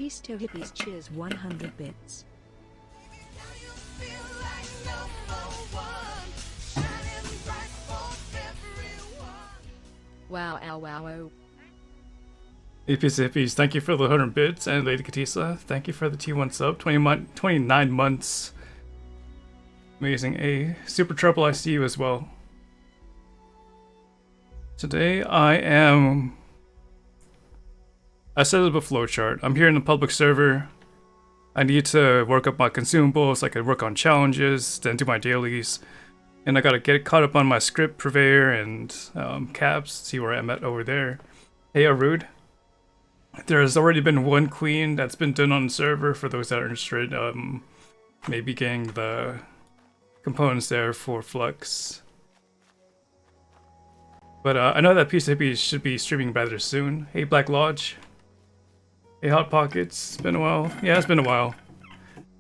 Peace to hippies, cheers 100 bits. Wow, ow, wow, oh. Hippies, hippies, thank you for the 100 bits, and Lady Katisa, thank you for the T1 sub, 29 months. Amazing. A Super Trouble, I see you as well. Today I set up a flowchart. I'm here in the public server. I need to work up my consumables, I could work on challenges, then do my dailies. And I gotta get caught up on my script purveyor and caps, see where I'm at over there. Hey, Arud. There's already been one queen that's been done on the server for those that are interested. Maybe getting the components there for Flux. But I know that Peace Hippie should be streaming better soon. Hey, Black Lodge. Hey, Hot Pockets. It's been a while. Yeah, it's been a while.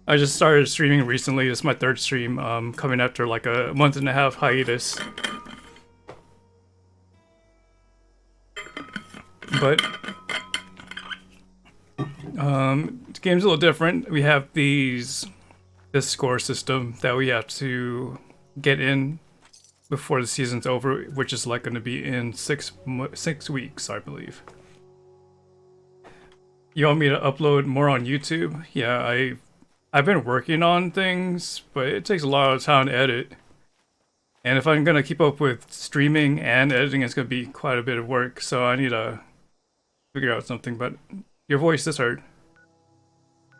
I just started streaming recently. This is my third stream, coming after like a month-and-a-half hiatus. But the game's a little different. We have this score system that we have to get in before the season's over, which is like going to be in 6 weeks, I believe. You want me to upload more on YouTube? Yeah, I've been working on things, but it takes a lot of time to edit. And if I'm gonna keep up with streaming and editing, it's gonna be quite a bit of work, so I need to figure out something. But your voice is heard.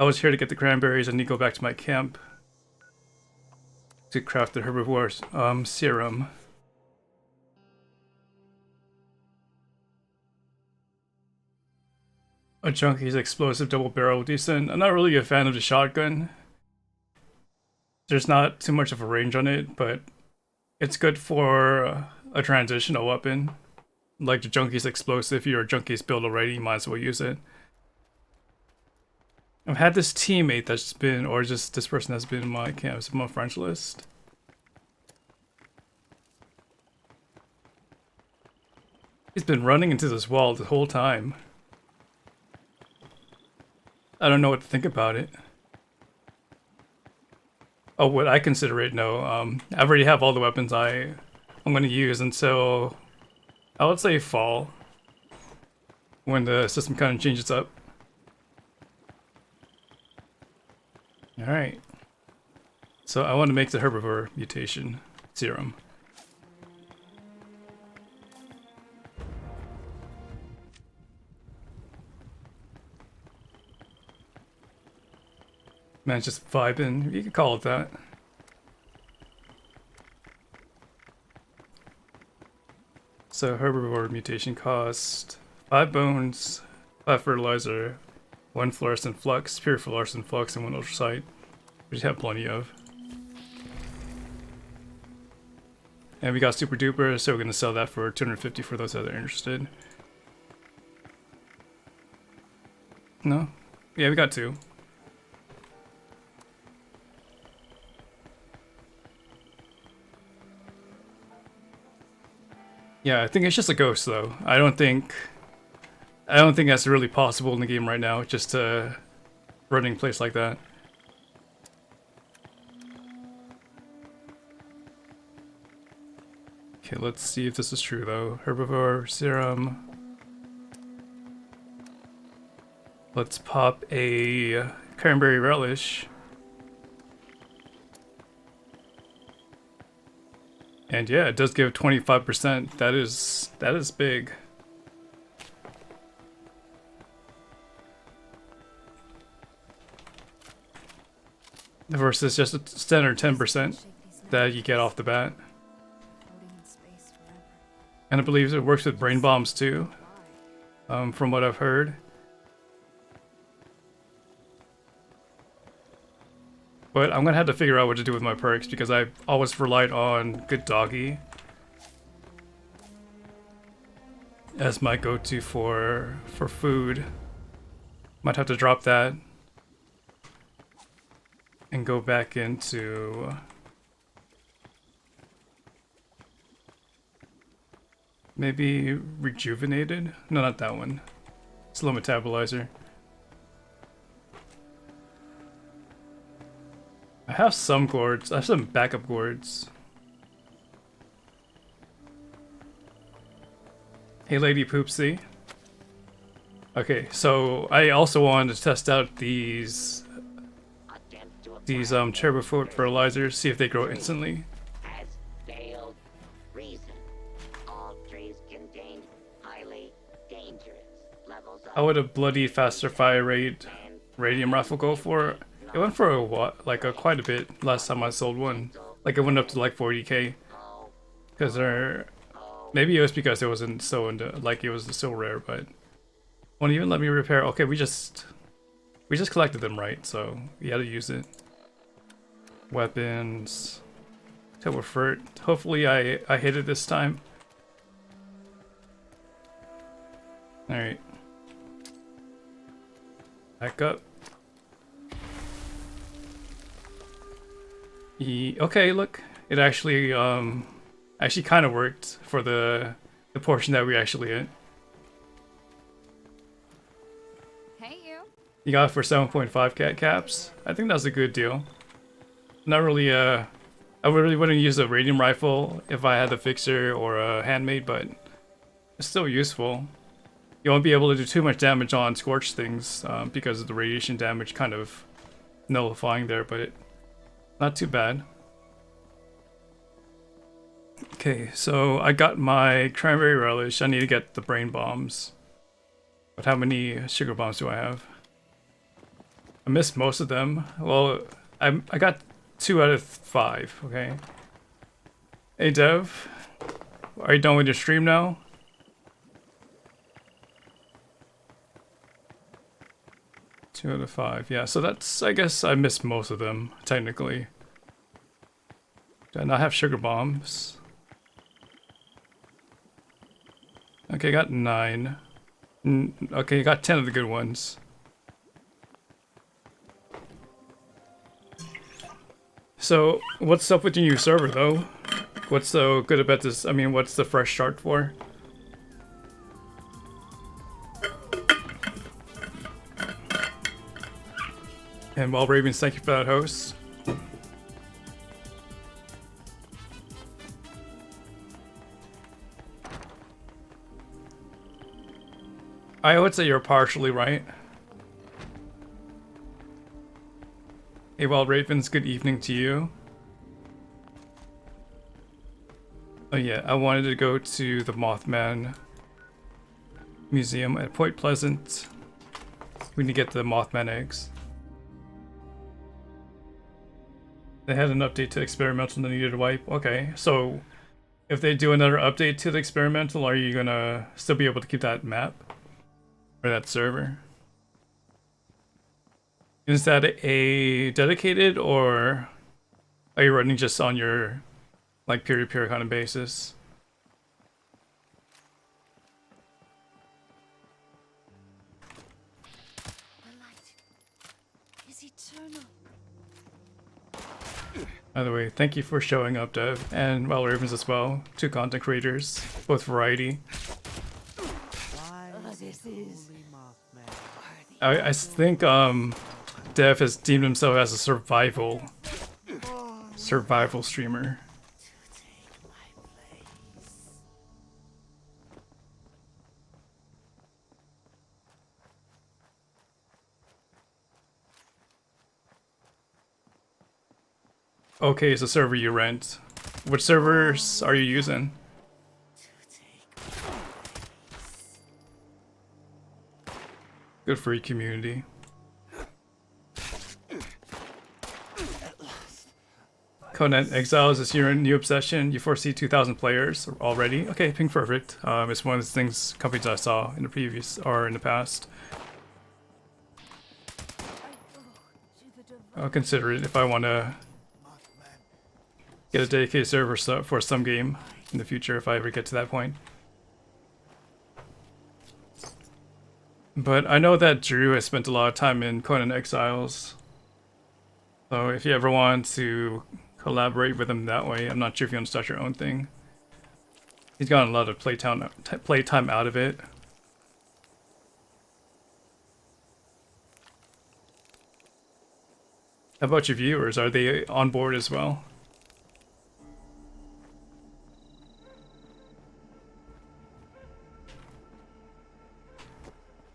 I was here to get the cranberries and need to go back to my camp to craft the herbivore serum. A Junkie's explosive double barrel decent. I'm not really a fan of the shotgun. There's not too much of a range on it, but it's good for a transitional weapon. Like the Junkie's explosive, if you're a Junkie's build already, you might as well use it. I've had this teammate that's been, or just this person has been in my camp, it's on my French list. He's been running into this wall the whole time. I don't know what to think about it. Oh, what I consider it? No. I already have all the weapons I'm going to use until, I would say, fall, when the system kind of changes up. Alright. So I want to make the herbivore mutation serum. Man, just vibing. You could call it that. So herbivore mutation cost 5 bones, 5 fertilizer, 1 fluorescent flux, pure fluorescent flux, and 1 ultracite, which we have plenty of. And we got super duper, so we're gonna sell that for 250 for those that are interested. No? Yeah, we got 2. Yeah, I think it's just a ghost though. I don't think that's really possible in the game right now, just to running place like that. Okay, let's see if this is true though. Herbivore serum. Let's pop a cranberry relish. And yeah, it does give 25%. That is big. Versus just a standard 10% that you get off the bat. And I believe it works with brain bombs too, from what I've heard. But I'm gonna have to figure out what to do with my perks because I've always relied on Good Doggy as my go-to for food. Might have to drop that and go back into maybe Rejuvenated? No, not that one. Slow Metabolizer. I have some gourds. I have some backup gourds. Hey, Lady Poopsie. Okay, so I also wanted to test out these turbo fertilizers, see if they grow instantly. Has failed. Reason. All trees contain highly dangerous levels of How would a bloody faster fire rate radium rifle go for? It went for quite a bit last time I sold one. Like it went up to like 40k. Cause maybe it was because it wasn't so it was so rare, but won't even let me repair. Okay, we just collected them, right? So we had to use it. Weapons. Toberfurt. Hopefully I hit it this time. Alright. Back up. Okay, look. It actually kind of worked for the portion that we actually hit. Hey, you. You got it for 7.5 cat caps. I think that's a good deal. Not really, I really wouldn't use a radium rifle if I had the fixer or a handmade, but it's still useful. You won't be able to do too much damage on scorched things because of the radiation damage kind of nullifying there, but not too bad. Okay, so I got my cranberry relish. I need to get the brain bombs. But how many sugar bombs do I have? I missed most of them. Well, I got 2 out of 5, okay? Hey Dev, are you done with your stream now? Two out of 5, yeah, so that's, I guess I missed most of them, technically. Do I not have sugar bombs? Okay, got 9. Okay, got 10 of the good ones. So, what's up with your new server, though? What's so good about this? I mean, what's the fresh start for? And Wild Ravens, thank you for that host. I would say you're partially right. Hey, Wild Ravens, good evening to you. Oh yeah, I wanted to go to the Mothman Museum at Point Pleasant. We need to get the Mothman eggs. They had an update to experimental that needed a wipe. Okay, so if they do another update to the experimental, are you gonna still be able to keep that map? Or that server? Is that a dedicated, or are you running just on your like peer-to-peer kind of basis? The light is eternal. By the way, thank you for showing up, Dev, and Wild Ravens as well. 2 content creators, both variety. This is I think Dev has deemed himself as a survival streamer. Okay, it's a server you rent. Which servers are you using? Good for your community. Conan Exiles is your new obsession. You foresee 2,000 players already. Okay, ping perfect. It's one of the things companies I saw in the previous or in the past. I'll consider it if I want to get a dedicated server for some game in the future if I ever get to that point. But I know that Drew has spent a lot of time in Conan Exiles. So if you ever want to collaborate with him that way, I'm not sure if you want to start your own thing. He's gotten a lot of playtime out of it. How about your viewers? Are they on board as well?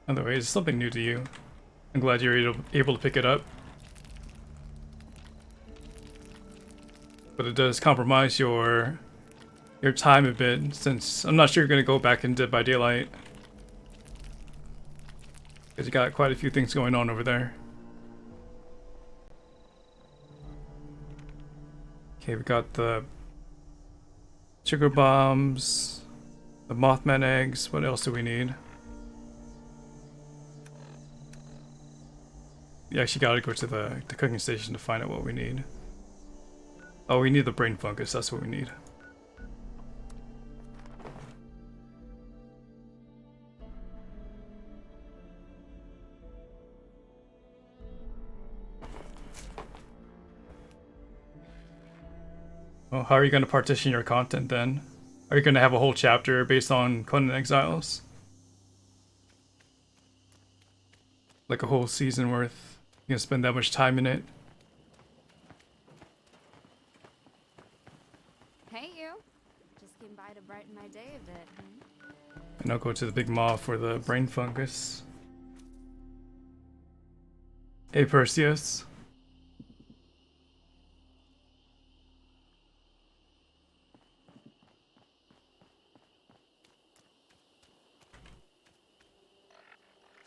Otherwise, it's something new to you. I'm glad you're able to pick it up. But it does compromise your time a bit, since I'm not sure you're going to go back in Dead by Daylight. Because you got quite a few things going on over there. Okay, we got the sugar bombs, the Mothman eggs. What else do we need? You actually gotta go to the cooking station to find out what we need. Oh, we need the brain fungus. That's what we need. Well, how are you going to partition your content then? Are you going to have a whole chapter based on Conan Exiles? Like a whole season worth? You gonna spend that much time in it? Hey, you. Just came by to brighten my day a bit, huh? And I'll go to the big maw for the brain fungus. Hey, Perseus.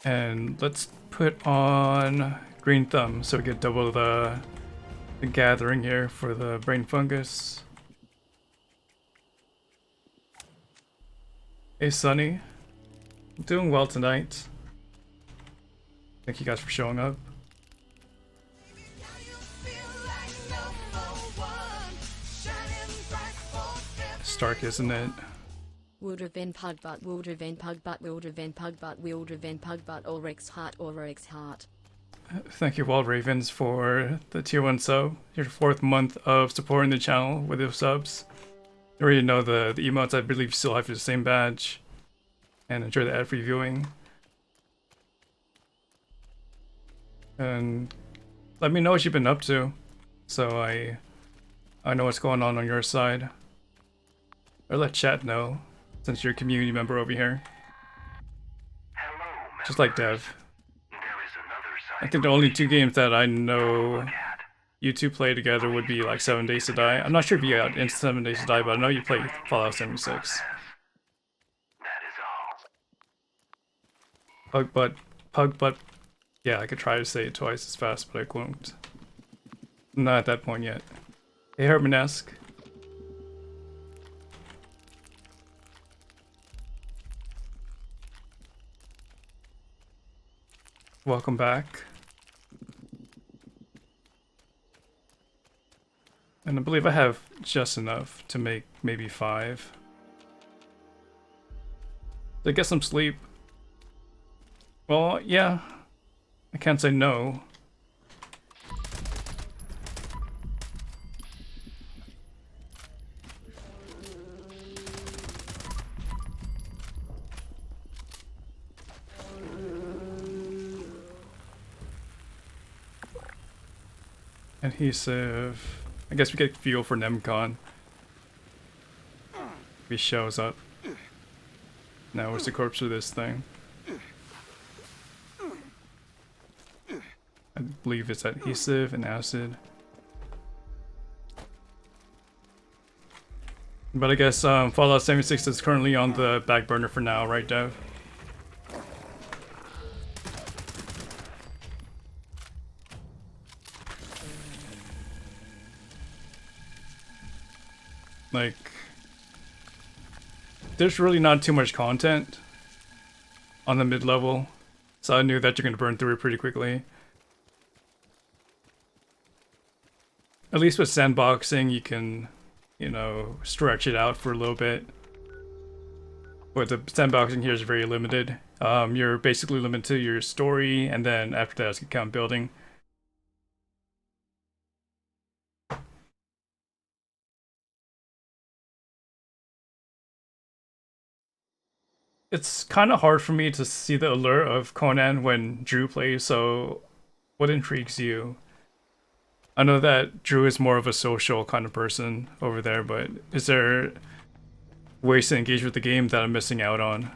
And let's put on Green Thumb so we get double the gathering here for the brain fungus. Hey Sunny, I'm doing well tonight. Thank you guys for showing up. Stark, isn't it? Wildreven Pugbutt, Wildreven Pugbutt, Wildreven Pugbutt, Wildreven Pugbutt, Ulric's Heart, Ulric's Heart. Thank you, Wild Ravens, for the tier 1 sub. Your 4th month of supporting the channel with your subs. You already know the emotes. I believe you still have the same badge. And enjoy the ad-free viewing. And let me know what you've been up to, so I know what's going on your side. Or let chat know, since you're a community member over here. Hello, Just like Dev. there is another side I think the only 2 games that I know you two play together would be like 7 Days to Die. I'm not sure if you got into 7 Days to Die, but I know you play Fallout 76. That is all. Pugbutt. Yeah, I could try to say it twice as fast, but I won't. I'm not at that point yet. Hey, Hermanesque. Welcome back. And I believe I have just enough to make maybe 5. To get some sleep. Well, yeah. I can't say no. Adhesive. I guess we get fuel for Nemcon. If he shows up. Now where's the corpse of this thing? I believe it's adhesive and acid. But I guess Fallout 76 is currently on the back burner for now, right, Dev? Like, there's really not too much content on the mid-level, so I knew that you're going to burn through it pretty quickly. At least with sandboxing, you can, you know, stretch it out for a little bit. But the sandboxing here is very limited. You're basically limited to your story, and then after that, it's account building. It's kind of hard for me to see the allure of Conan when Drew plays, so what intrigues you? I know that Drew is more of a social kind of person over there, but is there ways to engage with the game that I'm missing out on?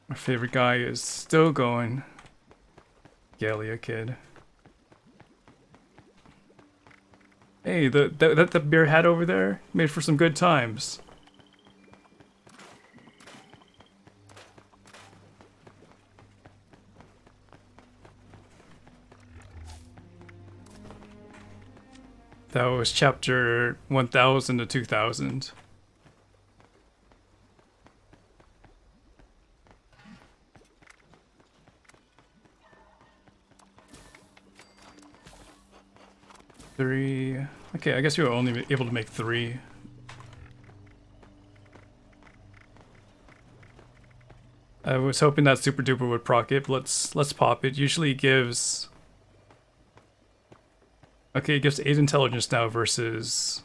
My favorite guy is still going. Gallia kid. Hey, the beer hat over there made for some good times. That was chapter 1000 to 2000. Three. Okay, I guess we were only able to make 3. I was hoping that Super Duper would proc it, but let's pop it. Usually it gives. Okay, it gives 8 intelligence now versus.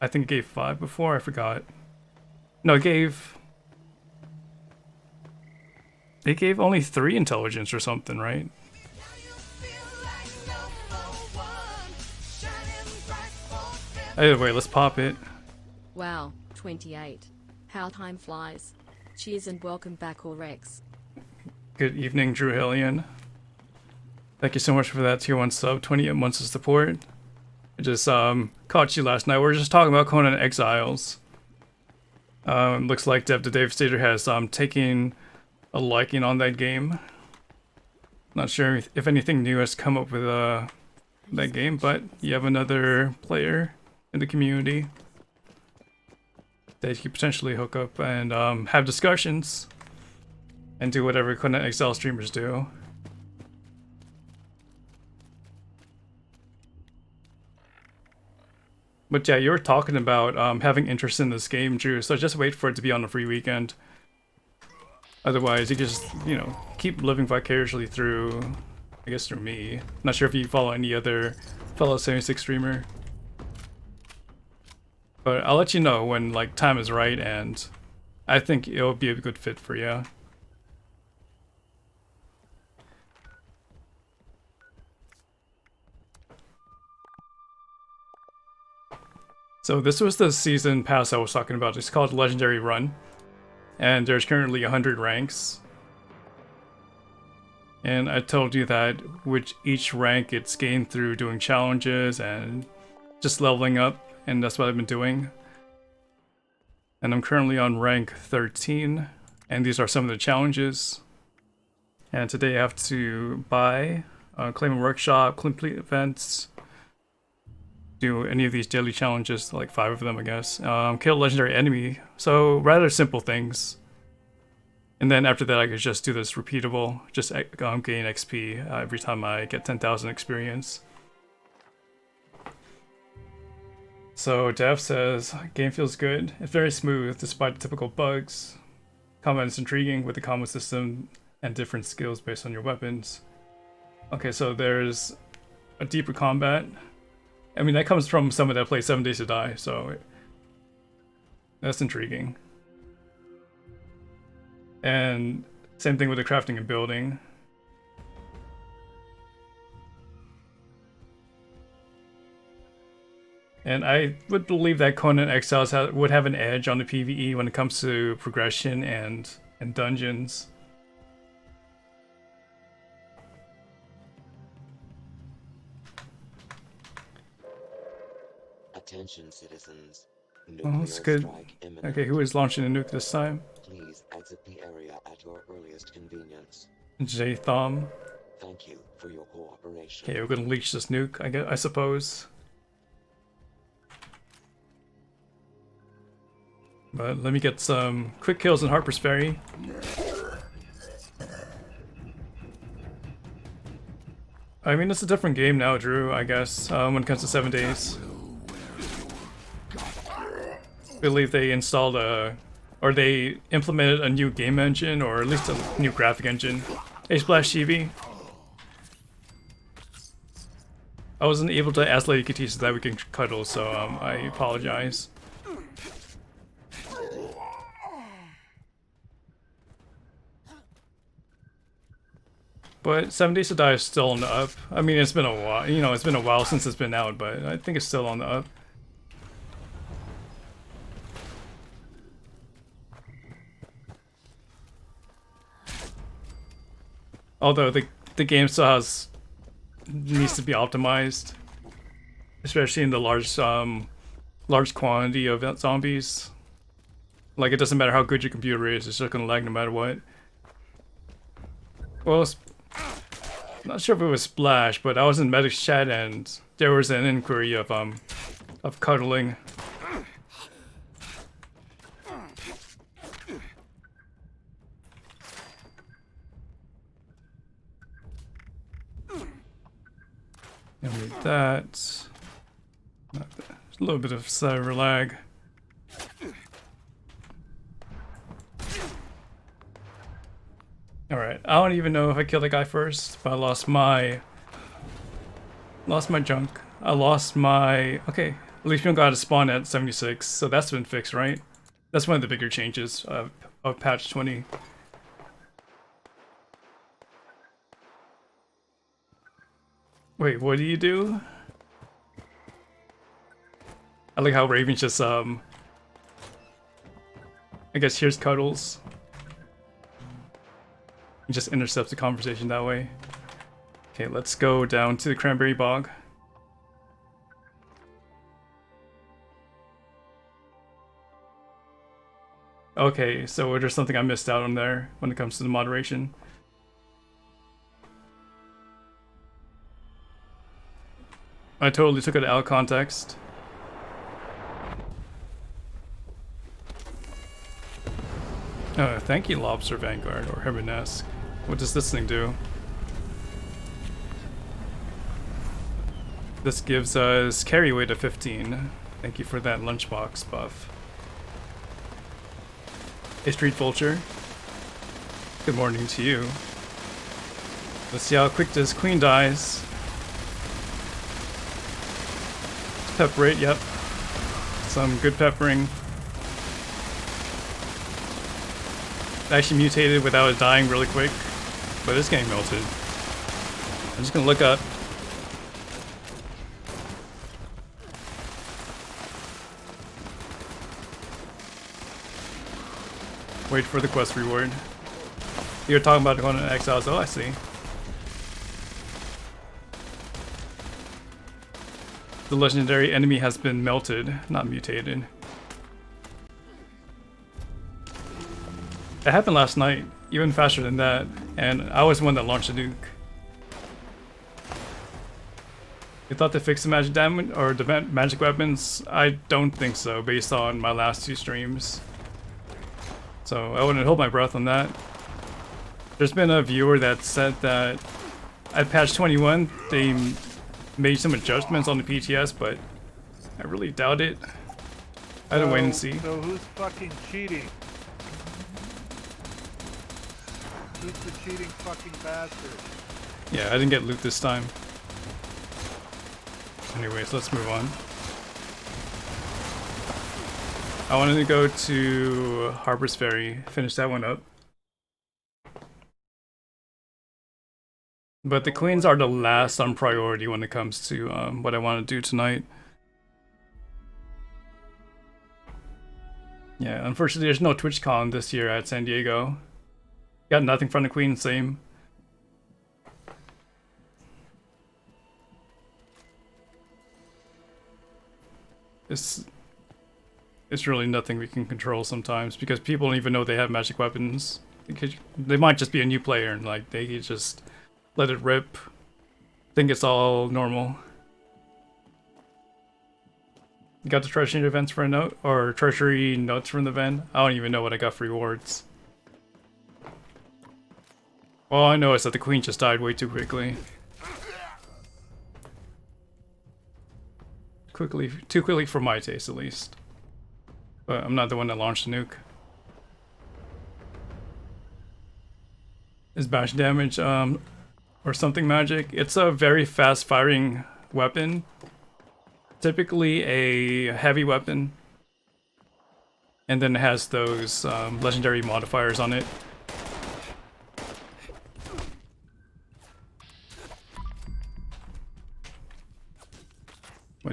I think it gave 5 before. I forgot. No, it gave. It gave only 3 intelligence or something, right? Either way, let's pop it. Wow, 28. How time flies. Cheers and welcome back, Orex. Good evening, Drew Hillian. Thank you so much for that tier 1 sub, 28 months of support. I just caught you last night. We were just talking about Conan Exiles. Looks like Dev the Devastator has taken a liking on that game. Not sure if anything new has come up with that game, but you have another player in the community that you could potentially hook up and have discussions and do whatever Conan Exile streamers do. But yeah, you were talking about having interest in this game, Drew, so just wait for it to be on a free weekend. Otherwise, you just, you know, keep living vicariously through, I guess, through me. Not sure if you follow any other fellow 76 streamer. But I'll let you know when, like, time is right, and I think it'll be a good fit for you. So this was the season pass I was talking about. It's called Legendary Run. And there's currently 100 ranks. And I told you that with each rank it's gained through doing challenges and just leveling up. And that's what I've been doing. And I'm currently on rank 13. And these are some of the challenges. And today I have to buy, claim a workshop, complete events, do any of these daily challenges, like 5 of them I guess. Kill a legendary enemy, so rather simple things. And then after that I could just do this repeatable, just gain XP every time I get 10,000 experience. So Dev says, game feels good, it's very smooth despite the typical bugs. Combat is intriguing with the combo system and different skills based on your weapons. Okay, so there's a deeper combat. I mean, that comes from someone that plays 7 Days to Die, so that's intriguing. And same thing with the crafting and building. And I would believe that Conan Exiles would have an edge on the PvE when it comes to progression and dungeons. Attention citizens. Oh, that's good. Okay, who is launching a nuke this time? Please exit the area at your earliest convenience. J-Thom. Thank you for your cooperation. Okay, we're gonna leash this nuke, I suppose. But let me get some quick kills in Harper's Ferry. I mean, it's a different game now, Drew, I guess, when it comes to 7 Days. I believe they installed or they implemented a new game engine, or at least a new graphic engine. Hey, Splash TV. I wasn't able to ask Lady Katisa that we can cuddle, so I apologize. But 7 Days to Die is still on the up. I mean, it's been a while. You know, it's been a while since it's been out, but I think it's still on the up. Although the game still needs to be optimized, especially in the large quantity of zombies. Like, it doesn't matter how good your computer is, it's just gonna lag no matter what. Well, not sure if it was Splash, but I was in Medic's chat and there was an inquiry of cuddling. And with that, a little bit of server lag. Alright, I don't even know if I killed the guy first, but I lost my junk. I lost my... Okay, at least we don't got to spawn at 76, so that's been fixed, right? That's one of the bigger changes of patch 20. Wait, what do you do? I like how Raven just, I guess here's Cuddles. He just intercepts the conversation that way. Okay, let's go down to the Cranberry Bog. Okay, so there's something I missed out on there when it comes to the moderation. I totally took it out of context. Thank you, Lobster Vanguard, or Hermanesque. What does this thing do? This gives us carry weight of 15. Thank you for that lunchbox buff. Hey, Street Vulture. Good morning to you. Let's see how quick this queen dies. Pep rate, yep. Some good peppering. It actually mutated without it dying really quick, but it's getting melted. I'm just gonna look up. Wait for the quest reward. You're talking about going to Exiles. Oh, I see. The legendary enemy has been melted, not mutated. It happened last night, even faster than that, and I was the one that launched the nuke. You thought they fixed the magic damage or the magic weapons? I don't think so, based on my last 2 streams. So I wouldn't hold my breath on that. There's been a viewer that said that at patch 21 they made some adjustments on the PTS, but I really doubt it. I had to wait and see. So who's fucking cheating? Who's the cheating fucking bastard? Yeah, I didn't get loot this time. Anyways, let's move on. I wanted to go to Harper's Ferry, finish that one up. But the queens are the last on priority when it comes to what I want to do tonight. Yeah, unfortunately there's no TwitchCon this year at San Diego. Got nothing from the queen, same. It's really nothing we can control sometimes because people don't even know they have magic weapons. They might just be a new player and like they just let it rip. Think it's all normal. You got the treasury events for a note or treasury notes from the event? I don't even know what I got for rewards. All I know is that the queen just died way too quickly. Too quickly for my taste at least. But I'm not the one that launched the nuke. Is bash damage or something magic? It's a very fast firing weapon. Typically a heavy weapon. And then it has those legendary modifiers on it.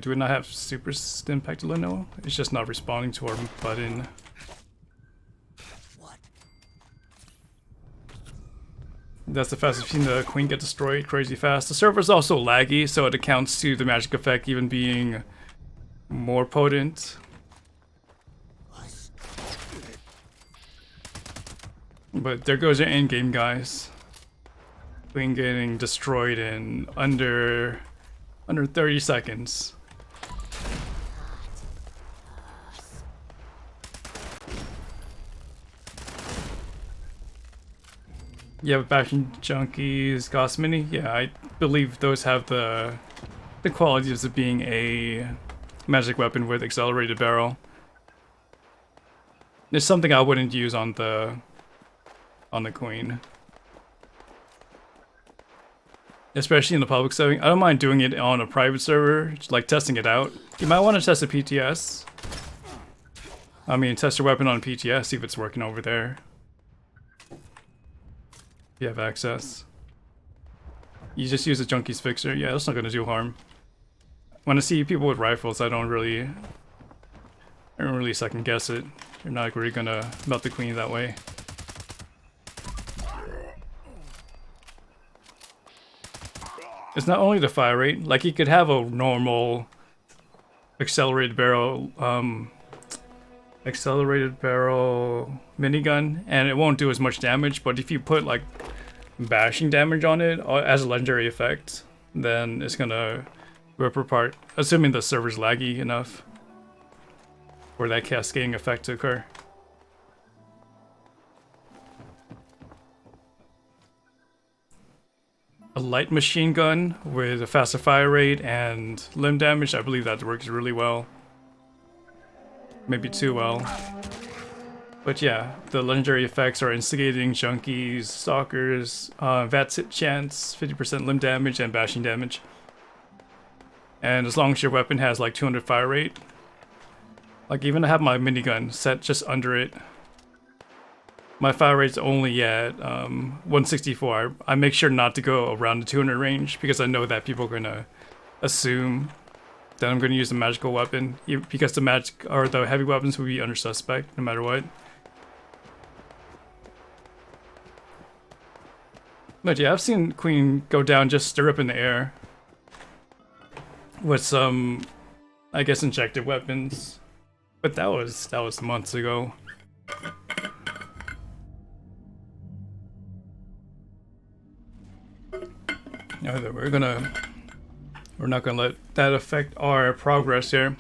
do we not have super impact? No, it's just not responding to our button. That's the fastest we've seen the queen get destroyed, crazy fast. The server's also laggy, so it accounts to the magic effect even being more potent. But there goes your end game, guys. Queen getting destroyed in under 30 seconds. Yeah, Bashing Junkies, Gauss Mini. Yeah, I believe those have the qualities of being a magic weapon with accelerated barrel. It's something I wouldn't use on the queen, especially in the public setting. I don't mind doing it on a private server, just like testing it out. You might want to test a PTS. I mean, test your weapon on PTS, see if it's working over there. If you have access. You just use a Junkie's Fixer. Yeah, that's not going to do harm. When I see people with rifles, I don't really second guess it. You're not really going to melt the queen that way. It's not only the fire rate. Like, you could have a normal accelerated barrel minigun, and it won't do as much damage. But if you put like bashing damage on it as a legendary effect, then it's gonna rip apart. Assuming the server's laggy enough for that cascading effect to occur. A light machine gun with a faster fire rate and limb damage, I believe that works really well. Maybe too well. But yeah, the legendary effects are instigating, junkies, stalkers, VATS hit chance, 50% limb damage, and bashing damage. And as long as your weapon has like 200 fire rate, like even I have my minigun set just under it. My fire rate's only at 164. I make sure not to go around the 200 range because I know that people are gonna assume that I'm gonna use a magical weapon, because the magic or the heavy weapons will be under suspect no matter what. But yeah, I've seen Queen go down just stirrup in the air with some, I guess, injected weapons. But that was months ago. Now we're not gonna let that affect our progress here.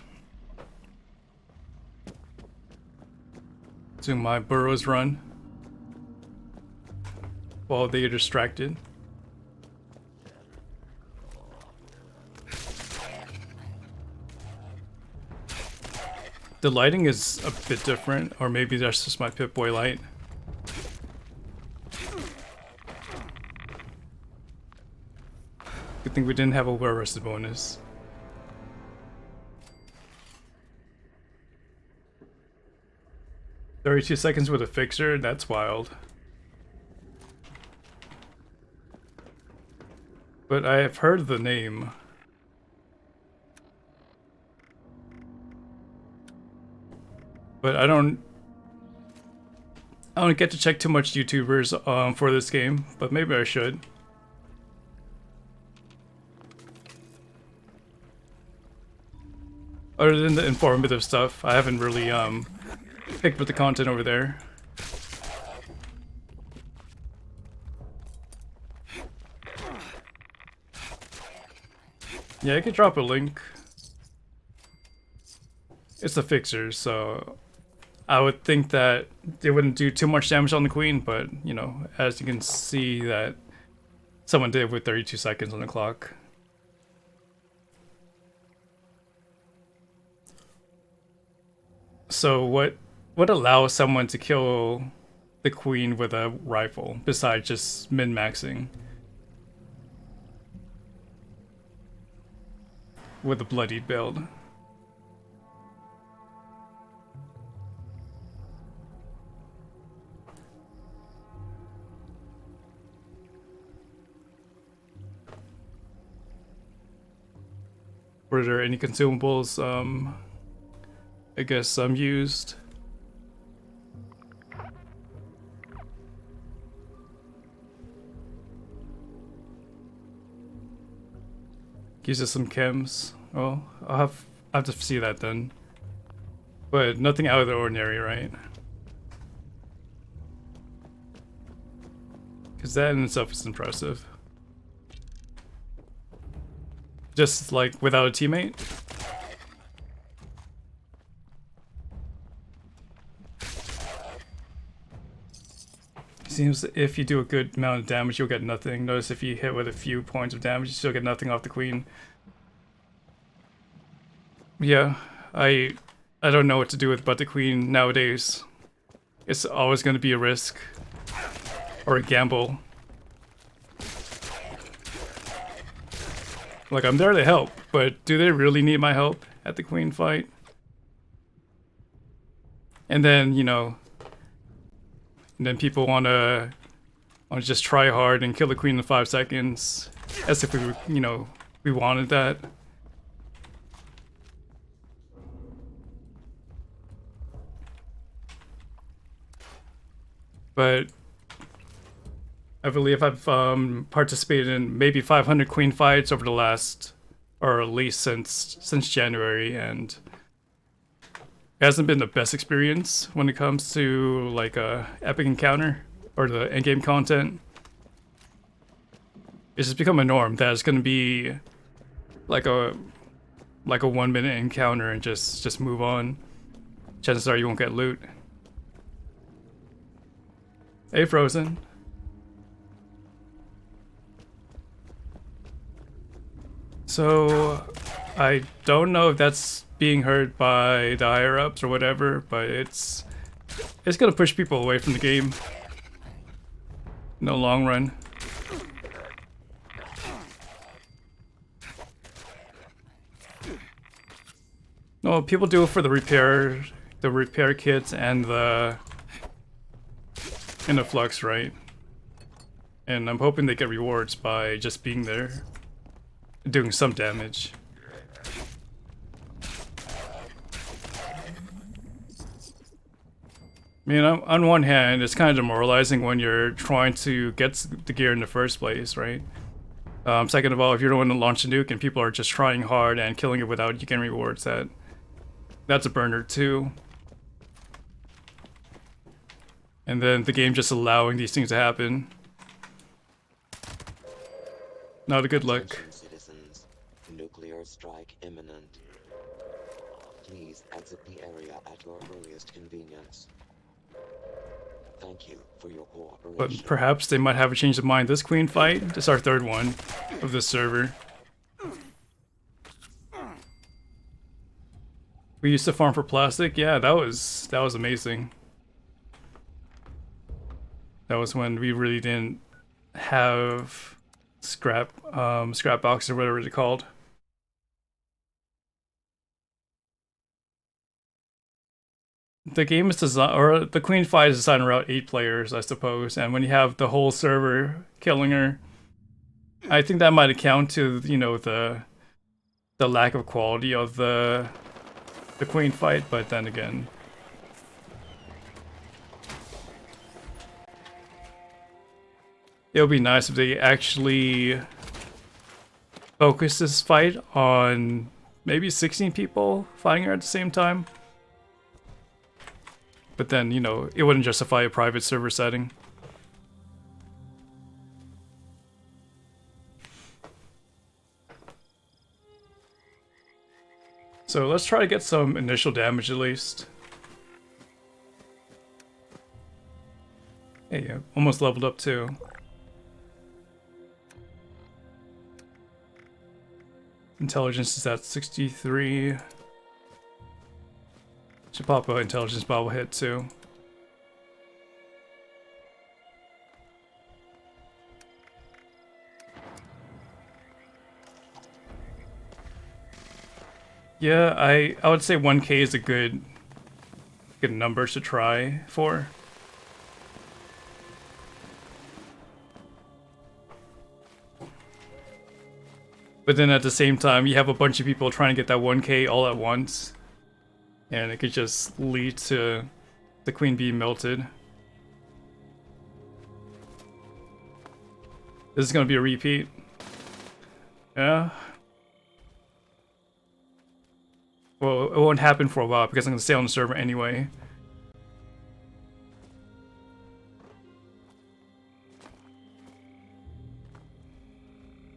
Do my burrows run while they are distracted. The lighting is a bit different, or maybe that's just my Pip-Boy light. Good thing we didn't have a well-rested bonus. "32 seconds with a fixer? That's wild." But I have heard the name. But I don't get to check too much YouTubers for this game, but maybe I should. Other than the informative stuff, I haven't really picked up the content over there. Yeah, I could drop a link. It's the fixers, so I would think that they wouldn't do too much damage on the queen, but you know, as you can see that someone did with 32 seconds on the clock. So what allows someone to kill the queen with a rifle besides just min-maxing with a bloodied build? Were there any consumables, I guess, used? Uses some chems. Well, I have to see that then. But nothing out of the ordinary, right? Because that in itself is impressive. Just like without a teammate. Seems if you do a good amount of damage, you'll get nothing. Notice if you hit with a few points of damage, you still get nothing off the queen. Yeah, I don't know what to do with but the queen nowadays. It's always going to be a risk or a gamble. Like, I'm there to help, but do they really need my help at the queen fight? And then, you know, and then people want to just try hard and kill the queen in 5 seconds, as if we were, you know, we wanted that. But I believe I've participated in maybe 500 queen fights over the last, or at least since January, and it hasn't been the best experience when it comes to like a epic encounter or the endgame content. It's just become a norm that it's gonna be like a 1 minute encounter and just move on. Chances are you won't get loot. Hey, Frozen. So I don't know if that's being heard by the higher ups or whatever, but it's gonna push people away from the game in the long run. No, people do it for the repair kits and the flux, right? And I'm hoping they get rewards by just being there, doing some damage. I mean, on one hand, it's kind of demoralizing when you're trying to get the gear in the first place, right? Second of all, if you're the one to launch a nuke and people are just trying hard and killing it without you getting rewards, that's a burner too. And then the game just allowing these things to happen. Not a good look. Attention, citizens. Nuclear strike imminent. Please exit the area at your earliest convenience. Thank you for your cooperation. But perhaps they might have a change of mind this queen fight. This is our third one of this server. We used to farm for plastic. Yeah, that was amazing. That was when we really didn't have scrap boxes or whatever they're called. The game is designed, or the queen fight is designed around 8 players, I suppose. And when you have the whole server killing her, I think that might account to, you know, the lack of quality of the queen fight. But then again, it would be nice if they actually focus this fight on maybe 16 people fighting her at the same time. But then, you know, it wouldn't justify a private server setting. So let's try to get some initial damage at least. Hey, yeah, almost leveled up too. Intelligence is at 63. Should pop an intelligence bobble hit too. Yeah, I would say 1k is a good number to try for. But then at the same time, you have a bunch of people trying to get that 1k all at once. And it could just lead to the queen being melted. This is gonna be a repeat. Yeah. Well, it won't happen for a while because I'm gonna stay on the server anyway.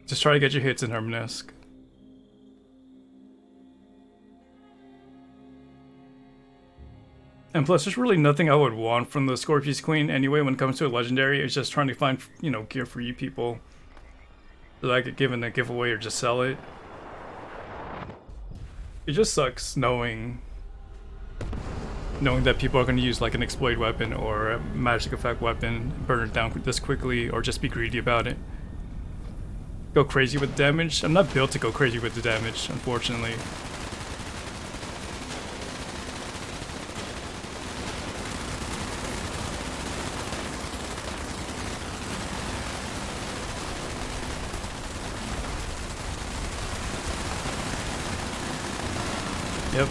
Just try to get your hits in Hermanesque. And plus, there's really nothing I would want from the Scorpius Queen anyway when it comes to a legendary. It's just trying to find, you know, gear for you people that I could give in a giveaway or just sell it. It just sucks knowing that people are going to use like an exploit weapon or a magic effect weapon, burn it down this quickly, or just be greedy about it. Go crazy with damage. I'm not built to go crazy with the damage, unfortunately. Yep.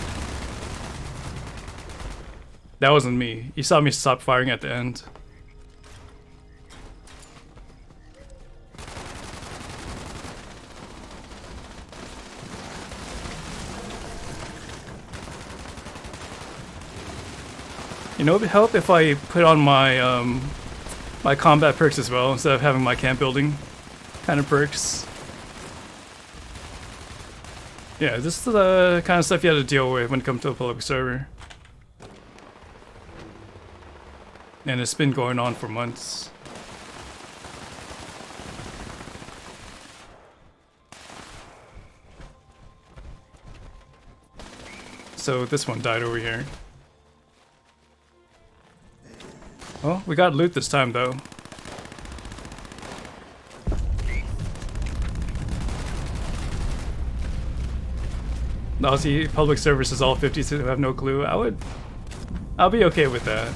That wasn't me. You saw me stop firing at the end. You know, it would help if I put on my my combat perks as well instead of having my camp building kind of perks. Yeah, this is the kind of stuff you have to deal with when it comes to a public server. And it's been going on for months. So this one died over here. Oh, we got loot this time though. Aussie public services all 50s who have no clue. I'll be okay with that.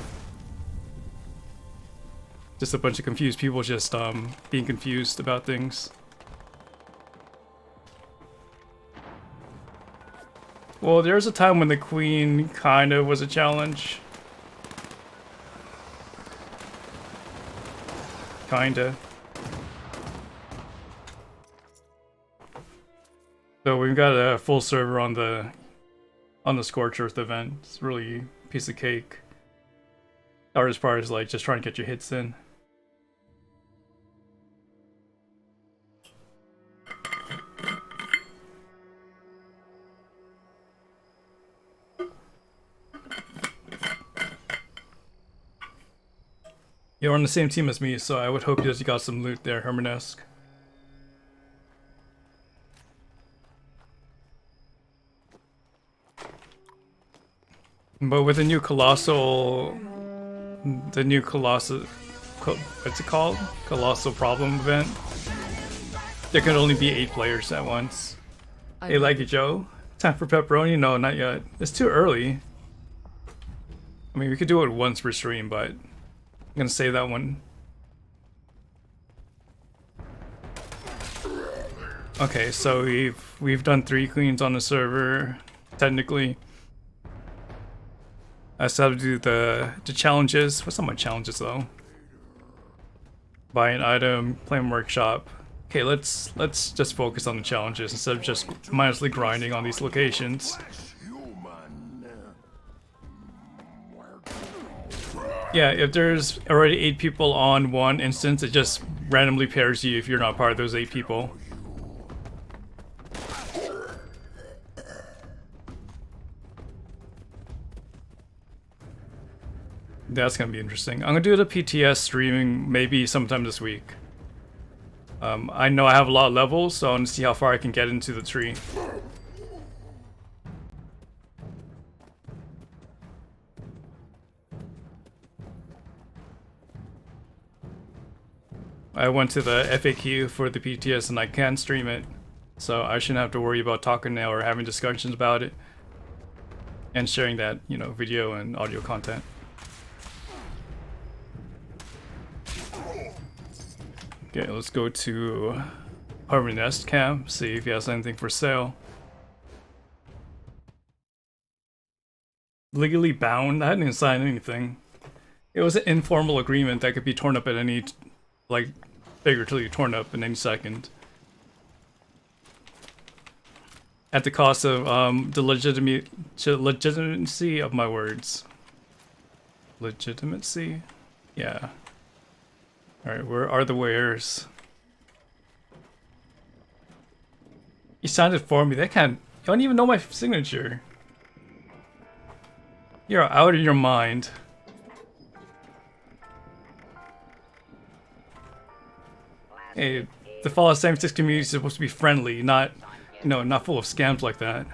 Just a bunch of confused people just being confused about things. Well, there was a time when the queen kind of was a challenge. Kinda. So we've got a full server on the Scorched Earth event. It's really a piece of cake. The hardest part is like just trying to get your hits in. You're on the same team as me, so I would hope that you got some loot there, Hermanesque. But with the new Colossal... what's it called? Colossal Problem event. There can only be 8 players at once. Hey, Leggy Joe. Time for pepperoni? No, not yet. It's too early. I mean, we could do it once per stream, but I'm gonna save that one. Okay, so we've done 3 queens on the server, technically. I still have to do the challenges. What's not my challenges though? Buy an item, play in workshop. Okay, let's just focus on the challenges instead of just mindlessly grinding on these locations. Yeah, if there's already 8 people on one instance, it just randomly pairs you if you're not part of those 8 people. That's gonna be interesting. I'm gonna do the PTS streaming maybe sometime this week. I know I have a lot of levels, so I want to see how far I can get into the tree. I went to the FAQ for the PTS and I can stream it, so I shouldn't have to worry about talking now or having discussions about it and sharing that, you know, video and audio content. Okay, let's go to Harmony Nest Camp, see if he has anything for sale. Legally bound? I hadn't even signed anything. It was an informal agreement that could be torn up at any, like, figuratively torn up in any second. At the cost of the legitimacy of my words. Legitimacy? Yeah. Alright, where are the wares? You signed it for me. They can't. You don't even know my signature. You're out of your mind. Hey, the Fallout 76 community is supposed to be friendly, not, you know, not full of scams like that.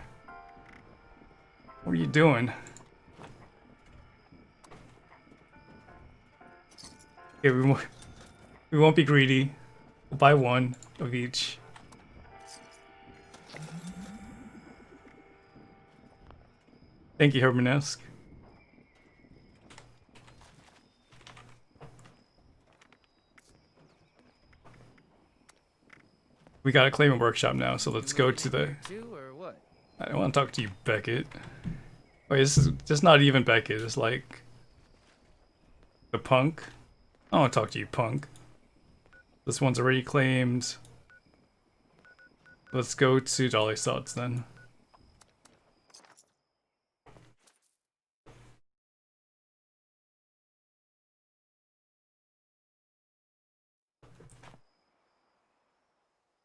What are you doing? Okay, we won't be greedy. We'll buy one of each. Thank you, Hermanesque. We got a claimant workshop now, so let's go to the... I don't want to talk to you, Beckett. Wait, this is just not even Beckett, it's like... the punk? I don't want to talk to you, punk. This one's already claimed. Let's go to Dolly Sots then.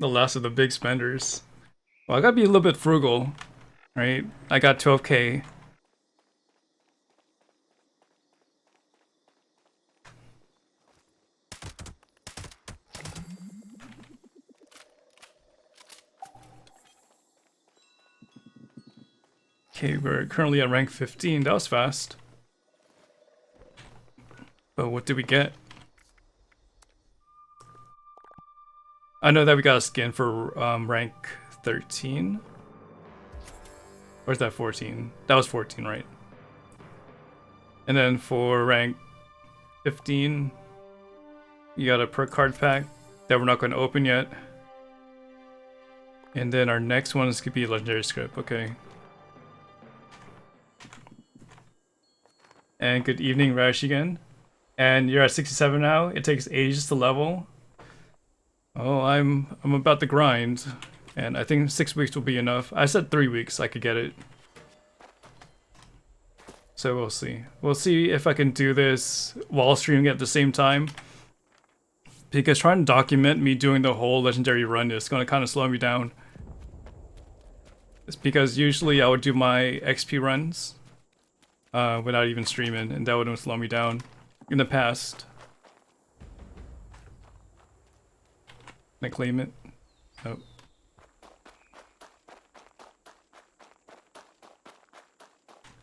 The last of the big spenders. Well, I gotta be a little bit frugal, right? I got 12K. Okay, we're currently at rank 15. That was fast. But what did we get? I know that we got a skin for rank 13. Where's that 14? That was 14, right? And then for rank 15, you got a perk card pack that we're not going to open yet. And then our next one is going to be legendary script, okay. And good evening, Rash again. And you're at 67 now. It takes ages to level. Oh, I'm about to grind, and I think 6 weeks will be enough. I said 3 weeks I could get it. So we'll see. We'll see if I can do this while streaming at the same time. Because trying to document me doing the whole legendary run is going to kind of slow me down. It's because usually I would do my XP runs without even streaming, and that wouldn't slow me down in the past. Can I claim it? Nope.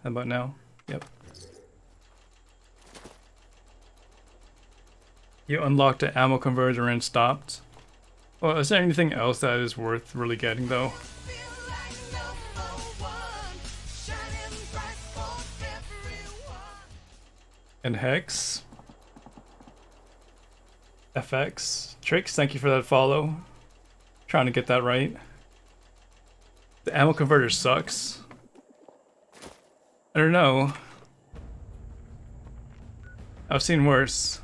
How about now? Yep. You unlocked the ammo converter and stopped. Well, is there anything else that is worth really getting though? And Hex. FX. Tricks, thank you for that follow. Trying to get that right. The ammo converter sucks. I don't know. I've seen worse.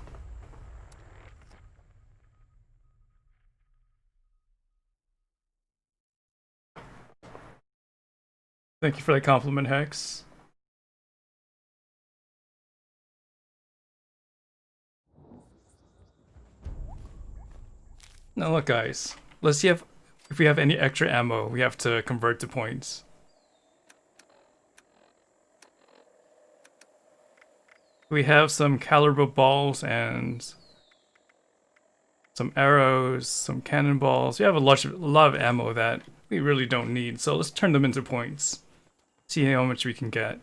Thank you for that compliment, Hex. Now look guys, let's see if we have any extra ammo we have to convert to points. We have some caliber balls and some arrows, some cannonballs. We have a lot of ammo that we really don't need, so let's turn them into points. See how much we can get.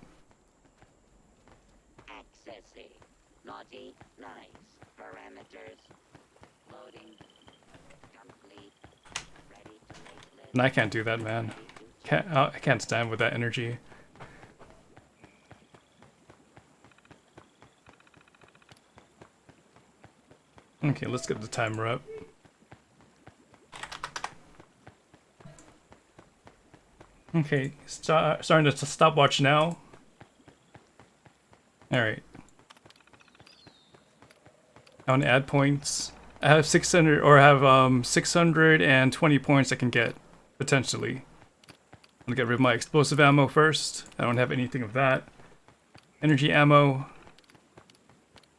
Accessing. Naughty, nice. Parameters. Loading. Complete. Ready to make list. And I can't do that, man. I can't stand with that energy. Okay, let's get the timer up. Okay, starting to stopwatch now. Alright. I want to add points. I have 600, or I have 620 points I can get, potentially. I'm gonna get rid of my explosive ammo first. I don't have anything of that. Energy ammo.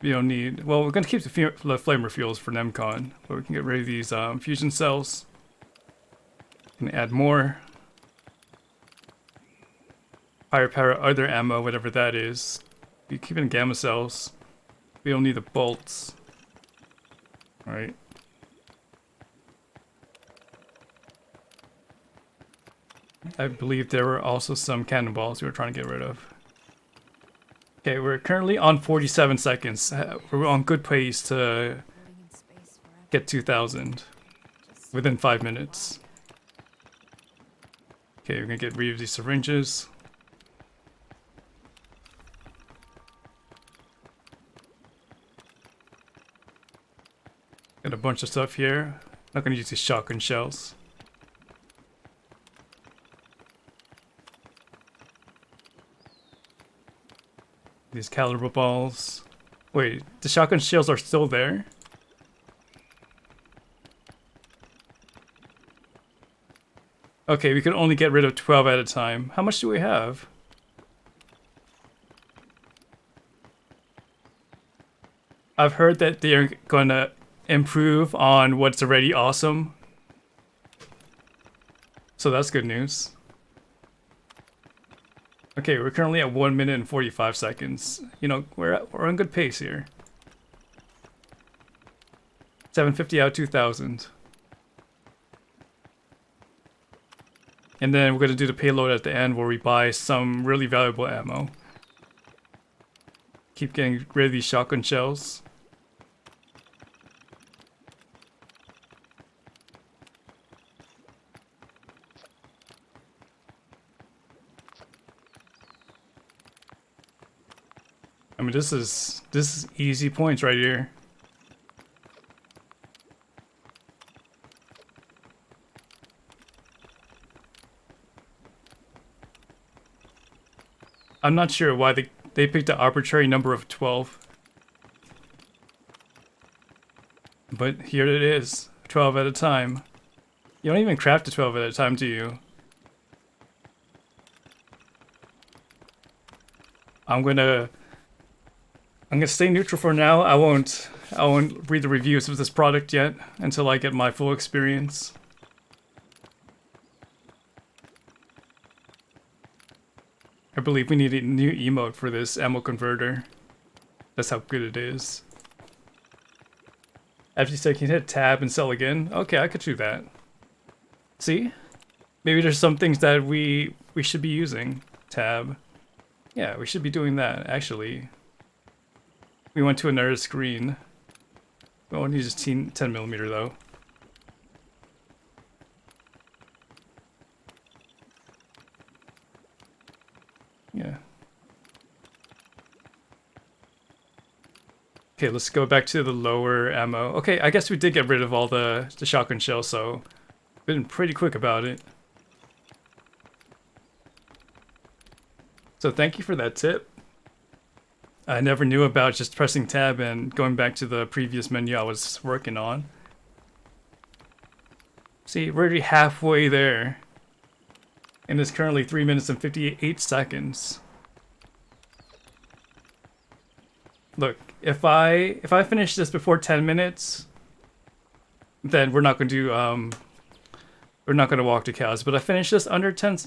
We don't need, well, we're gonna keep the flamer fuels for Nemcon, but we can get rid of these fusion cells. Can add more. Higher power other ammo, whatever that is. We keep it in gamma cells. We don't need the bolts. Alright. I believe there were also some cannonballs we were trying to get rid of. Okay, we're currently on 47 seconds. We're on good pace to Floating in space forever. get 2,000 within 5 minutes. Okay, we're gonna get rid of these syringes. Got a bunch of stuff here. Not gonna use these shotgun shells. These caliber balls. Wait, the shotgun shells are still there? Okay, we can only get rid of 12 at a time. How much do we have? I've heard that they're gonna improve on what's already awesome. So that's good news. Okay, we're currently at 1 minute and 45 seconds. You know, we're on good pace here. 750 out of 2,000. And then we're gonna do the payload at the end where we buy some really valuable ammo. Keep getting rid of these shotgun shells. I mean, this is easy points right here. I'm not sure why they picked an arbitrary number of 12. But here it is, 12 at a time. You don't even craft a 12 at a time, do you? I'm gonna stay neutral for now. I won't read the reviews of this product yet until I get my full experience. I believe we need a new emote for this ammo converter. That's how good it is. After you say you can hit tab and sell again. Okay, I could do that. See? Maybe there's some things that we should be using. Tab. Yeah, we should be doing that, actually. We went to another screen. We won't use 10mm though. Yeah. Okay, let's go back to the lower ammo. Okay, I guess we did get rid of all the shotgun shells, so been pretty quick about it. So thank you for that tip. I never knew about just pressing tab and going back to the previous menu I was working on. See, we're already halfway there. And it's currently 3 minutes and 58 seconds. Look, if I finish this before 10 minutes, then we're not going to walk to cows. But I finish this under 10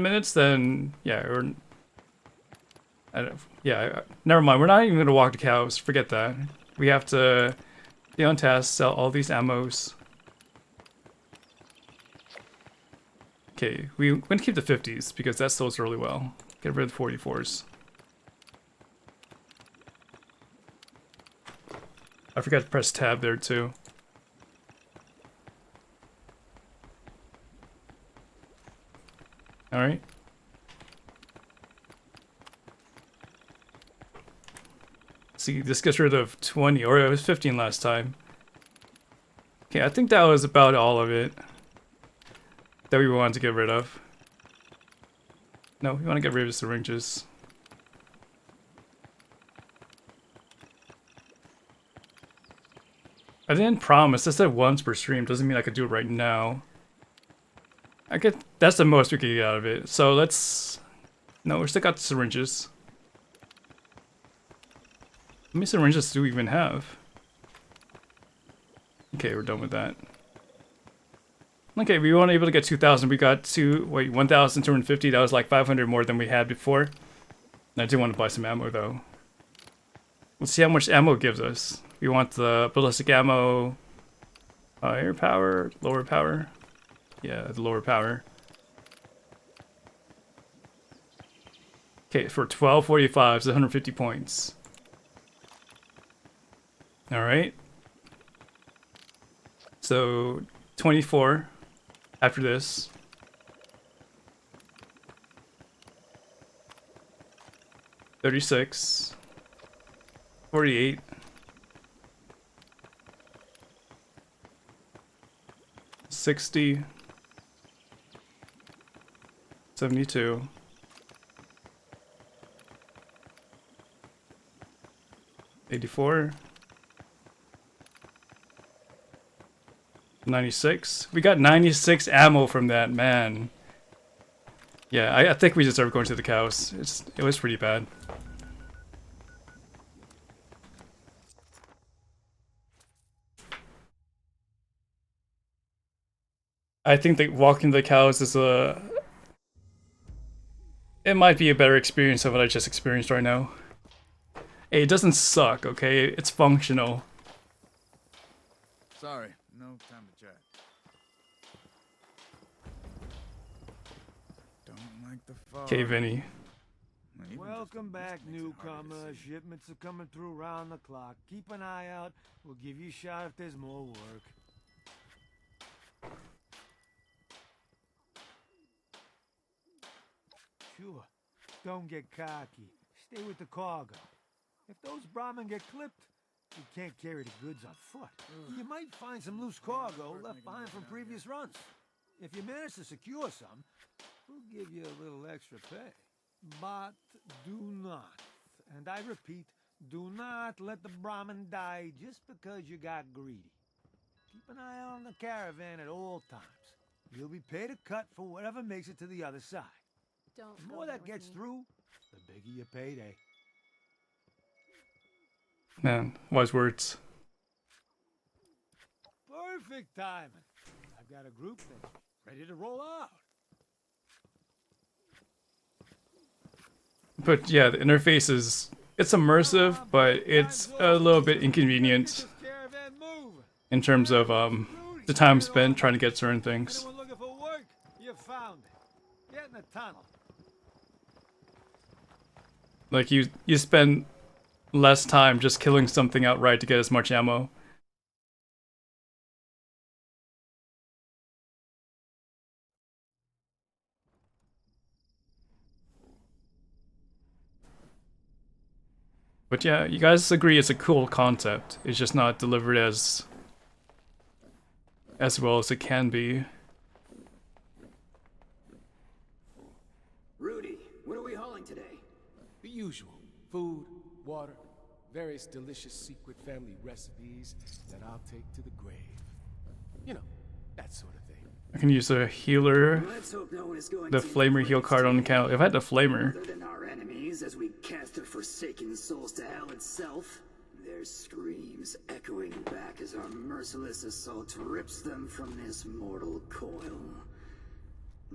minutes, then yeah, never mind. We're not even going to walk to cows. Forget that. We have to be on task, sell all these ammos. Okay, we're going to keep the 50s because that sells really well. Get rid of the 44s. I forgot to press tab there too. Alright. See, this gets rid of 20, or it was 15 last time. Okay, I think that was about all of it that we wanted to get rid of. No, we want to get rid of the syringes. I didn't promise. I said once per stream. Doesn't mean I could do it right now. That's the most we could get out of it. So let's... No, we still got the syringes. How many syringes do we even have? Okay, we're done with that. Okay, we weren't able to get 2,000. We got 1,250. That was like 500 more than we had before. And I do want to buy some ammo though. Let's see how much ammo it gives us. We want the ballistic ammo, higher power, lower power. Yeah, the lower power. Okay, for 1245, it's 150 points. Alright. So, 24 after this. $36. 48. 60. 72. 84. 96. We got 96 ammo from that, man. Yeah, I think we deserve going to the cows. It was pretty bad. I think that walking the cows is it might be a better experience than what I just experienced right now. Hey, it doesn't suck, okay? It's functional. Sorry, no time to chat. Don't like the fog. Okay, Vinny. Welcome back, newcomer. Shipments are coming through round the clock. Keep an eye out. We'll give you a shot if there's more work. Sure. Don't get cocky. Stay with the cargo. If those Brahmin get clipped, you can't carry the goods on foot. You might find some loose cargo left behind from previous runs. If you manage to secure some, we'll give you a little extra pay. But do not, and I repeat, do not let the Brahmin die just because you got greedy. Keep an eye on the caravan at all times. You'll be paid a cut for whatever makes it to the other side. Don't The go more there that with gets me. through, the bigger your payday. Man, wise words. Perfect timing. I've got a group that's ready to roll out. But yeah, the interface is... It's immersive, but it's a little bit inconvenient in terms of the time spent trying to get certain things. Anyone looking for work? You found it. Get in the tunnel. Like you spend less time just killing something outright to get as much ammo. But yeah, you guys agree it's a cool concept. It's just not delivered as well as it can be. Rudy, what are we hauling today? The usual. Food, water, various delicious secret family recipes that I'll take to the grave. You know, that sort of thing. I can use a healer, Let's hope no one is going the to flamer heal card on account. If I had the flamer, other than our enemies as we cast our forsaken souls to hell itself. Their screams echoing back as our merciless assault rips them from this mortal coil.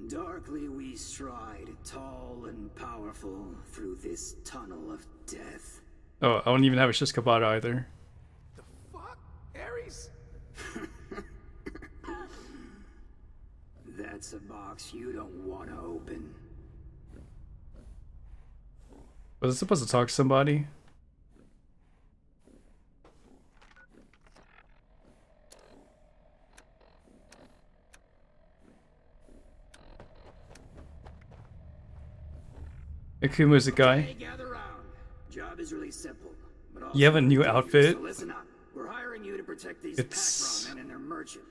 Darkly we stride, tall and powerful, through this tunnel of death. oh, I don't even have a Shiskabata either. The fuck? Ares? That's a box you don't want to open. Was I supposed to talk to somebody? Akuma's a guy. Hey, gather round. Job is really simple. But also You have a new dangerous, outfit? So listen up. We're hiring you to protect these It's- pack men and their merchant.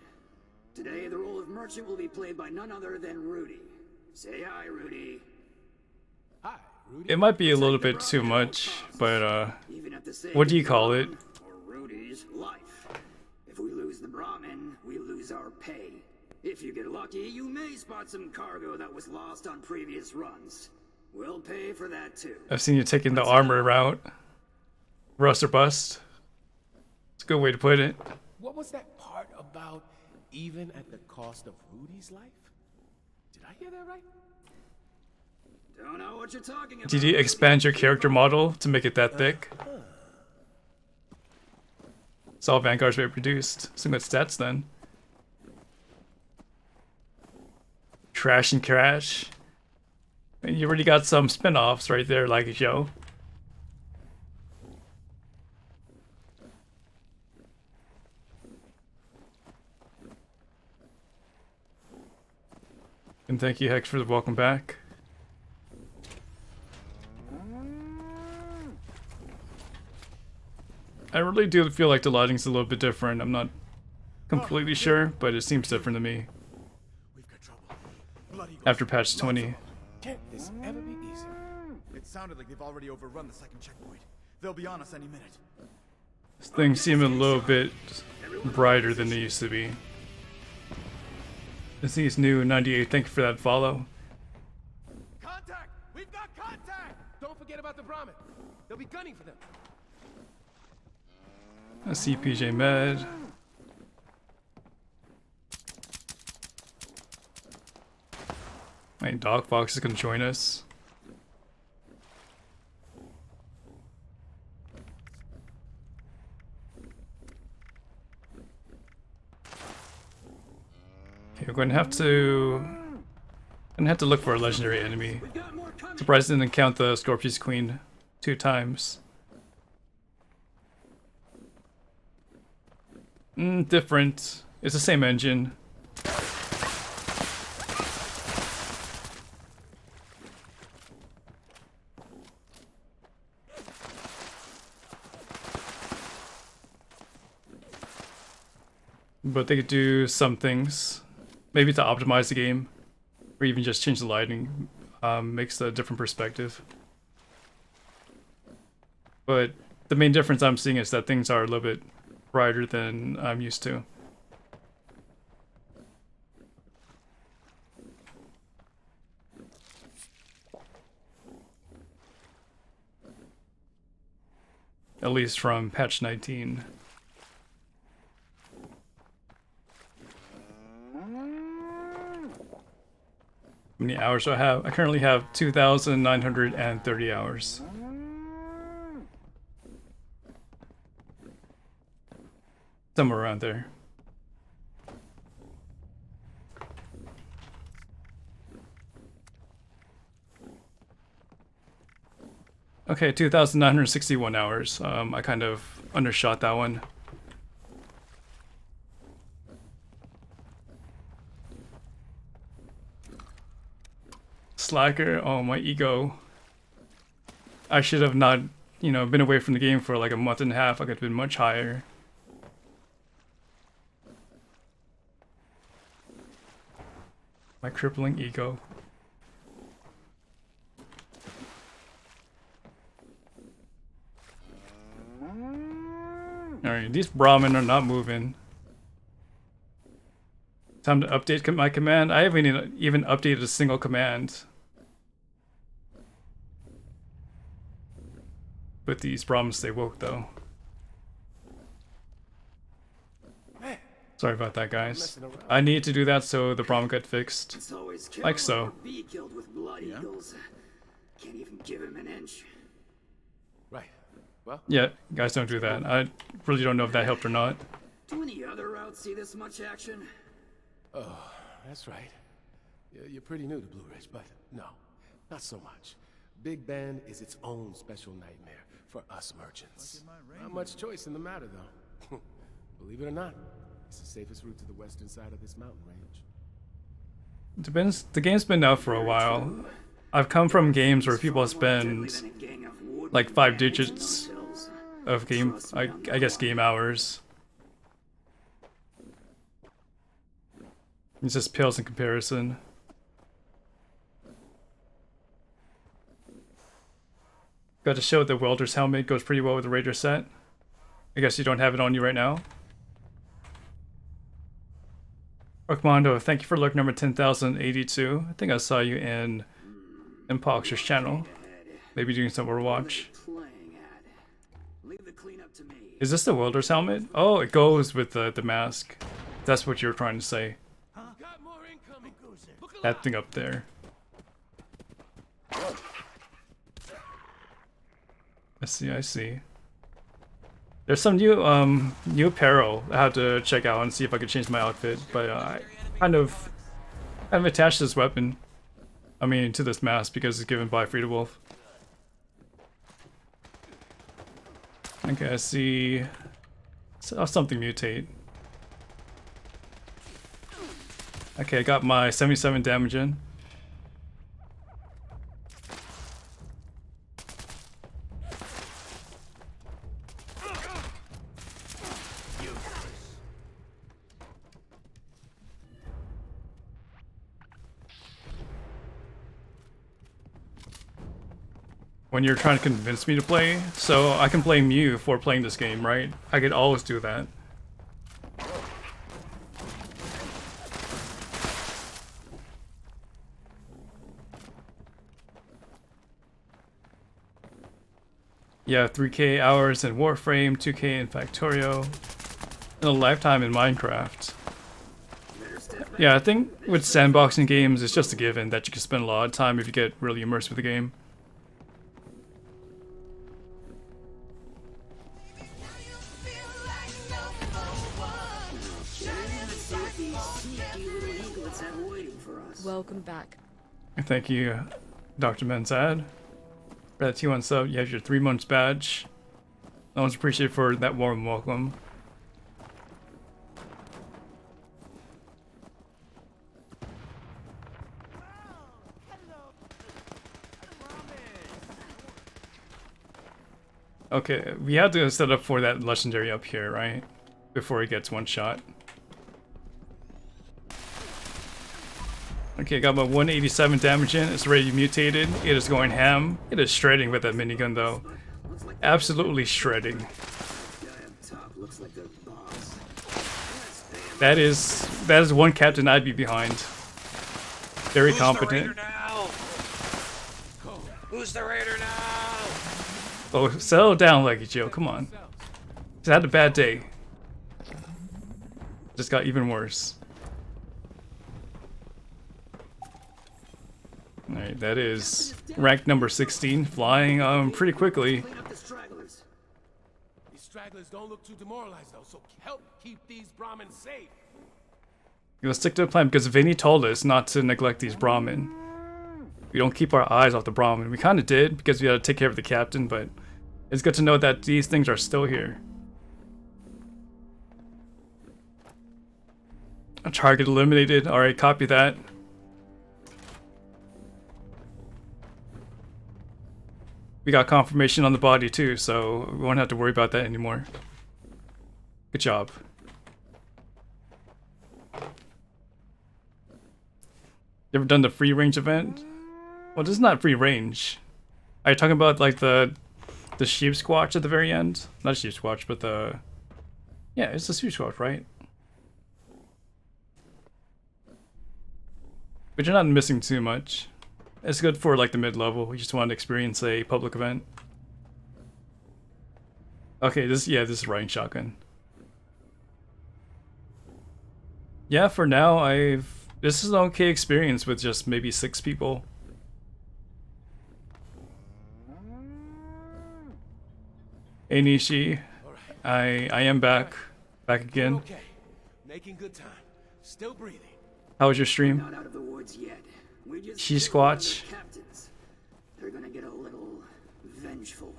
Today, the role of merchant will be played by none other than Rudy. Say hi, Rudy. Rudy, It might be a little bit too much, but even at the what do you savings call it? Brahmin or Rudy's life. If we lose the Brahmin, we lose our pay. If you get lucky, you may spot some cargo that was lost on previous runs. We'll pay for that too. I've seen you taking the armor route. Rust or bust. It's a good way to put it. what was that part about even at the cost of Rudy's life? Did I hear that right? Don't know what you're talking about. Did you expand your character model to make it that thick? It's all Vanguard's reproduced. Some good stats then. Trash and Crash. And you already got some spin-offs right there, like Joe. And thank you, Hex, for the welcome back. I really do feel like the lighting's a little bit different. I'm not completely sure, but it seems different to me. After patch 20. Can't this ever be easy? It sounded like they've already overrun the second checkpoint. They'll be on us any minute. Things seem a little bit brighter than they used to be. This is new 98. Thank you for that follow. Contact! We've got contact! Don't forget about the Brahmin. They'll be gunning for them. A CPJ med. Wait, Dog Fox is gonna join us. Okay, we're gonna have to look for a legendary enemy. Surprised I didn't count the Scorpius Queen 2 times. Different. It's the same engine. But they could do some things. Maybe to optimize the game. Or even just change the lighting. Makes a different perspective. But the main difference I'm seeing is that things are a little bit brighter than I'm used to. At least from patch 19. How many hours do I have? I currently have 2,930 hours. Somewhere around there. Okay, 2,961 hours. I kind of undershot that one. Slacker, oh my ego. I should have not, been away from the game for like a month and a half. I could have been much higher. My crippling ego. Alright, these Brahmin are not moving. Time to update my command. I haven't even updated a single command. But these Brahmins stay woke though. Sorry about that, guys. I need to do that so the Brahmin got fixed. Like so. Be killed with blood eagles. Can't even give him an inch. Right. Well. Yeah, guys, don't do that. I really don't know if that helped or not. Do any other routes see this much action? Oh, that's right. You're pretty new to Blue Ridge, but no, not so much. Big Bend is its own special nightmare for us merchants. Not much choice in the matter, though. Believe it or not, it's the safest route to the western side of this mountain range. Depends. The game's been out for a while. I've come from games where people spend like 5 digits of game, I guess, game hours. It's just pales in comparison. Got to show the welder's helmet goes pretty well with the Raider set. I guess you don't have it on you right now. Armando, thank you for look number 10,082. I think I saw you in Poxer's channel. Maybe doing some Overwatch. Is this the welder's helmet? Oh, it goes with the mask. That's what you were trying to say. That thing up there. I see, I see. There's some new apparel I have to check out and see if I could change my outfit, but I kind of attached this weapon. I mean, to this mask because it's given by Frida Wolf. Okay, I see something mutate. Okay, I got my 77 damage in. When you're trying to convince me to play, so I can blame you for playing this game, right? I could always do that. Yeah, 3K hours in Warframe, 2K in Factorio, and a lifetime in Minecraft. Yeah, I think with sandboxing games, it's just a given that you can spend a lot of time if you get really immersed with the game. Welcome back. Thank you, Dr. Menzad. For that T1 sub, you have your 3 months badge. I always appreciate for that warm welcome. Okay, we have to set up for that legendary up here, right? Before he gets one shot. Okay, got my 187 damage in. It's already mutated. It is going ham. It is shredding with that minigun though. Absolutely shredding. That is one captain I'd be behind. Very competent. Who's the raider now? Oh, settle down, Leggy Joe. Come on. Just had a bad day. Just got even worse. Alright, that is rank number 16, flying pretty quickly. These stragglers don't look too demoralized though, so help keep these Brahmins safe. Let's stick to the plan because Vinny told us not to neglect these Brahmin. We don't keep our eyes off the Brahmin. We kind of did because we had to take care of the captain, but it's good to know that these things are still here. A target eliminated. Alright, copy that. We got confirmation on the body too, so we won't have to worry about that anymore. Good job. You ever done the free range event? Well, this is not free range. Are you talking about like the sheep squatch at the very end? Not sheep squatch, but the... Yeah, it's the sheep squatch, right? But you're not missing too much. It's good for like the mid-level. We just want to experience a public event. Okay, this is Ryan shotgun. Yeah, for now this is an okay experience with just maybe 6 people. Hey Nishi, I am back again. Okay, making good time, still breathing. How was your stream? Not out of the woods yet. We just She squatch. captains. They're gonna get a little vengeful.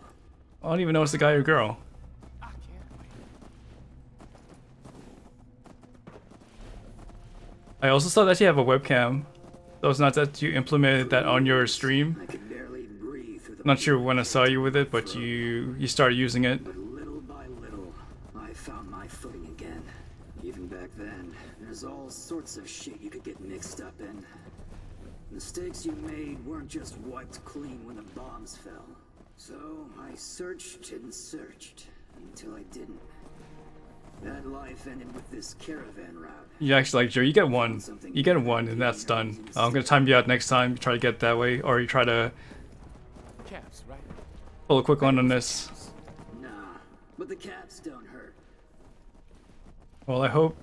I don't even know it's the guy or girl. I also saw that you have a webcam. So it's not that you implemented that on your stream. Not sure when I saw you with it, but you started using it. But little by little, I found my footing again. Even back then, there's all sorts of shit you could get mixed up in. Mistakes you made weren't just wiped clean when the bombs fell. So I searched and searched until I didn't. That life ended with this caravan route. You actually, like, Joe, you get one. You get one, and that's done. I'm gonna time you out next time. You try to get it that way, or you try to Caps, right? pull a quick one on this. Nah, but the caps don't hurt. Well, I hope.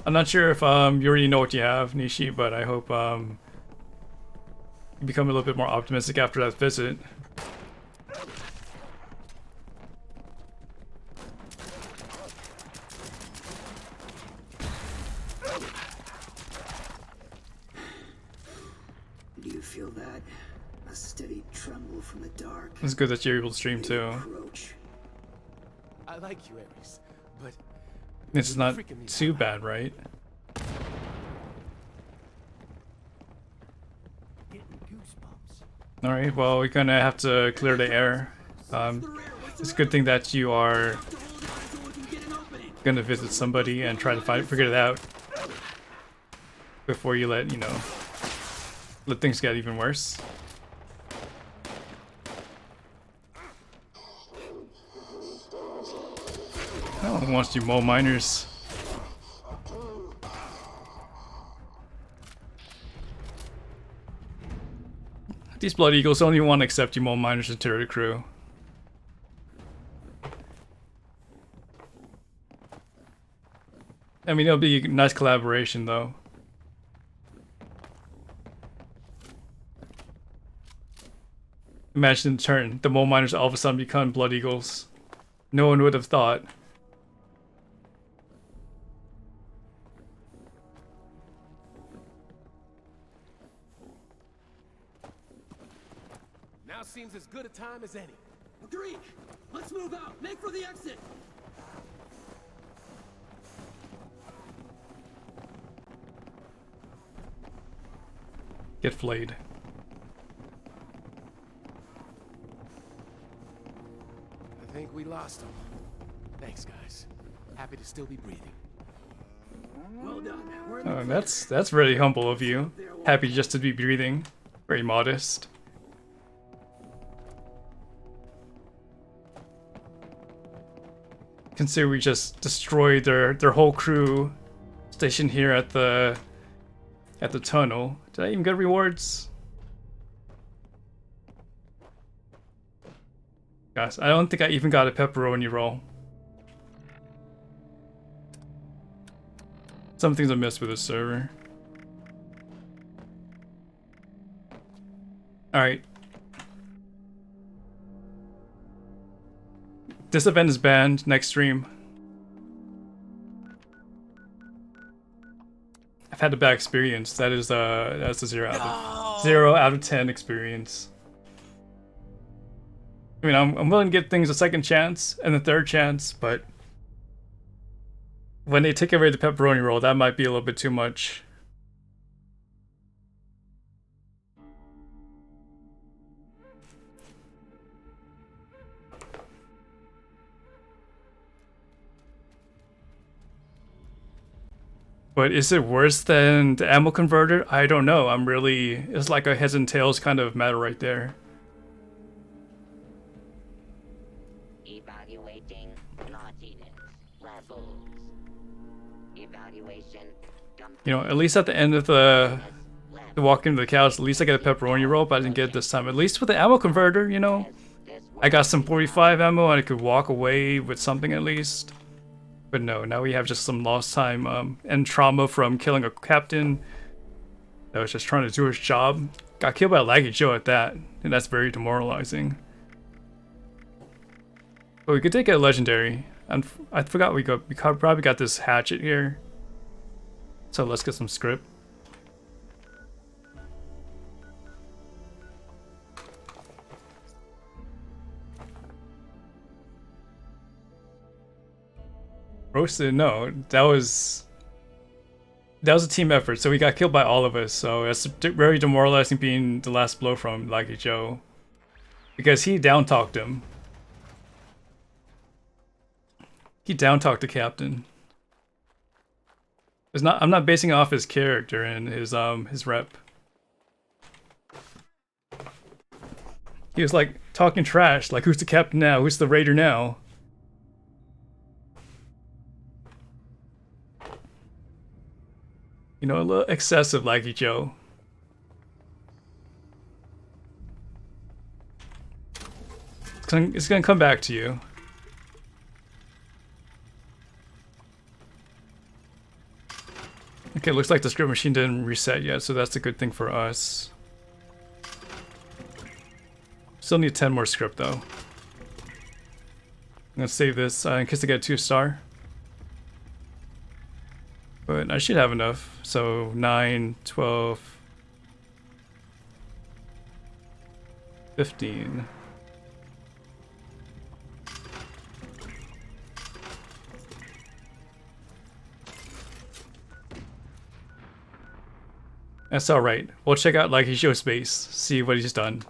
I'm not sure if you already know what you have, Nishi, but I hope you become a little bit more optimistic after that visit. Do you feel that? A steady tremble from the dark. It's good that you're able to stream too. Approach. I like you, Ares, but It's not too bad, right? Alright, well, we're gonna have to clear the air. It's a good thing that you are gonna visit somebody and try to figure it out before you let things get even worse. No one wants to do mole miners. These Blood Eagles don't even want to accept you mole miners into their crew. I mean, it'll be a nice collaboration though. Imagine in turn, the mole miners all of a sudden become Blood Eagles. No one would have thought. now seems as good a time as any. Agreed. Let's move out. Make for the exit. Get flayed. I think we lost him. Thanks, guys. Happy to still be breathing. Well done. We're in the Oh, that's really humble of you. Happy just to be breathing. Very modest. Consider we just destroyed their whole crew stationed here at the tunnel. Did I even get rewards? Gosh, I don't think I even got a pepperoni roll. Something's amiss with this server. Alright. This event is banned. Next stream. I've had a bad experience. That's a 0 out of 10 experience. I mean, I'm willing to give things a second chance and a third chance, but when they take away the pepperoni roll, that might be a little bit too much. But is it worse than the ammo converter? I don't know. It's like a heads and tails kind of matter right there. Evaluating naughtiness levels. Evaluation complete. You know, at least at the end of the walk into the couch, at least I get a pepperoni roll, but I didn't get it this time. At least with the ammo converter, you know, I got some 45 ammo and I could walk away with something at least. But no, now we have just some lost time and trauma from killing a captain that was just trying to do his job. Got killed by a Laggy Joe at that, and that's very demoralizing. But we could take a legendary. And I forgot we probably got this hatchet here. So let's get some script. Roasted? No, that was a team effort. So we got killed by all of us. So it's very demoralizing being the last blow from Laggy Joe, because he down talked him. He down talked the captain. I'm not basing it off his character and his rep. He was like talking trash, like who's the captain now? Who's the raider now? You know, a little excessive, Laggy Joe. It's gonna come back to you. Okay, looks like the script machine didn't reset yet, so that's a good thing for us. Still need 10 more script though. I'm gonna save this in case I get a 2-star. But I should have enough. So 9, 12, 15. That's alright. We'll check out like Show Space, see what he's done.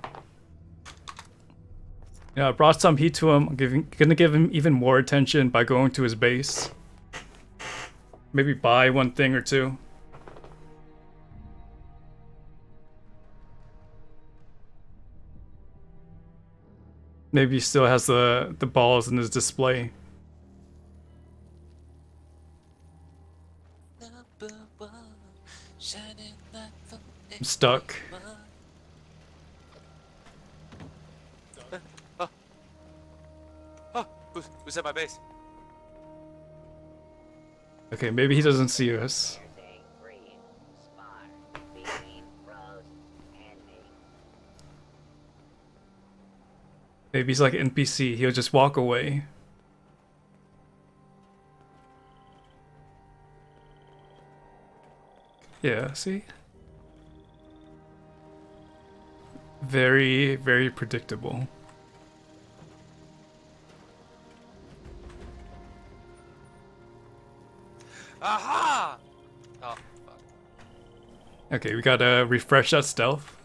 You know, I brought some heat to him. I'm gonna give him even more attention by going to his base. Maybe buy one thing or two. Maybe he still has the balls in his display. I'm stuck. Who's at my base? Okay, maybe he doesn't see us. Maybe he's like an NPC, he'll just walk away. Yeah, see? Very, very predictable. Aha! Oh, fuck. Okay, we gotta refresh that stealth.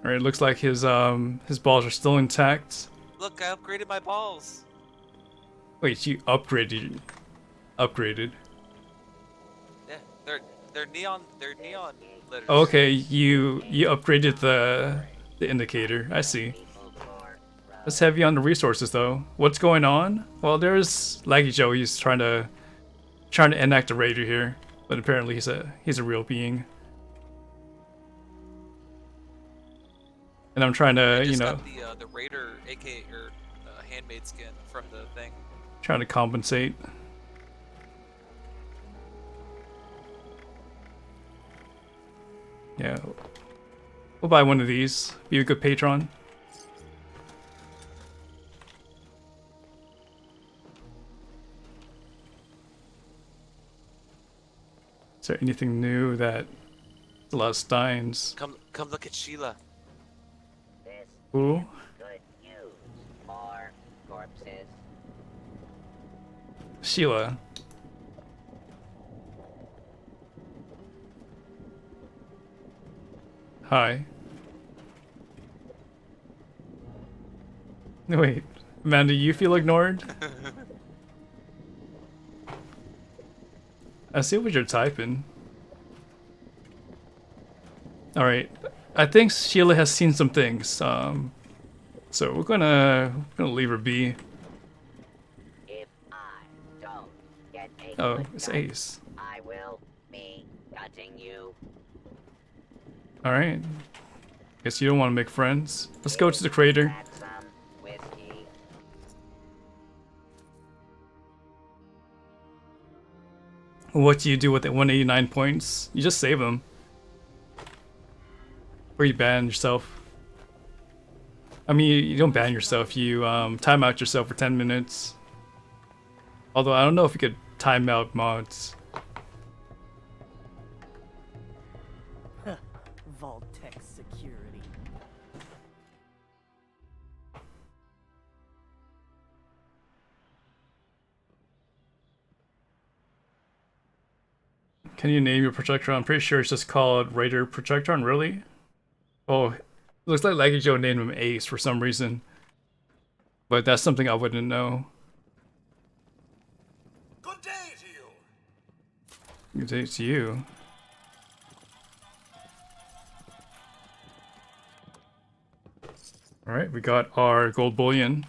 Alright, looks like his balls are still intact. Look, I upgraded my balls. Wait, you upgraded? Upgraded? Yeah, they're neon letters. Okay, you upgraded the indicator. I see. That's heavy on the resources though. What's going on? Well, there's Laggy Joe. He's trying to enact a raider here, but apparently he's a real being. And I'm trying to, you know, got the raider, aka or handmade skin from the thing. Trying to compensate. Yeah, we'll buy one of these. Be a good patron. Is there anything new that a lot of Steins? Come look at Sheila. Ooh. Could use more corpses. Sheila. Hi. Wait, Amanda, you feel ignored? I see what you're typing. Alright, I think Sheila has seen some things, so we're gonna leave her be. If I don't get a Oh, good it's gun, Ace. I will be cutting you. Alright. Guess you don't want to make friends. Let's go to the crater. Have some whiskey. What do you do with it? 189 points? You just save them. Or you ban yourself. I mean, you don't ban yourself, you time out yourself for 10 minutes. Although I don't know if you could time out mods. Vault-Tec security. Can you name your Projectron? I'm pretty sure it's just called Raider Projectron, really? Oh, looks like Laggy Joe named him Ace for some reason. But that's something I wouldn't know. Good day to you. Good day to you. Alright, we got our gold bullion.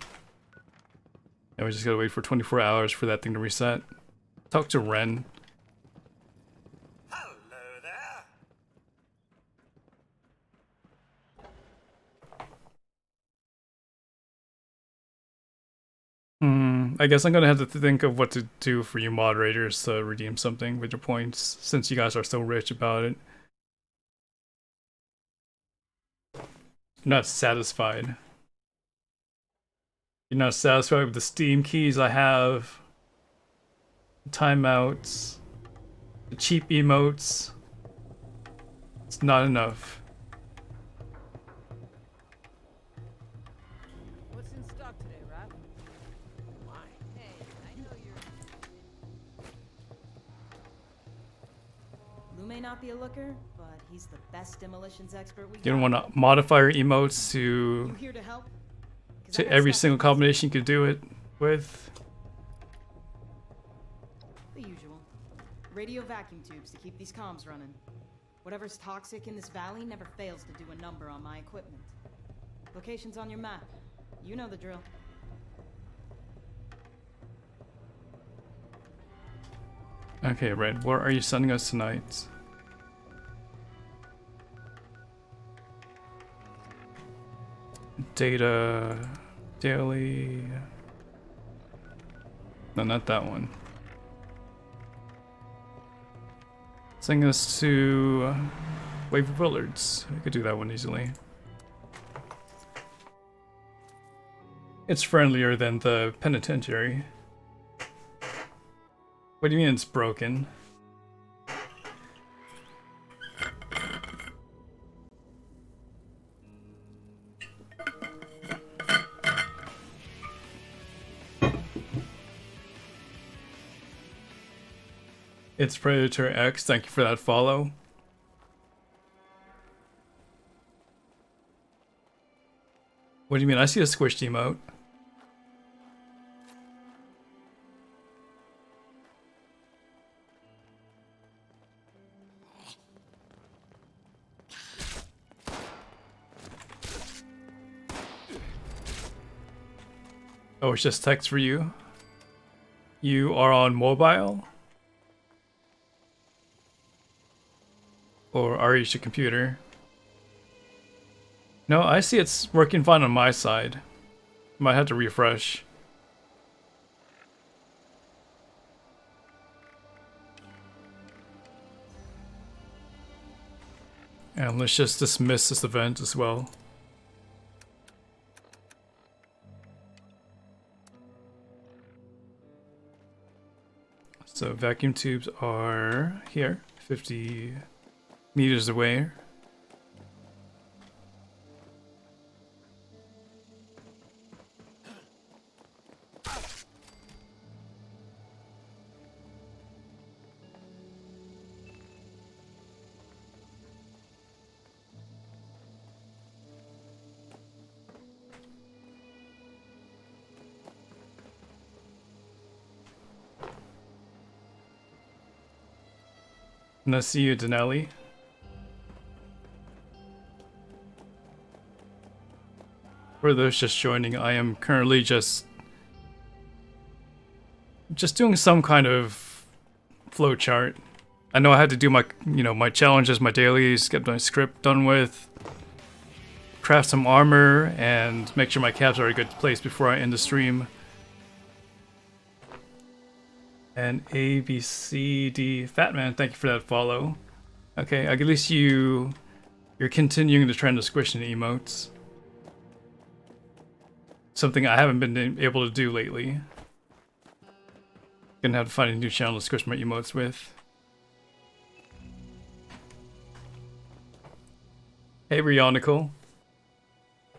And we just gotta wait for 24 hours for that thing to reset. Talk to Ren. I guess I'm gonna have to think of what to do for you moderators to redeem something with your points, since you guys are so rich about it. You're not satisfied. You're not satisfied with the Steam keys I have. Timeouts. The cheap emotes. It's not enough. What's in stock today, Raph? Why? Hey, I know Lou may not be a looker, but he's the best demolitions expert we You don't want to modify your emotes to here to help? every single combination you could do it with. The usual. Radio vacuum tubes to keep these comms running. Whatever's toxic in this valley never fails to do a number on my equipment. Location's on your map. You know the drill. Okay, Red, where are you sending us tonight? Data daily. No, not that one. Send us to Wave of Willards. We could do that one easily. It's friendlier than the penitentiary. What do you mean it's broken? It's Predator X, thank you for that follow. What do you mean? I see a squished emote. Oh, it's just text for you? You are on mobile? Or are you to computer? No, I see it's working fine on my side. Might have to refresh. And let's just dismiss this event as well. So vacuum tubes are here, 50 meters away. Nice to see you, Denelli. For those just joining, I am currently just doing some kind of flowchart. I know I had to do my, my challenges, my dailies, get my script done with, craft some armor, and make sure my cabs are in a good place before I end the stream. And A, B, C, D, Fatman, thank you for that follow. Okay, at least you're continuing the trend of squishing emotes. Something I haven't been able to do lately. Gonna have to find a new channel to squish my emotes with. Hey, Rionical.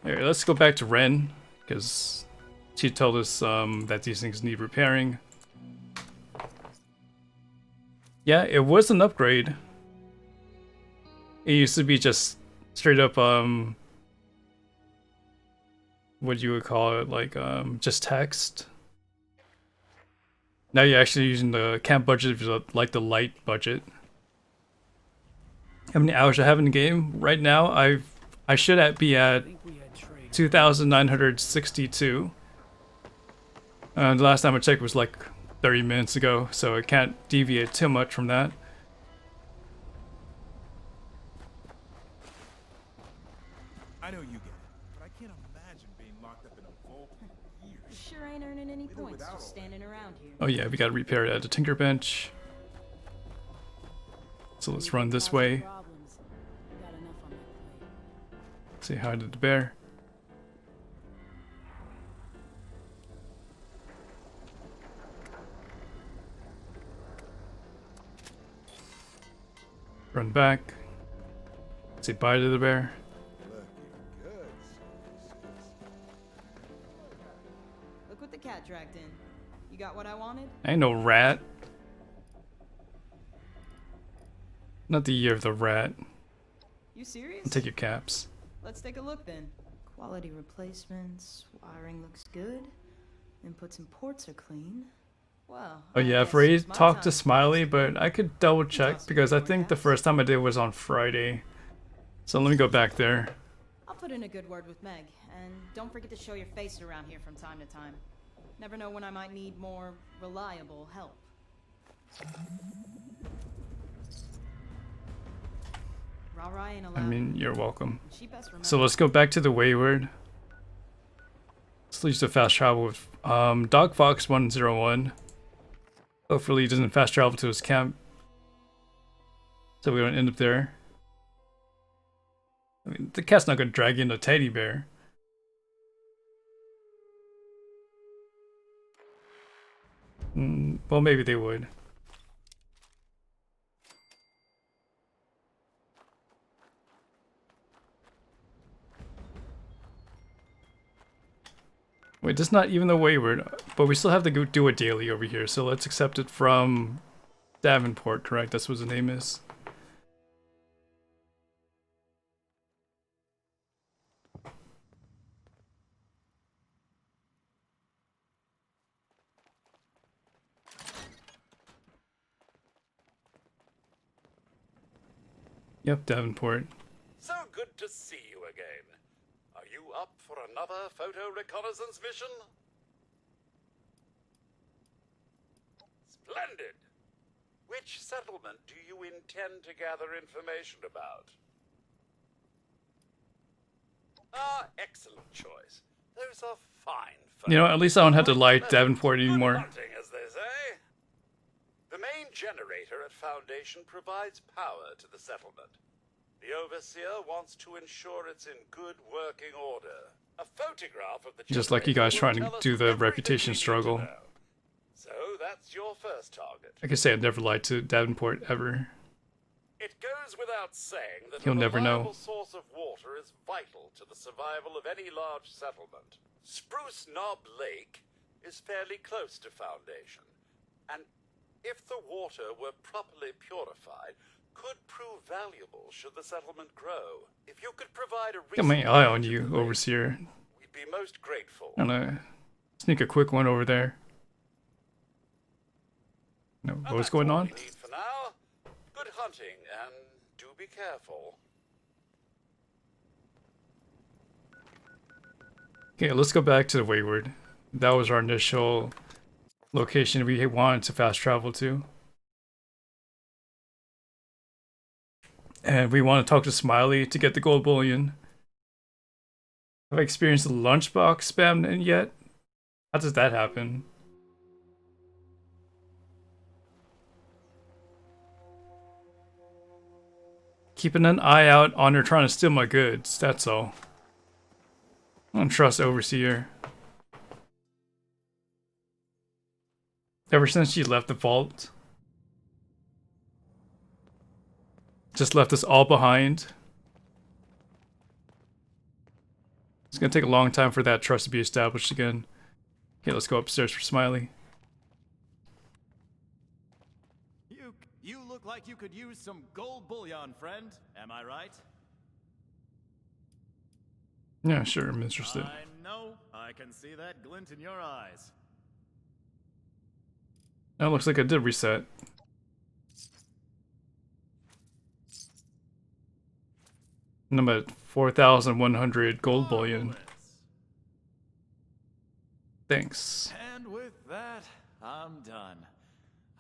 Alright, let's go back to Ren, because she told us that these things need repairing. Yeah, it was an upgrade. It used to be just straight up, what you would call it, like, just text. Now you're actually using the camp budget, like the light budget. How many hours I have in the game? Right now, I should be at 2,962. The last time I checked was like 30 minutes ago, so it can't deviate too much from that. I know you get it, but I can't imagine being locked up in a vault for You years. sure ain't earning any points just standing around here. Oh yeah, we gotta repair it at the Tinker Bench. So let's run this way. Say hi to the bear. Run back. Say bye to the bear. Look what the cat dragged in. You got what I wanted? Ain't no rat. Not the year of the rat. You serious? Take your caps. Let's take a look then. Quality replacements, wiring looks good, inputs and ports are clean. Well, Oh yeah, I've already talked to Smiley, but I could double check because I think the first time I did was on Friday. So let me go back there. I'll put in a good word with Meg, and don't forget to show your face around here from time to time. Never know when I might need more reliable help. Rah-rah ain't allowed. I mean, you're welcome. She best remember. So let's go back to the Wayward. Let's use the fast travel with Dog Fox 101. Hopefully he doesn't fast travel to his camp, so we don't end up there. I mean, the cat's not gonna drag in a teddy bear. Well, maybe they would. Wait, that's not even the Wayward, but we still have to go do a daily over here, so let's accept it from Davenport, correct? That's what his name is. Yep, Davenport. So good to see you again. Are you up for another photo reconnaissance mission? Splendid! Which settlement do you intend to gather information about? Ah, excellent choice. Those are fine You know, at least I don't have to lie to Davenport anymore. hunting, as they say. The main generator at Foundation provides power to the settlement. The Overseer wants to ensure it's in good working order. A photograph of the Just like you guys trying to do the reputation struggle. So that's your first target. I can say I've never lied to Davenport ever. It goes without saying that He'll a never know. reliable source of water is vital to the survival of any large settlement. Spruce Knob Lake is fairly close to Foundation, and if the water were properly purified, could prove valuable should the settlement grow. If you could provide a Got my eye on you, Overseer. we'd be most grateful. I'm gonna sneak a quick one over there. No, what's going on? We need for now. Good hunting, and do be careful. Okay, let's go back to the Wayward. That was our initial location we wanted to fast travel to. And we want to talk to Smiley to get the gold bullion. Have I experienced the lunchbox spam yet? How does that happen? Keeping an eye out on her trying to steal my goods, that's all. I don't trust Overseer. Ever since she left the vault. Just left us all behind. It's gonna take a long time for that trust to be established again. Okay, let's go upstairs for Smiley. You look like you could use some gold bullion, friend. Am I right? Yeah, sure, I'm interested. I know. I can see that glint in your eyes. That looks like I did reset. And I'm at 4,100 gold bullion. Thanks. And with that, I'm done.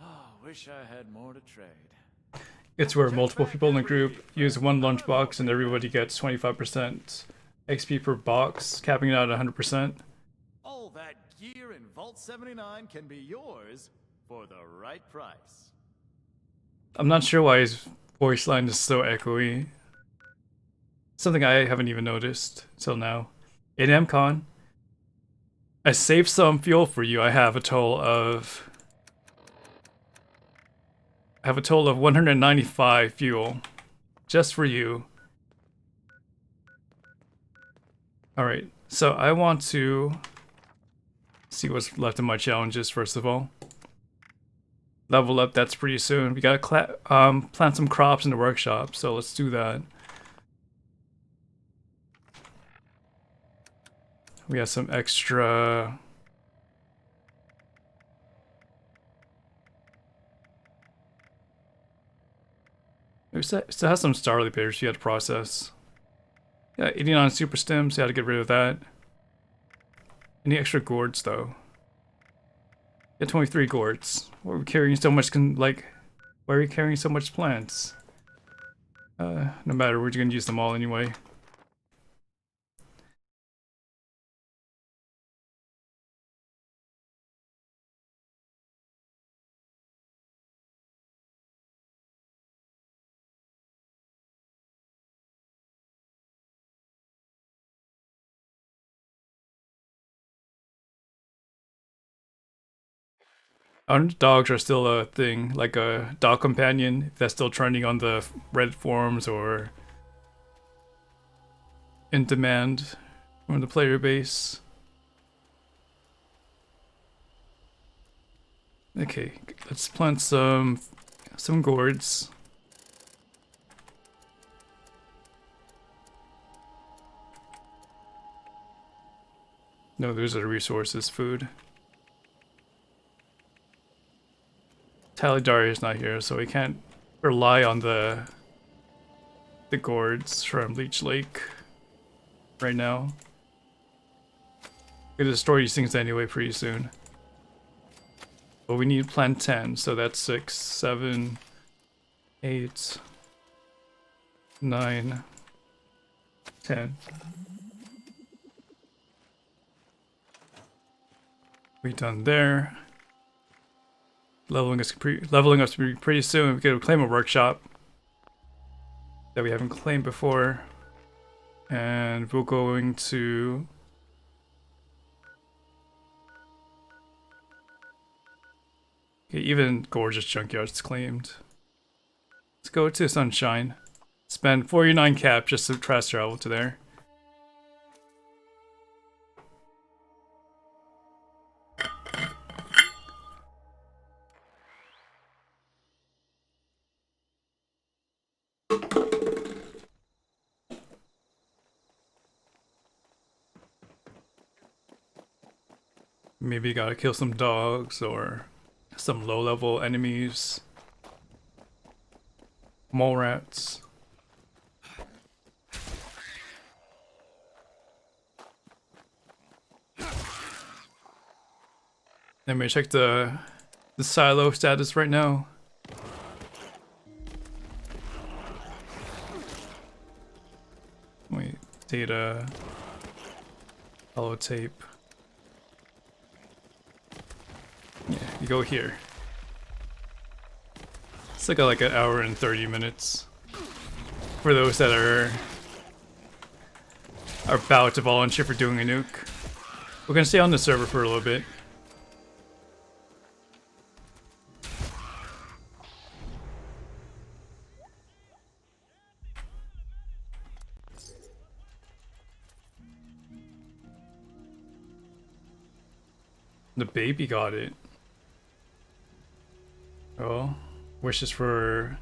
Oh, wish I had more to trade. It's where multiple people in the group use one lunchbox and everybody gets 25% XP per box, capping it out at 100%. All that gear in Vault 79 can be yours for the right price. I'm not sure why his voice line is so echoey. Something I haven't even noticed till now. In MCon, I saved some fuel for you. I have a total of 195 fuel just for you. Alright, so I want to see what's left in my challenges first of all. Level up, that's pretty soon. We gotta plant some crops in the workshop, so let's do that. We got some extra... We still has some Starly Bears you had to process. Yeah, 89 super stems, you had to get rid of that. Any extra gourds though? Yeah, 23 gourds. Why are we carrying so much why are we carrying so much plants? No matter, we're gonna use them all anyway. Dogs are still a thing, like a dog companion that's still trending on the Reddit forums or in demand from the player base. Okay, let's plant some gourds. No, those are resources, food. Talidari is not here, so we can't rely on the gourds from Leech Lake right now. We're gonna destroy these things anyway pretty soon. But we need to plant 10, so that's 6, 7, 8, 9, 10. We done there. Leveling us to be pretty soon. We gotta claim a workshop that we haven't claimed before, and we're going to even Gorgeous Junkyard's claimed. Let's go to Sunshine. Spend 49 cap just to fast travel to there. Maybe gotta kill some dogs or some low-level enemies. Mole rats. Let me check the silo status right now. Wait, data, holotape. Yeah, you go here. It's like an hour and 30 minutes for those that are about to volunteer for doing a nuke. We're gonna stay on the server for a little bit. The baby got it. Oh, wishes for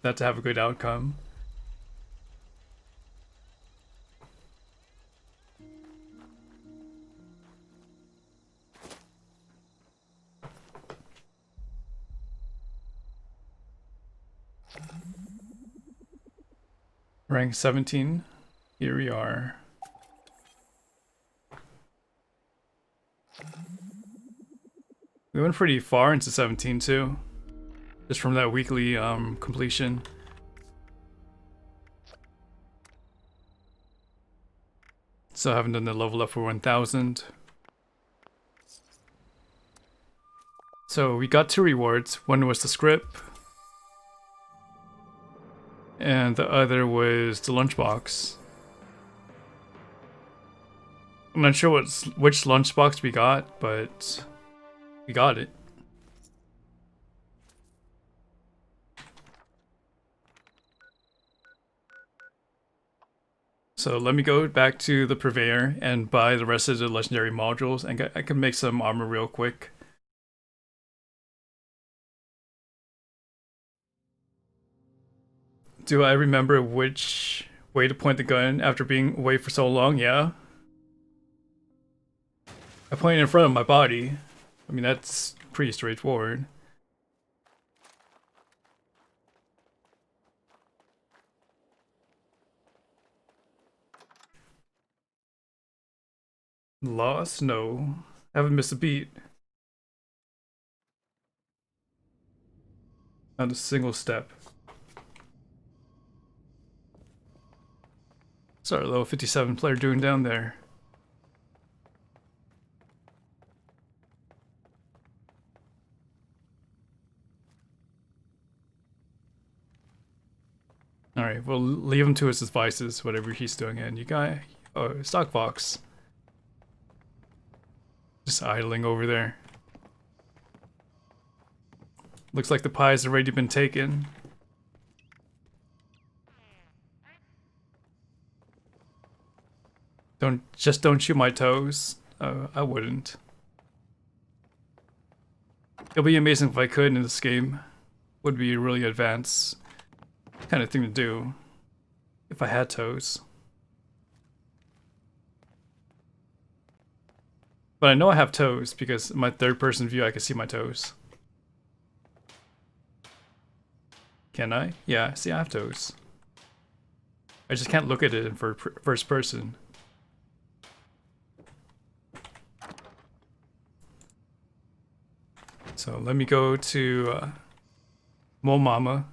that to have a good outcome. Rank 17. Here we are. We went pretty far into 17 too. Just from that weekly completion. So I haven't done the level up for 1000. So we got 2 rewards. One was the script. And the other was the lunchbox. I'm not sure which lunchbox we got, but we got it. So let me go back to the purveyor and buy the rest of the legendary modules, and I can make some armor real quick. Do I remember which way to point the gun after being away for so long? Yeah. I point it in front of my body. I mean, that's pretty straightforward. Lost? No. Haven't missed a beat. Not a single step. What's our level 57 player doing down there? Alright, we'll leave him to his devices, whatever he's doing. And you guy... Oh, Stock Fox. Just idling over there. Looks like the pie's already been taken. Don't shoot my toes. I wouldn't. It'll be amazing if I could in this game. Would be a really advanced kind of thing to do if I had toes. But I know I have toes because in my third-person view I can see my toes. Can I? Yeah, see I have toes. I just can't look at it in first person. So let me go to Mo Mama.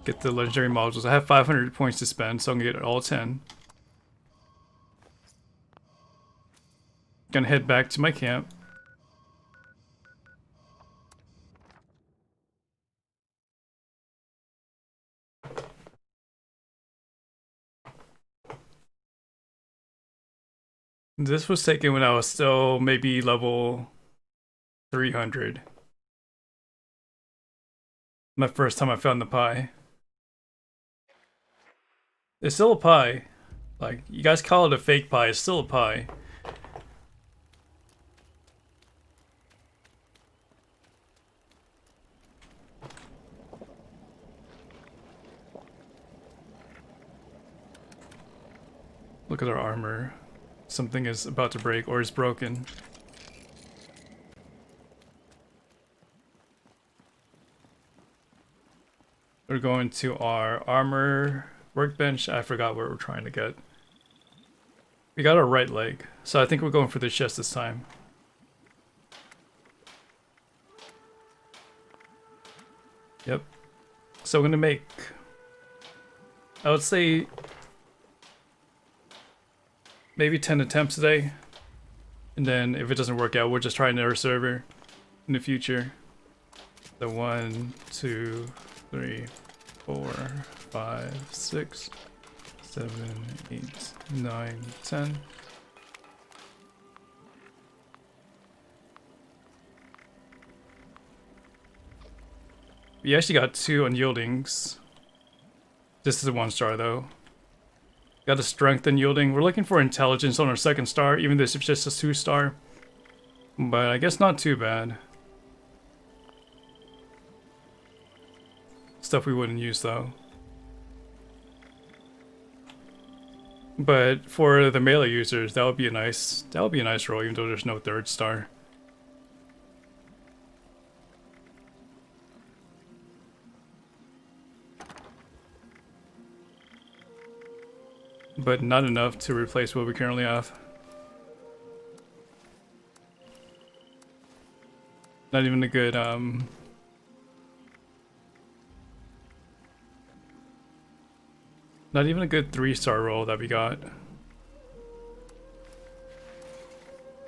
Get the legendary modules. I have 500 points to spend, so I'm gonna get all 10. Gonna head back to my camp. This was taken when I was still maybe level 300. My first time I found the pie. It's still a pie. Like, you guys call it a fake pie, it's still a pie. Look at our armor. Something is about to break or is broken. We're going to our armor workbench. I forgot what we're trying to get. We got our right leg, so I think we're going for the chest this time. Yep. So I'm gonna make, I would say, maybe 10 attempts today. And then if it doesn't work out, we'll just try another server in the future. So 1, 2, 3, 4, 5, 6, 7, 8, 9, 10. We actually got 2 unyieldings. This is a 1-star though. Got a strength unyielding. We're looking for intelligence on our 2nd star, even though it's just a 2-star. But I guess not too bad. Stuff we wouldn't use though. But for the melee users, that would be a nice roll, even though there's no 3rd star. But not enough to replace what we currently have. Not even a good not even a good 3-star roll that we got.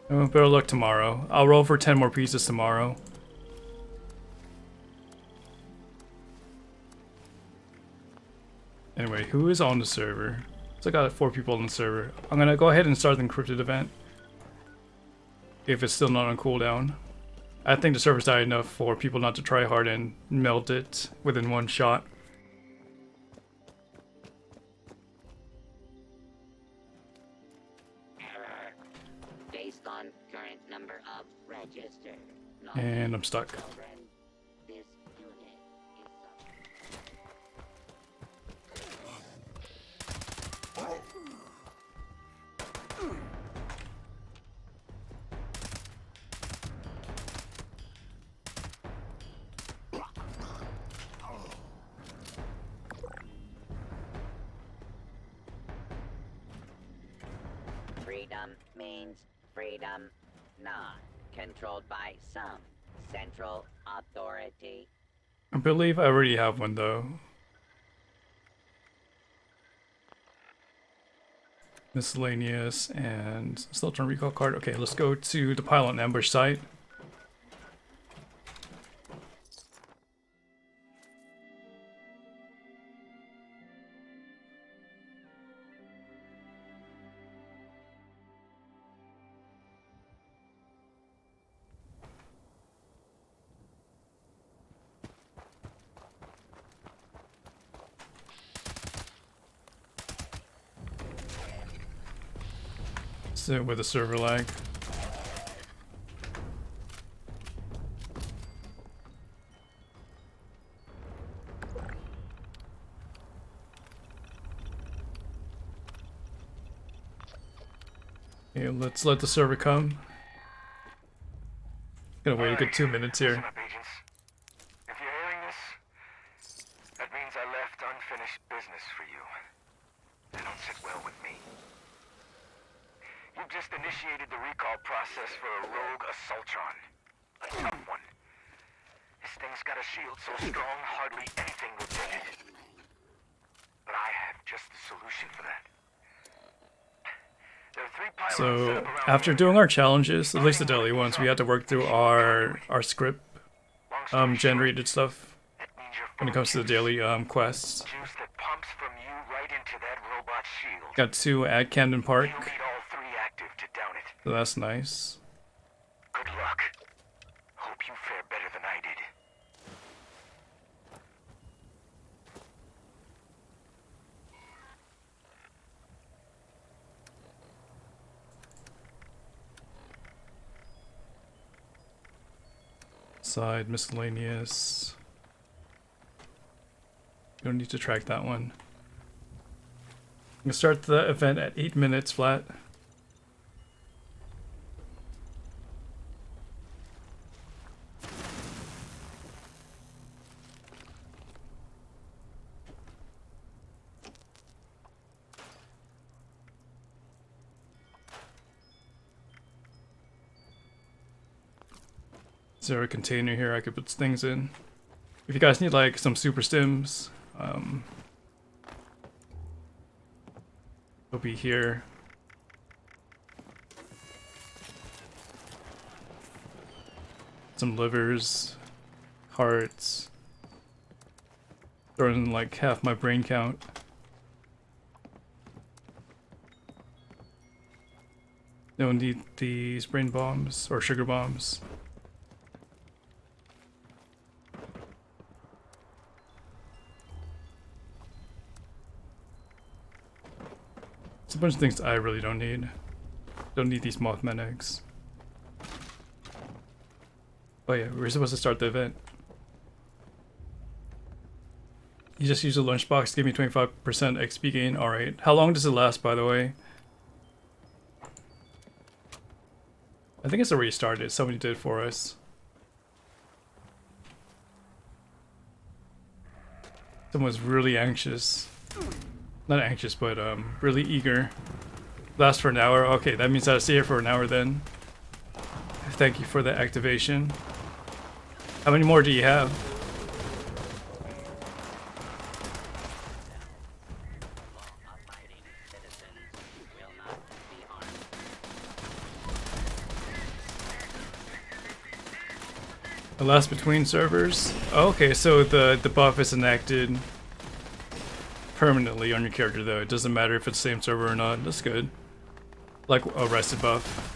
Oh, better luck tomorrow. I'll roll for 10 more pieces tomorrow. Anyway, who is on the server? So I got 4 people on the server. I'm gonna go ahead and start the encrypted event. If it's still not on cooldown. I think the server's high enough for people not to try hard and melt it within one shot. Error. Based on current number of registered. And I'm stuck. Children, this unit Freedom means freedom not controlled by some central authority. I believe I already have one though. Miscellaneous and Sultan recall card. Okay, let's go to the pylon ambush site. Sit with a server lag. Okay, let's let the server come. Gonna wait a good 2 minutes here. Listen up, agents. If you're hearing this, that means I left unfinished business for you. They don't sit well with me. You've just initiated the recall process for a rogue Assaultron. A tough one. This thing's got a shield so strong, hardly anything will dent it. But I have just the solution for that. There are 3 pylons set So up around after the doing our challenges, at least the daily ones, we had to work through our script generated stuff when it comes to the daily quests. juice that pumps from you right into that robot shield. Got 2 at Camden Park, You'll need all 3 active to down it. so that's nice. Good luck. Hope you fare better than I did. Side miscellaneous. You don't need to track that one. I'm gonna start the event at 8 minutes flat. Is there a container here I could put things in? If you guys need like some super stims, they'll be here. Some livers, hearts. Throw in like half my brain count. Don't need these brain bombs or sugar bombs. It's a bunch of things I really don't need. Don't need these Mothman eggs. Oh yeah, we're supposed to start the event. You just use a lunchbox, give me 25% XP gain. Alright. How long does it last, by the way? I think it's already started. Somebody did it for us. Someone's really anxious. Not anxious, but really eager. Lasts for an hour. Okay, that means I'll stay here for an hour then. Thank you for the activation. How many more do you have? The last between servers? Oh, okay, so the buff is enacted permanently on your character though. It doesn't matter if it's the same server or not. That's good. Like a rested buff.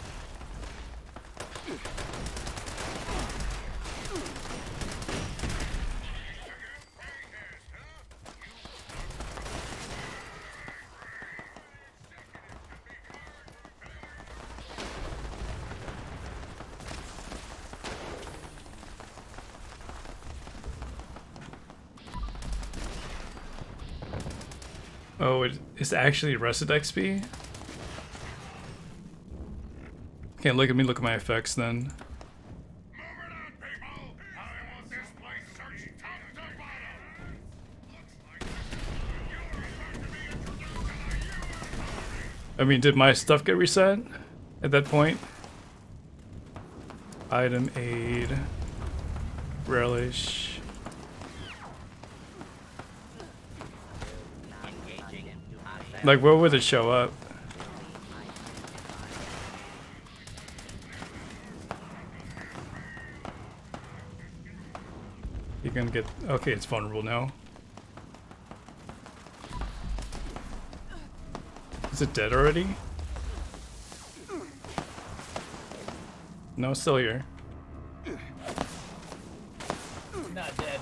Oh, it's actually rested XP? Okay, look at me, look at my effects then. I mean, did my stuff get reset at that point? Item aid. Relish. Like, where would it show up? You're gonna get... Okay, it's vulnerable now. Is it dead already? No, it's still here. Not dead.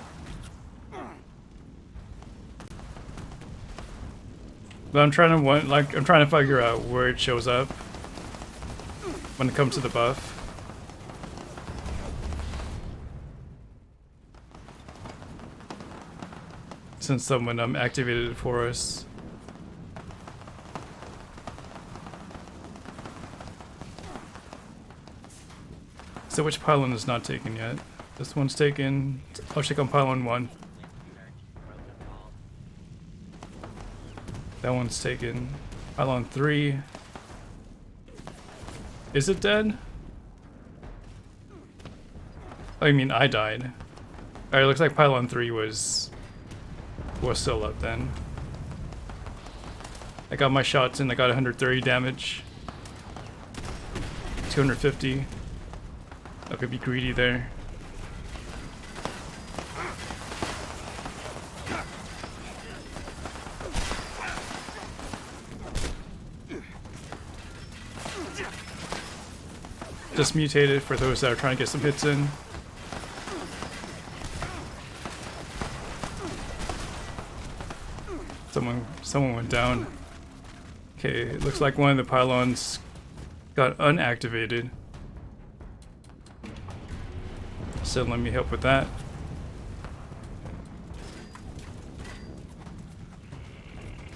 But I'm trying to figure out where it shows up when it comes to the buff. Since someone activated it for us. So which pylon is not taken yet? This one's taken. I'll check on pylon 1. That one's taken. Pylon 3. Is it dead? I mean, I died. Alright, looks like pylon 3 was still up then. I got my shots in, I got 130 damage. 250. I could be greedy there. Just mutated for those that are trying to get some hits in. Someone went down. Okay, it looks like one of the pylons got unactivated. So let me help with that.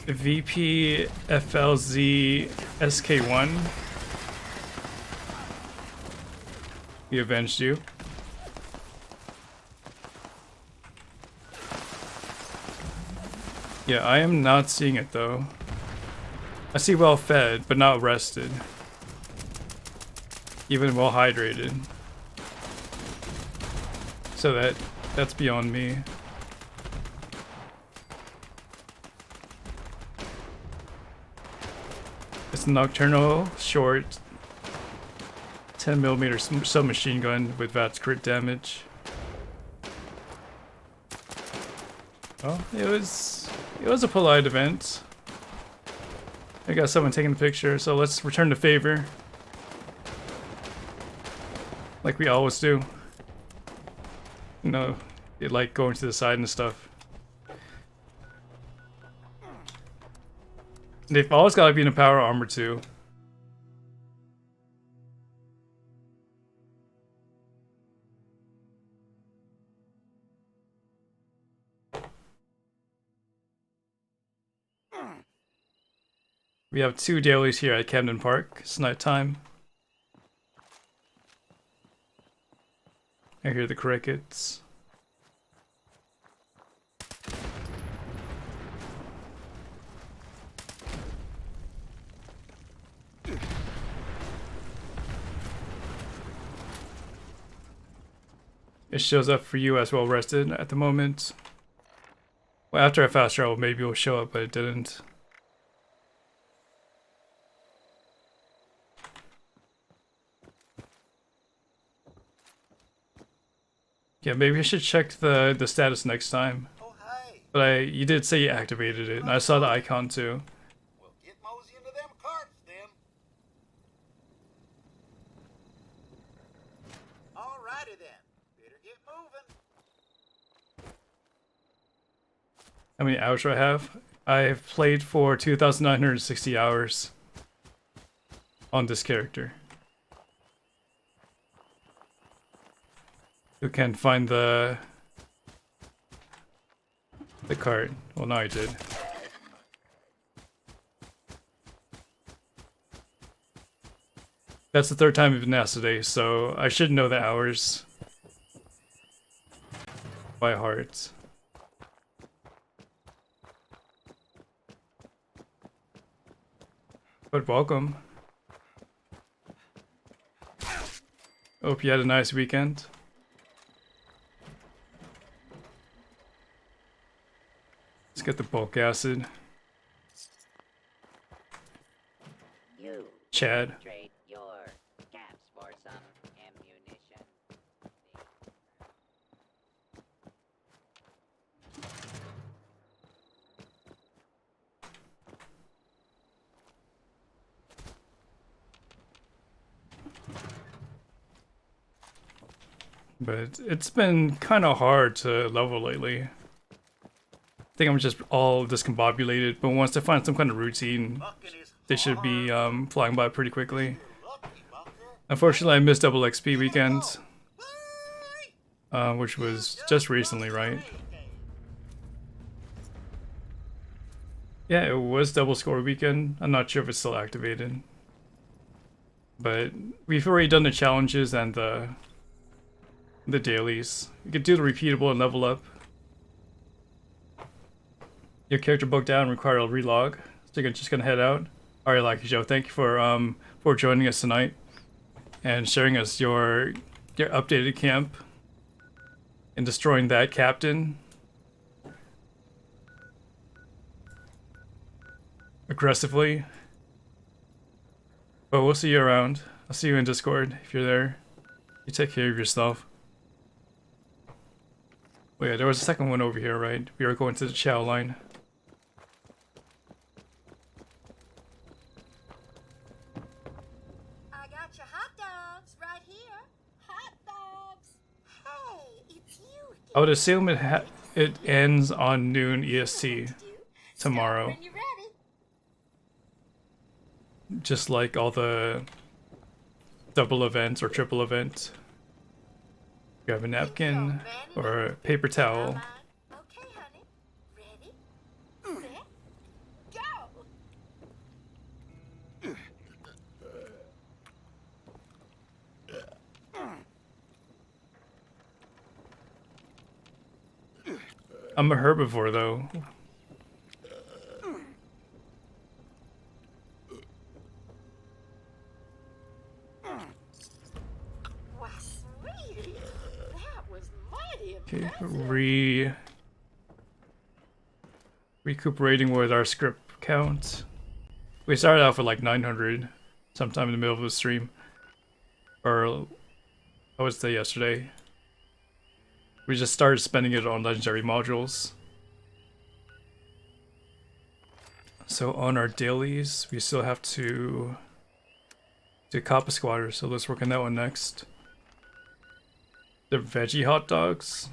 VP FLZ SK1. We avenged you. Yeah, I am not seeing it though. I see well fed, but not rested. Even well hydrated. So that's beyond me. It's a nocturnal short 10mm submachine gun with VATS crit damage. Oh, it was a polite event. I got someone taking a picture, so let's return the favor. Like we always do. You know, you like going to the side and stuff. They've always got to be in a power armor too. We have 2 dailies here at Camden Park. It's nighttime. I hear the crickets. it shows up for you as well rested at the moment. Well, after I fast travel, maybe it'll show up, but it didn't. Yeah, maybe I should check the status next time. But you did say you activated it, and I saw the icon too. Alrighty then. Better get moving. How many hours do I have? I've played for 2,960 hours on this character. Who can find the card? Well, now I did. That's the third time we've been asked today, so I should know the hours by heart. But welcome. Hope you had a nice weekend. Let's get the bulk acid. Chad. Trade your caps for some ammunition. But it's been kind of hard to level lately. I think I'm just all discombobulated, but once I find some kind of routine, they should be flying by pretty quickly. Unfortunately, I missed double XP weekend, which was just recently, right? Yeah, it was double score weekend. I'm not sure if it's still activated. But we've already done the challenges and the dailies. You can do the repeatable and level up. Your character booked out and required a relog, so you're just gonna head out. Alright, Lucky Joe, thank you for joining us tonight and sharing us your updated camp and destroying that captain aggressively. But we'll see you around. I'll see you in Discord if you're there. You take care of yourself. Oh yeah, there was a second one over here, right? We are going to the chow line. I got your hot dogs right here. Hot dogs. Hey, it's you again. I would assume it ends on noon EST tomorrow. When you're ready. Just like all the double events or triple events. Grab a napkin or a paper towel. Okay, honey. Ready, set, go. I'm a herbivore though. Why, sweetie, that was mighty Okay, impressive. recuperating with our script count. We started off with like 900 sometime in the middle of the stream. Or I would say yesterday. We just started spending it on legendary modules. So on our dailies, we still have to do Kappa Squatter, so let's work on that one next. The veggie hot dogs.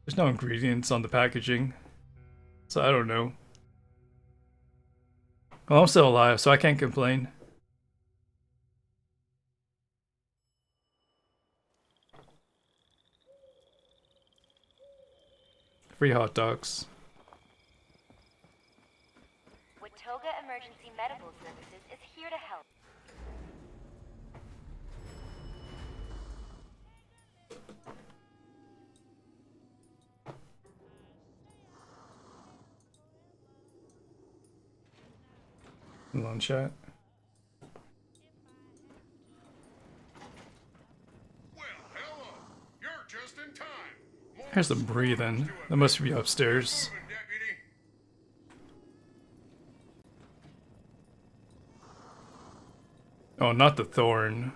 There's no ingredients on the packaging, so I don't know. Well, I'm still alive, so I can't complain. Free hot dogs. Watoga Emergency Medical Services is here to help. Long chat. Here's the breathing. That must be upstairs. Oh, not the thorn.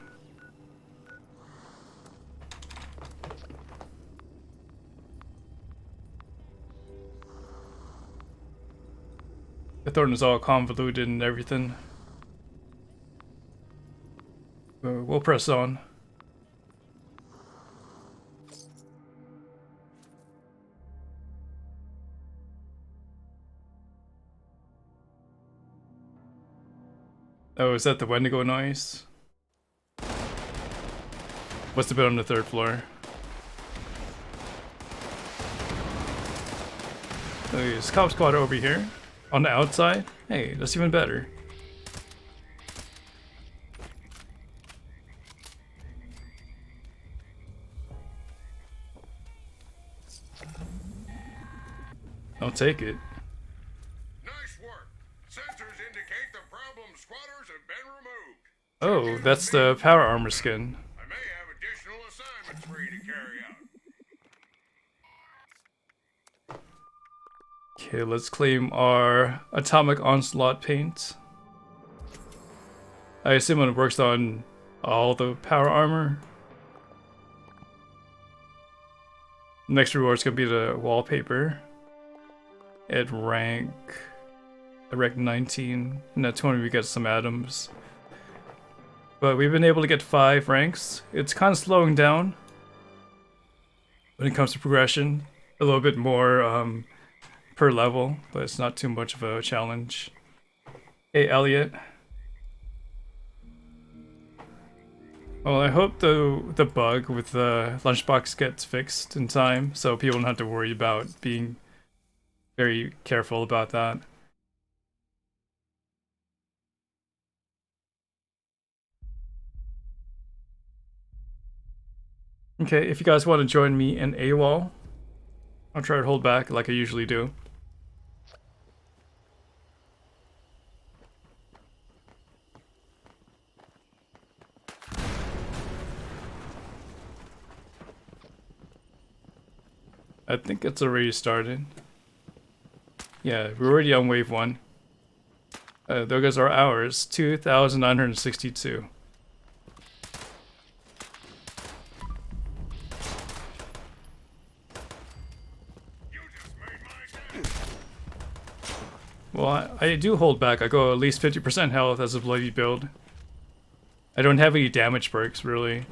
The thorn is all convoluted and everything. We'll press on. Oh, is that the Wendigo noise? Must have been on the 3rd floor. There's cop squad over here. On the outside? Hey, that's even better. I'll take it. Nice work. Sensors indicate the problem squatters have been removed. Oh, that's the power armor skin. I may have additional assignments for you to carry out. Okay, let's claim our Atomic Onslaught paint. I assume it works on all the power armor. Next reward's gonna be the wallpaper. At rank 19, and at 20 we get some atoms. But we've been able to get 5 ranks. It's kind of slowing down when it comes to progression. A little bit more per level, but it's not too much of a challenge. Hey, Elliot. Well, I hope the bug with the lunchbox gets fixed in time, so people don't have to worry about being very careful about that. Okay, if you guys want to join me in AWOL, I'll try to hold back like I usually do. I think it's already started. Yeah, we're already on wave 1. There goes our hours, 2,962. Well, I do hold back. I go at least 50% health as a bloody build. I don't have any damage perks, really.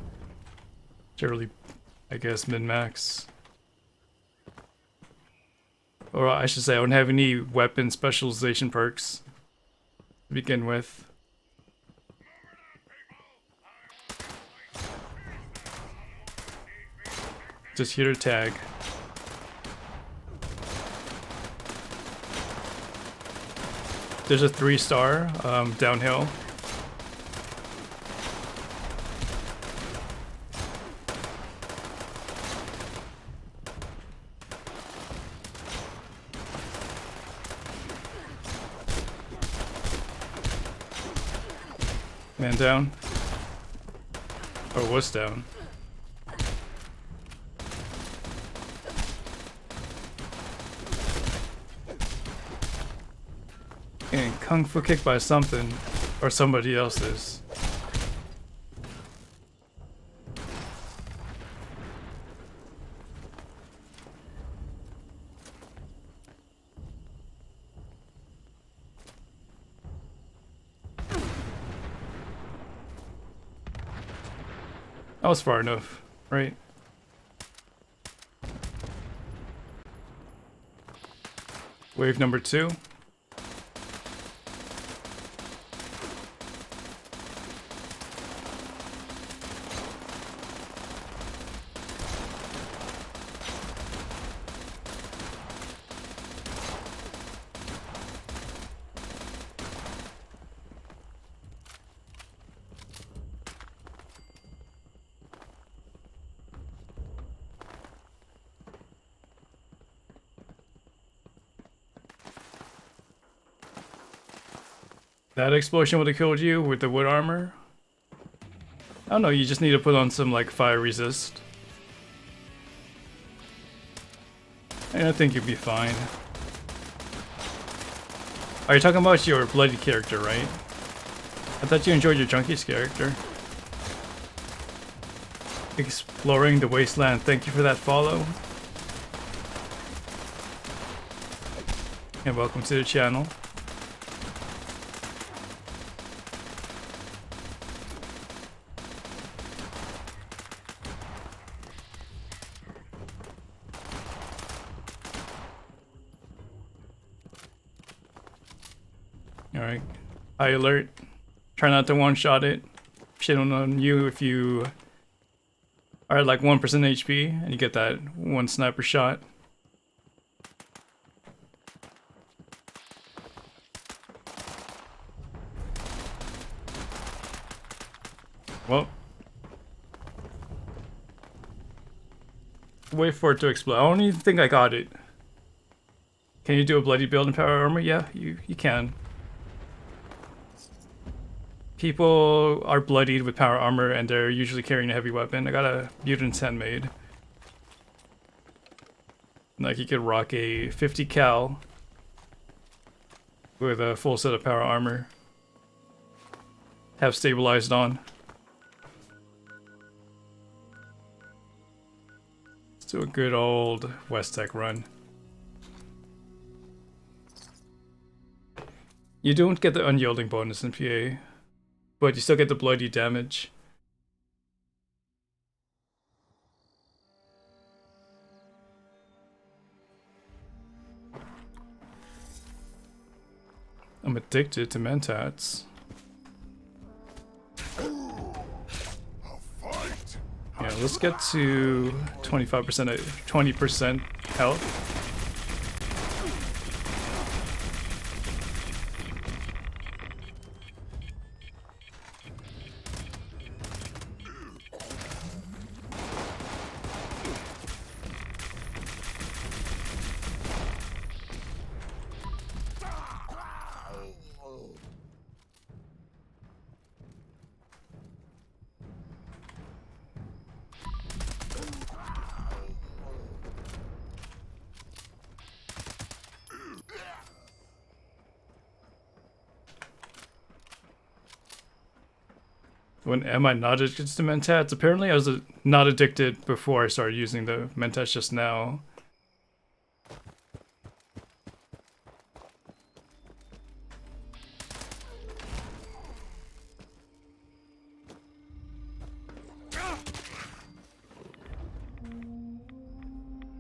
Generally, I guess, min-max. Or I should say, I don't have any weapon specialization perks to begin with. Just here to tag. There's a 3-star downhill. Man down. Or was down. And kung fu kick by something or somebody else's. That was far enough, right? Wave number 2. That explosion would have killed you with the wood armor? I don't know, you just need to put on some like fire resist. I think you'll be fine. Are you talking about your bloody character, right? I thought you enjoyed your Junkies character. Exploring the Wasteland, thank you for that follow. And welcome to the channel. Alright, high alert. Try not to one-shot it. Shit on you if you are at like 1% HP and you get that one sniper shot. Well, wait for it to explode. I don't even think I got it. Can you do a bloody build in power armor? Yeah, you can. People are bloodied with power armor and they're usually carrying a heavy weapon. I got a Mutant's Handmade. Like you could rock a 50 cal with a full set of power armor. Have stabilized on. Let's do a good old West Tech run. You don't get the unyielding bonus in PA, but you still get the bloody damage. I'm addicted to mentats. Yeah, let's get to 25%, 20% health. When am I not addicted to mentats? Apparently I was not addicted before I started using the mentats just now.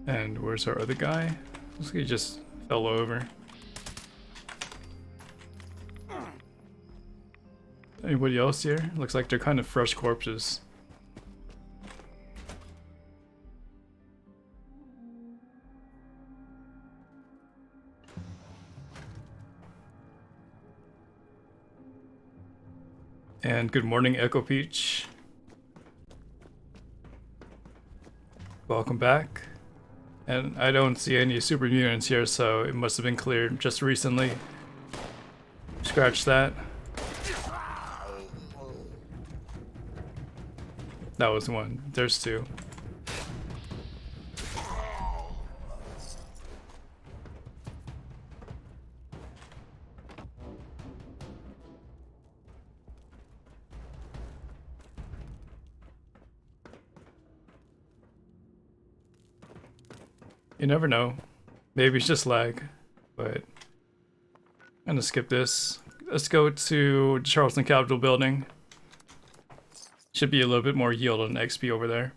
And where's our other guy? Looks like he just fell over. Anybody else here? Looks like they're kind of fresh corpses. And good morning, Echo Peach. Welcome back. And I don't see any super mutants here, so it must have been cleared just recently. Scratch that. That was one. There's two. You never know. Maybe it's just lag, but I'm gonna skip this. Let's go to Charleston Capitol building. Should be a little bit more yield on XP over there.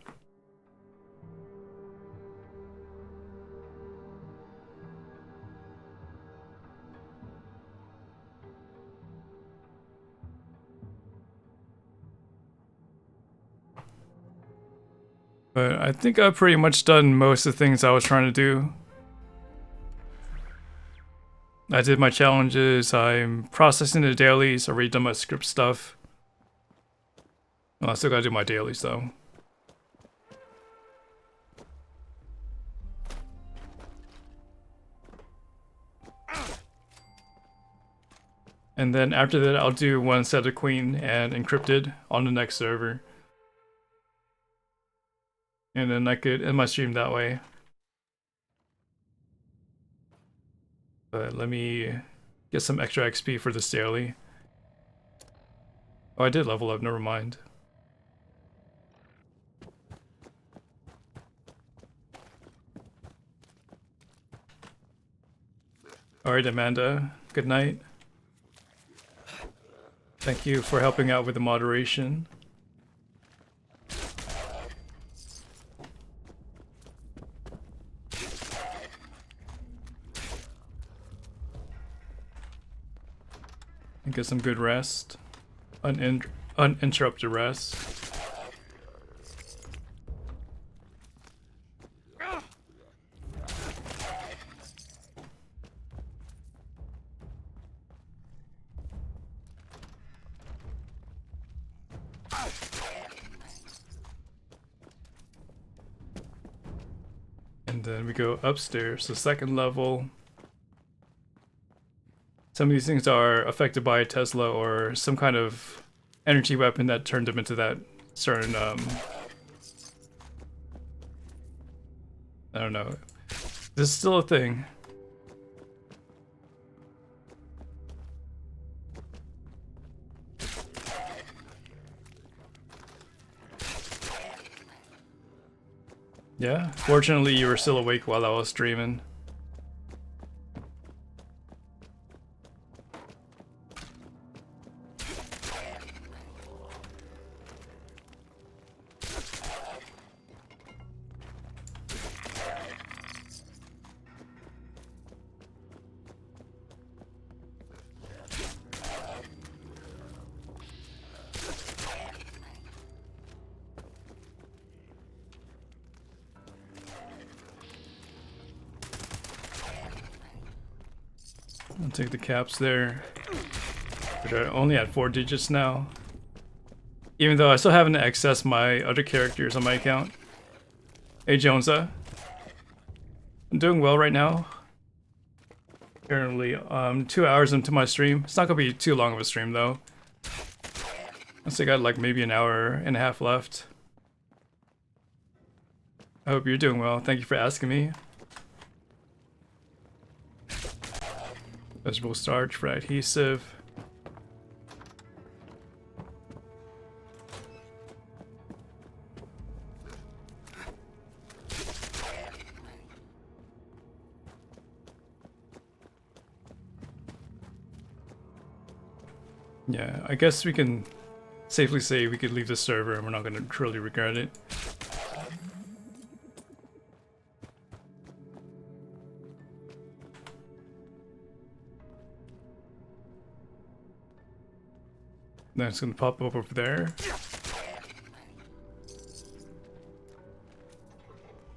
But I think I've pretty much done most of the things I was trying to do. I did my challenges, I'm processing the dailies, I already done my script stuff. Well, I still gotta do my dailies though. And then after that I'll do one set of Queen and Encrypted on the next server. And then I could end my stream that way. But let me get some extra XP for this daily. Oh, I did level up, never mind. Alright, Amanda, good night. Thank you for helping out with the moderation. And get some good rest. Uninterrupted rest. And then we go upstairs, the second level. Some of these things are affected by a Tesla or some kind of energy weapon that turned them into that certain, I don't know. This is still a thing. Yeah, fortunately you were still awake while I was streaming. I'll take the caps there, which are only at 4 digits now. Even though I still haven't accessed my other characters on my account. Hey Jonesa. I'm doing well right now. Currently 2 hours into my stream. It's not gonna be too long of a stream though. I still got like maybe an hour and a half left. I hope you're doing well. Thank you for asking me. Vegetable starch for adhesive. Yeah, I guess we can safely say we could leave the server and we're not going to truly regret it. Then it's going to pop up over there.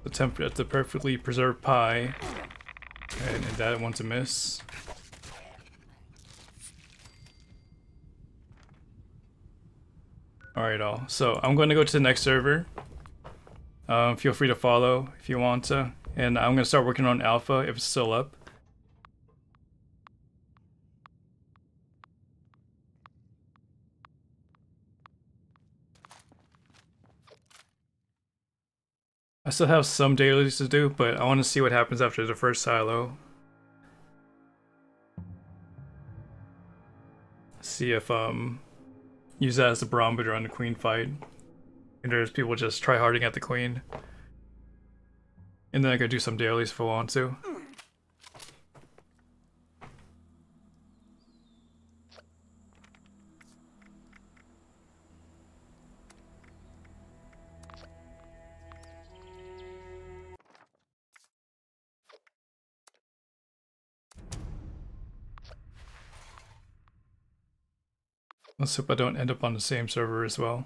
Attempt at the perfectly preserved pie. And that one's a miss. Alright all, so I'm going to go to the next server. Feel free to follow if you want to. And I'm going to start working on alpha if it's still up. I still have some dailies to do, but I want to see what happens after the first silo. See if use that as a barometer on the queen fight. And there's people just try-harding at the queen. And then I could do some dailies if I want to. Let's hope I don't end up on the same server as well.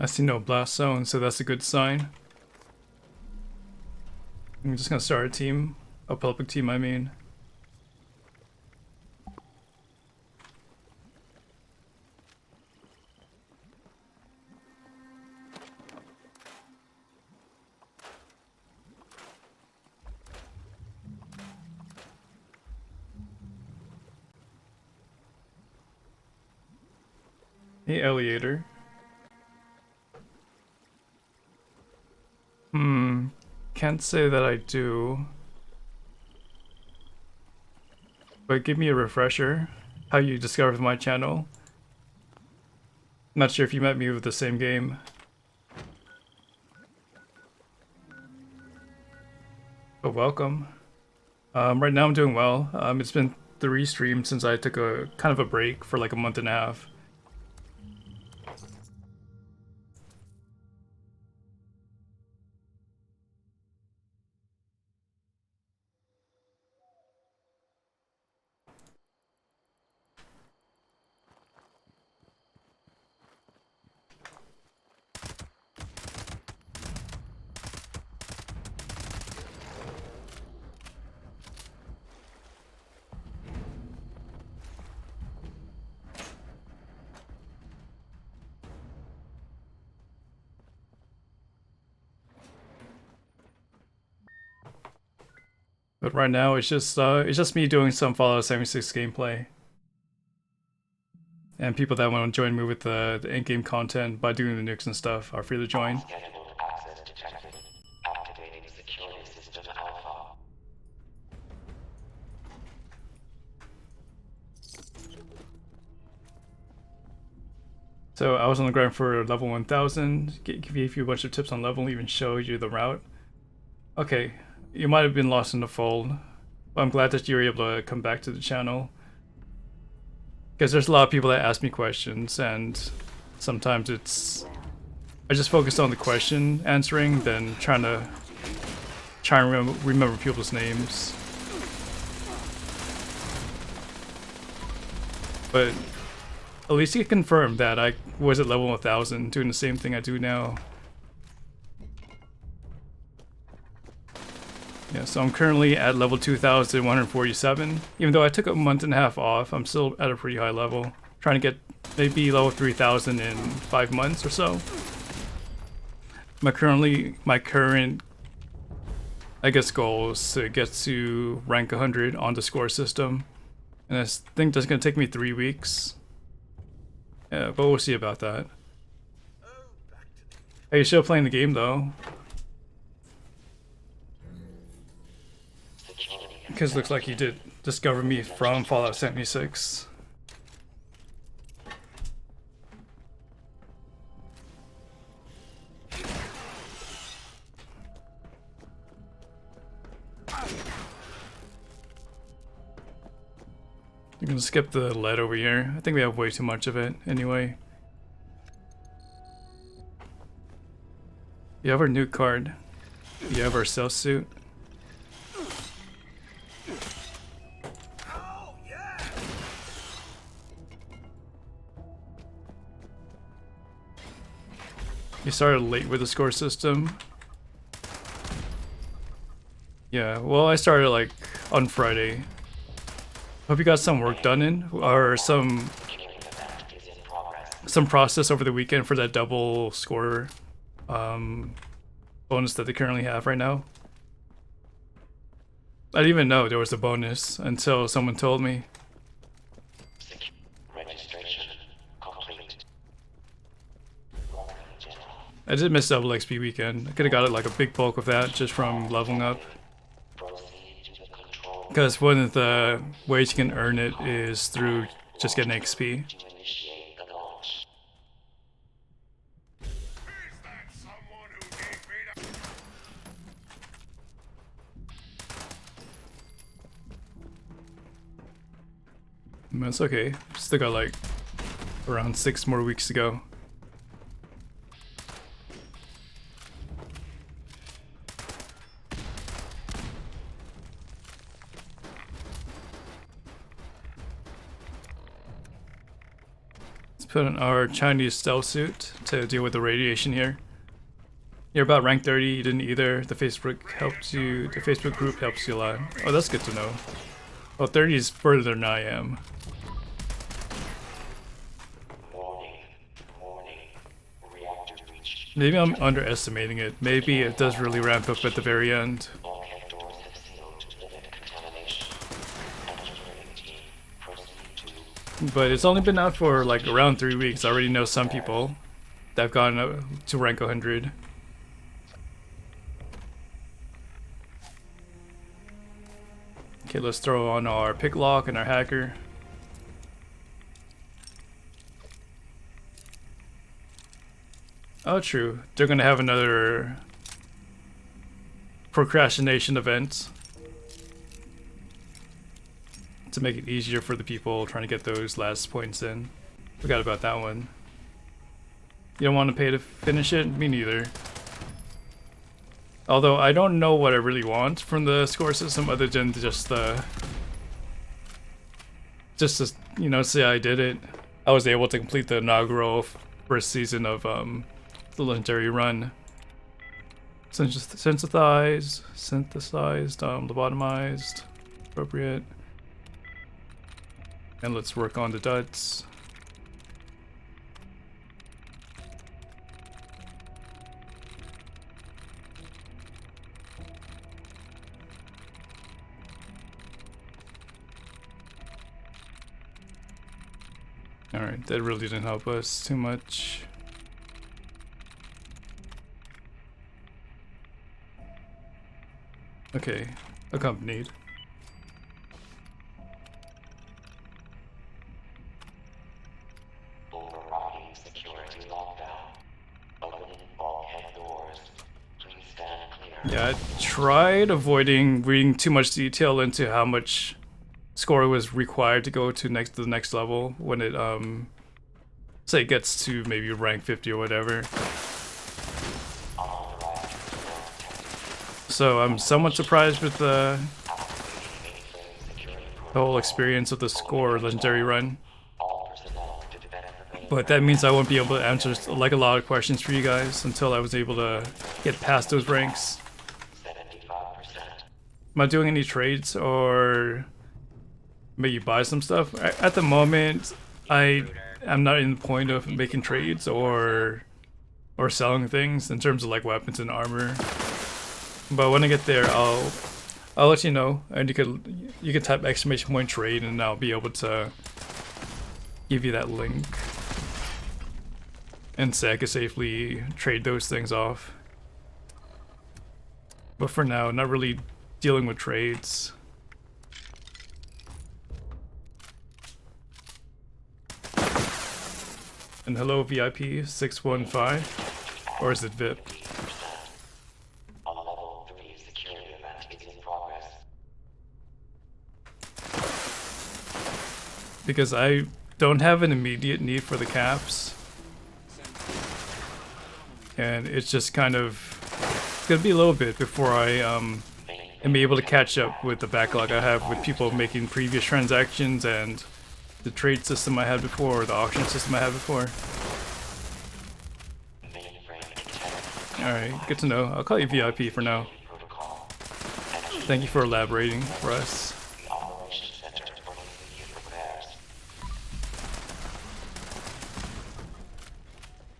I see no blast zone, so that's a good sign. I'm just gonna start a team. A public team, I mean. Hey, Eleator. Can't say that I do. But give me a refresher. How you discovered my channel. Not sure if you met me with the same game. But welcome. Right now I'm doing well. It's been 3 streams since I took a kind of a break for like a month and a half. But right now it's just me doing some Fallout 76 gameplay. And people that want to join me with the in-game content by doing the nukes and stuff are free to join. So I was on the grind for level 1000, give you a bunch of tips on level, even show you the route. Okay. You might have been lost in the fold, but I'm glad that you were able to come back to the channel. Because there's a lot of people that ask me questions, and sometimes I just focus on the question answering than trying to remember people's names. But at least you can confirm that I was at level 1000 doing the same thing I do now. Yeah, so I'm currently at level 2147. Even though I took a month and a half off, I'm still at a pretty high level. Trying to get maybe level 3000 in 5 months or so. My current I guess goal is to get to rank 100 on the score system. And I think that's gonna take me 3 weeks. Yeah, but we'll see about that. Hey, you're still playing the game though. Because it looks like you did discover me from Fallout 76. You can skip the lead over here. I think we have way too much of it anyway. You have our nuke card. You have our stealth suit. You started late with the score system. Yeah, well I started like on Friday. Hope you got some work done in, or some process over the weekend for that double score bonus that they currently have right now. I didn't even know there was a bonus until someone told me. I did miss double XP weekend. I could have got it like a big bulk of that just from leveling up. Because one of the ways you can earn it is through just getting XP. That's okay. Still got like around 6 more weeks to go. Let's put on our Chinese stealth suit to deal with the radiation here. You're about rank 30, you didn't either. The Facebook helps you, the Facebook group helps you a lot. Oh, that's good to know. Well, 30 is further than I am. Maybe I'm underestimating it. Maybe it does really ramp up at the very end. But it's only been out for like around 3 weeks. I already know some people that have gone to rank 100. Okay, let's throw on our pick lock and our hacker. Oh, true. They're gonna have another procrastination event to make it easier for the people trying to get those last points in. Forgot about that one. You don't want to pay to finish it? Me neither. Although I don't know what I really want from the score system other than just to, you know, say I did it. I was able to complete the inaugural first season of the legendary run. Synthesized, lobotomized, appropriate. And let's work on the duds. Alright, that really didn't help us too much. Okay, accompanied. Yeah, I tried avoiding reading too much detail into how much score was required to go to the next level when it say it gets to maybe rank 50 or whatever. So I'm somewhat surprised with the whole experience of the score legendary run. But that means I won't be able to answer like a lot of questions for you guys until I was able to get past those ranks. Am I doing any trades or maybe buy some stuff? At the moment, I'm not in the point of making trades or selling things in terms of like weapons and armor. But when I get there, I'll let you know, and you can type !trade and I'll be able to give you that link and say I could safely trade those things off. But for now, not really dealing with trades. And hello VIP 615, or is it VIP? Because I don't have an immediate need for the caps. And it's just kind of, it's gonna be a little bit before I am able to catch up with the backlog I have with people making previous transactions and the trade system I had before, or the auction system I had before. Alright, good to know. I'll call you VIP for now. Thank you for elaborating for us.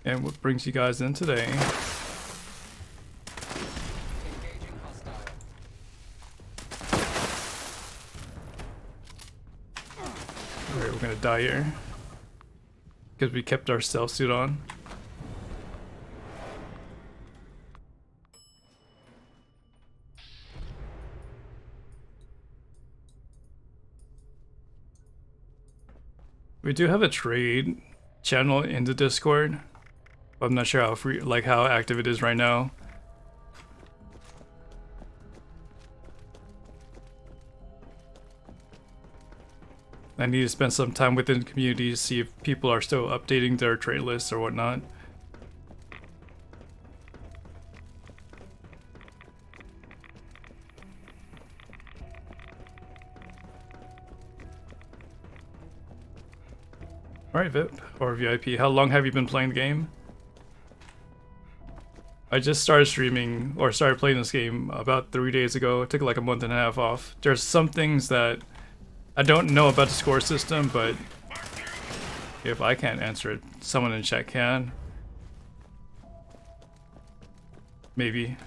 And what brings you guys in today? Alright, we're gonna die here. Because we kept our stealth suit on. We do have a trade channel in the Discord. I'm not sure how active it is right now. I need to spend some time within the community to see if people are still updating their trade lists or whatnot. Alright, VIP or VIP, how long have you been playing the game? I just started streaming or started playing this game about 3 days ago. It took like a month and a half off. There's some things that I don't know about the score system, but if I can't answer it, someone in chat can. Maybe.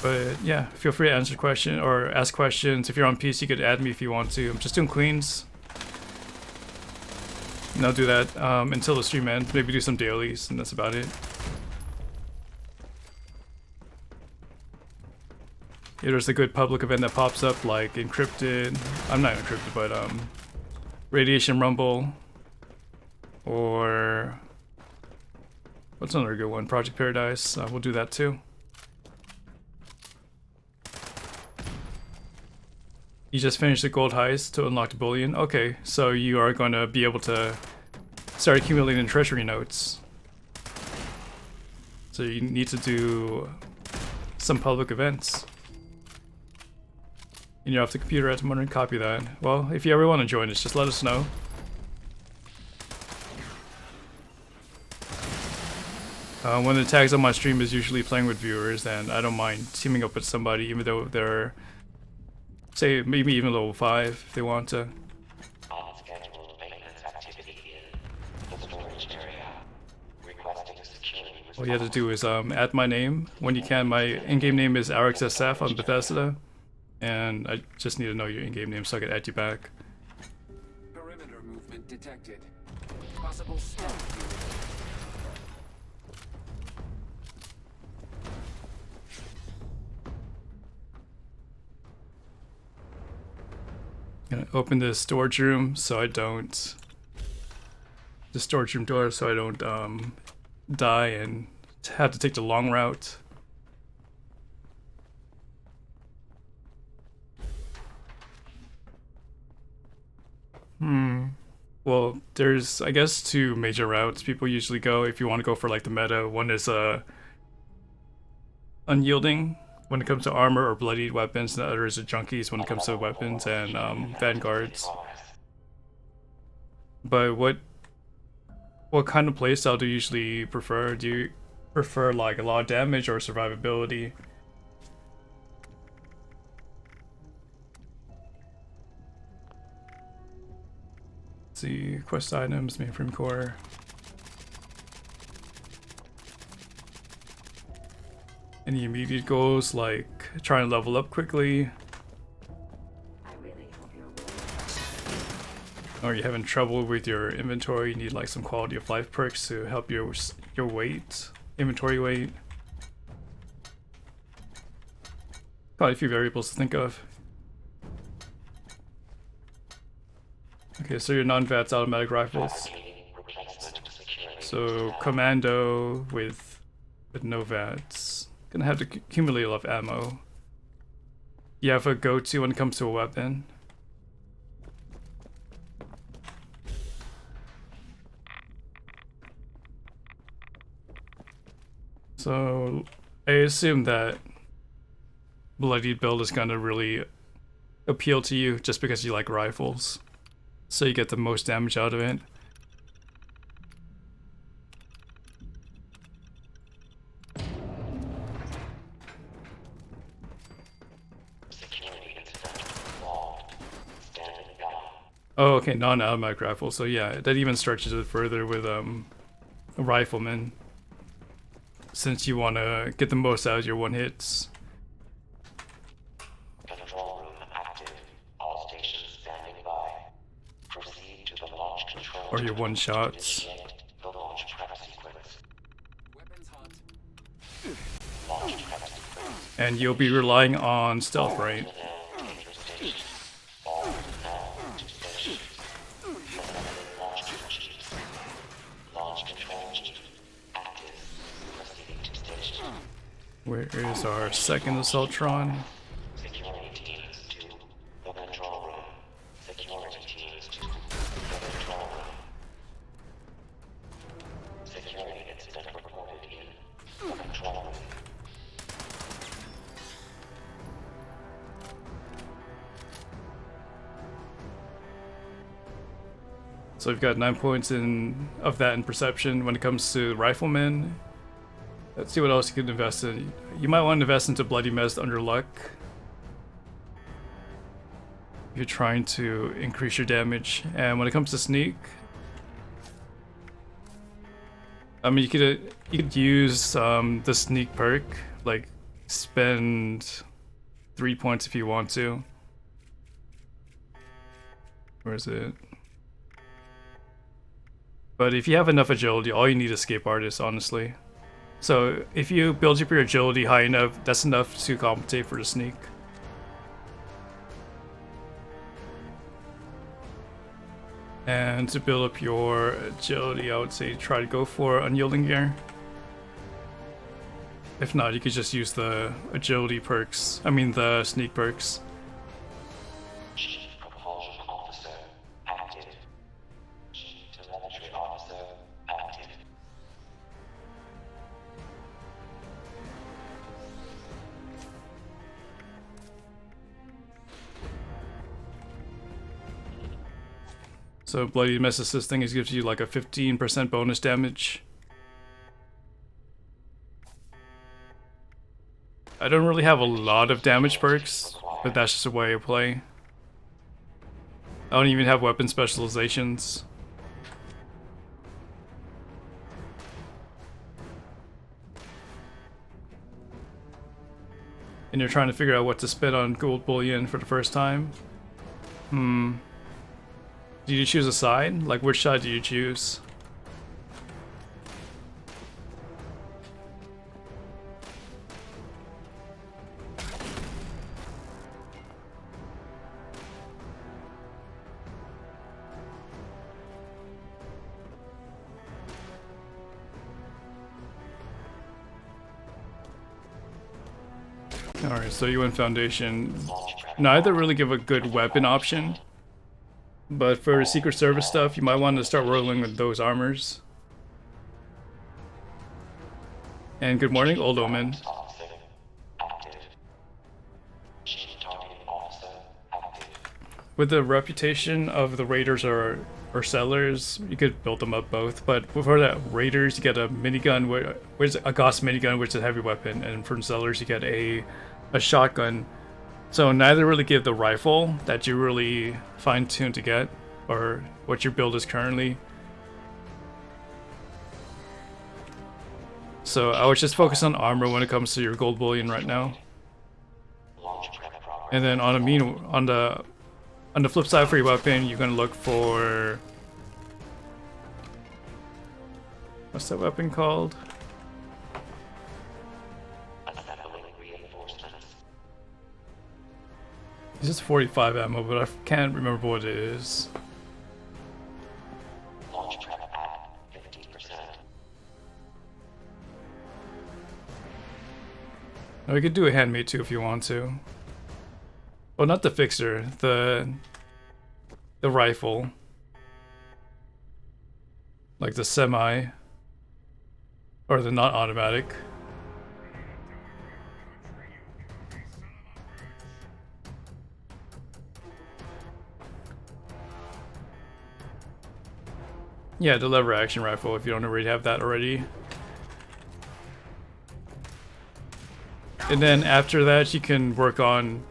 But yeah, feel free to answer question or ask questions. If you're on PC, you could add me if you want to. I'm just doing Queens. And I'll do that until the stream ends. Maybe do some dailies, and that's about it. Yeah, there's a good public event that pops up like Encrypted. I'm not Encrypted, but Radiation Rumble. Or what's another good one? Project Paradise. We'll do that too. You just finished the gold heist to unlock the bullion. Okay, so you are going to be able to start accumulating treasury notes. So you need to do some public events. And you're off the computer at the moment, copy that. Well, if you ever want to join us, just let us know. One of the tags on my stream is usually playing with viewers, and I don't mind teaming up with somebody, even though they're, say, maybe even level 5 if they want to. Unscheduled maintenance activity in the storage area. Requesting security. All you have to do is add my name when you can. My in-game name is ArixSF on Bethesda, and I just need to know your in-game name so I can add you back. Perimeter movement detected. Possible stealth. Gonna open the storage room so I don't, the storage room door so I don't die and have to take the long route. Well, there's, I guess, 2 major routes people usually go if you want to go for like the meta. One is unyielding when it comes to armor or bloodied weapons, and the other is the junkies when it comes to weapons and vanguards. But what kind of playstyle do you usually prefer? Do you prefer like a lot of damage or survivability? Let's see, quest items, mainframe core. Any immediate goals like trying to level up quickly? Or you're having trouble with your inventory, you need like some quality of life perks to help your weight, inventory weight. Quite a few variables to think of. Okay, so your non-VATS automatic rifles. So commando with no VATS. Gonna have to accumulate a lot of ammo. You have a go-to when it comes to a weapon. So I assume that bloodied build is gonna really appeal to you just because you like rifles. So you get the most damage out of it. Oh, okay, non-automatic rifle. So yeah, that even stretches it further with a rifleman, since you want to get the most out of your one hits. Control room active. All stations standing by. Proceed to the launch control. Or your one shots. The launch prep sequence. Weapons hot. Launch prep sequence. And you'll be relying on stealth, right? Where is our second Assaultron? Security teams to the control room. Security teams to the control room. Security incident reported in the control room. So we've got 9 points of that in perception. When it comes to riflemen, let's see what else you can invest in. You might want to invest into Bloody Mess under luck. If you're trying to increase your damage. And when it comes to sneak, I mean, you could use the sneak perk, like spend 3 points if you want to. Where is it? But if you have enough agility, all you need is Escape Artist, honestly. So if you build up your agility high enough, that's enough to compensate for the sneak. And to build up your agility, I would say try to go for Unyielding Gear. If not, you could just use the agility perks, I mean the sneak perks. Chief Propulsion Officer active. Chief Telemetry Officer active. So Bloody Mess Assisting gives you like a 15% bonus damage. I don't really have a lot of damage perks, but that's just a way of play. I don't even have weapon specializations. And you're trying to figure out what to spend on gold bullion for the first time. Do you choose a side? Like, which side do you choose? Alright, so you win Foundation. Neither really give a good weapon option. But for Secret Service stuff, you might want to start rolling with those armors. And good morning, Old Omen. With the reputation of the Raiders or Settlers, you could build them up both. But for the Raiders, you get a minigun, which is a Gauss minigun, which is a heavy weapon. And for Settlers, you get a shotgun. So neither really give the rifle that you really fine-tune to get, or what your build is currently. So I would just focus on armor when it comes to your gold bullion right now. And then on the flip side for your weapon, you're gonna look for, what's that weapon called? This is 45 ammo, but I can't remember what it is. Launch prep at 15%. Oh, you could do a handmade too if you want to. Well, not the fixer, the rifle. Like the semi. Or the not automatic. Yeah, the lever action rifle if you don't already have that already. And then after that you can work on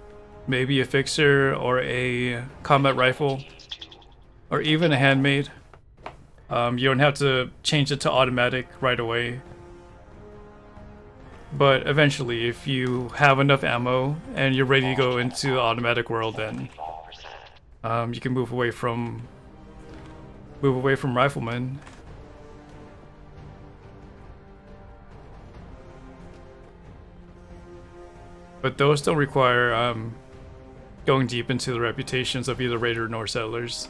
maybe a fixer or a combat rifle. Or even a handmade. You don't have to change it to automatic right away. But eventually, if you have enough ammo and you're ready to go into the automatic world, then you can move away from riflemen. But those don't require going deep into the reputations of either Raider nor Settlers.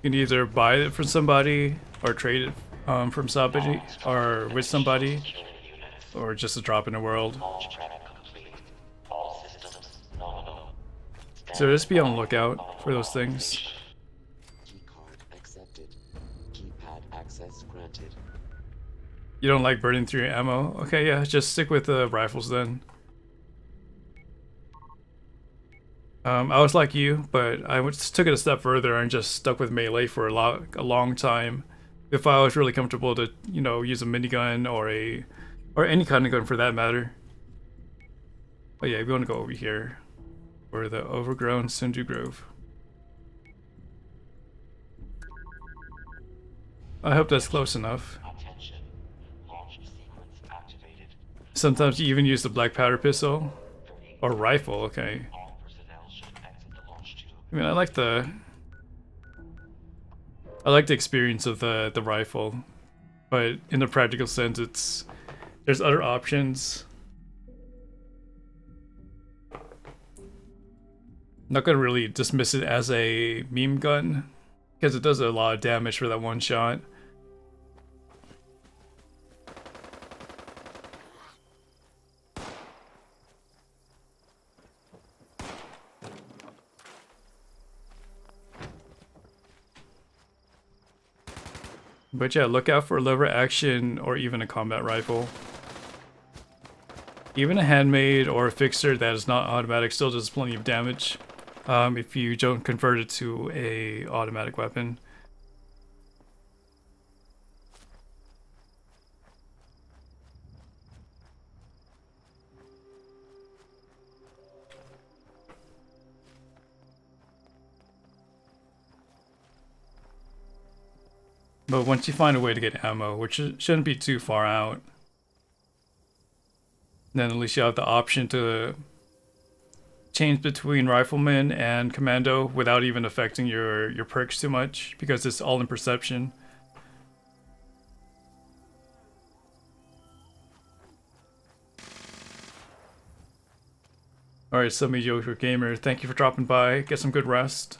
You can either buy it from somebody or trade it from somebody or with somebody, or just a drop in the world. So just be on the lookout for those things. Keycard accepted. Access granted. You don't like burning through your ammo? Okay, yeah, just stick with the rifles then. I was like you, but I just took it a step further and just stuck with melee for a long time. If I was really comfortable to, you know, use a minigun or any kind of gun for that matter. But yeah, we want to go over here, for the overgrown Sinju Grove. I hope that's close enough. Attention. Launch sequence activated. Sometimes you even use the black powder pistol or rifle. Okay. All personnel should exit the launch tube. I mean, I like the experience of the rifle, but in a practical sense, there's other options. Not gonna really dismiss it as a meme gun because it does a lot of damage for that one shot. But yeah, look out for a lever action or even a combat rifle. Even a handmade or a fixer that is not automatic still does plenty of damage if you don't convert it to a automatic weapon. But once you find a way to get ammo, which shouldn't be too far out, then at least you have the option to change between rifleman and commando without even affecting your perks too much, because it's all in perception. Alright, so mediocre gamer, thank you for dropping by. Get some good rest.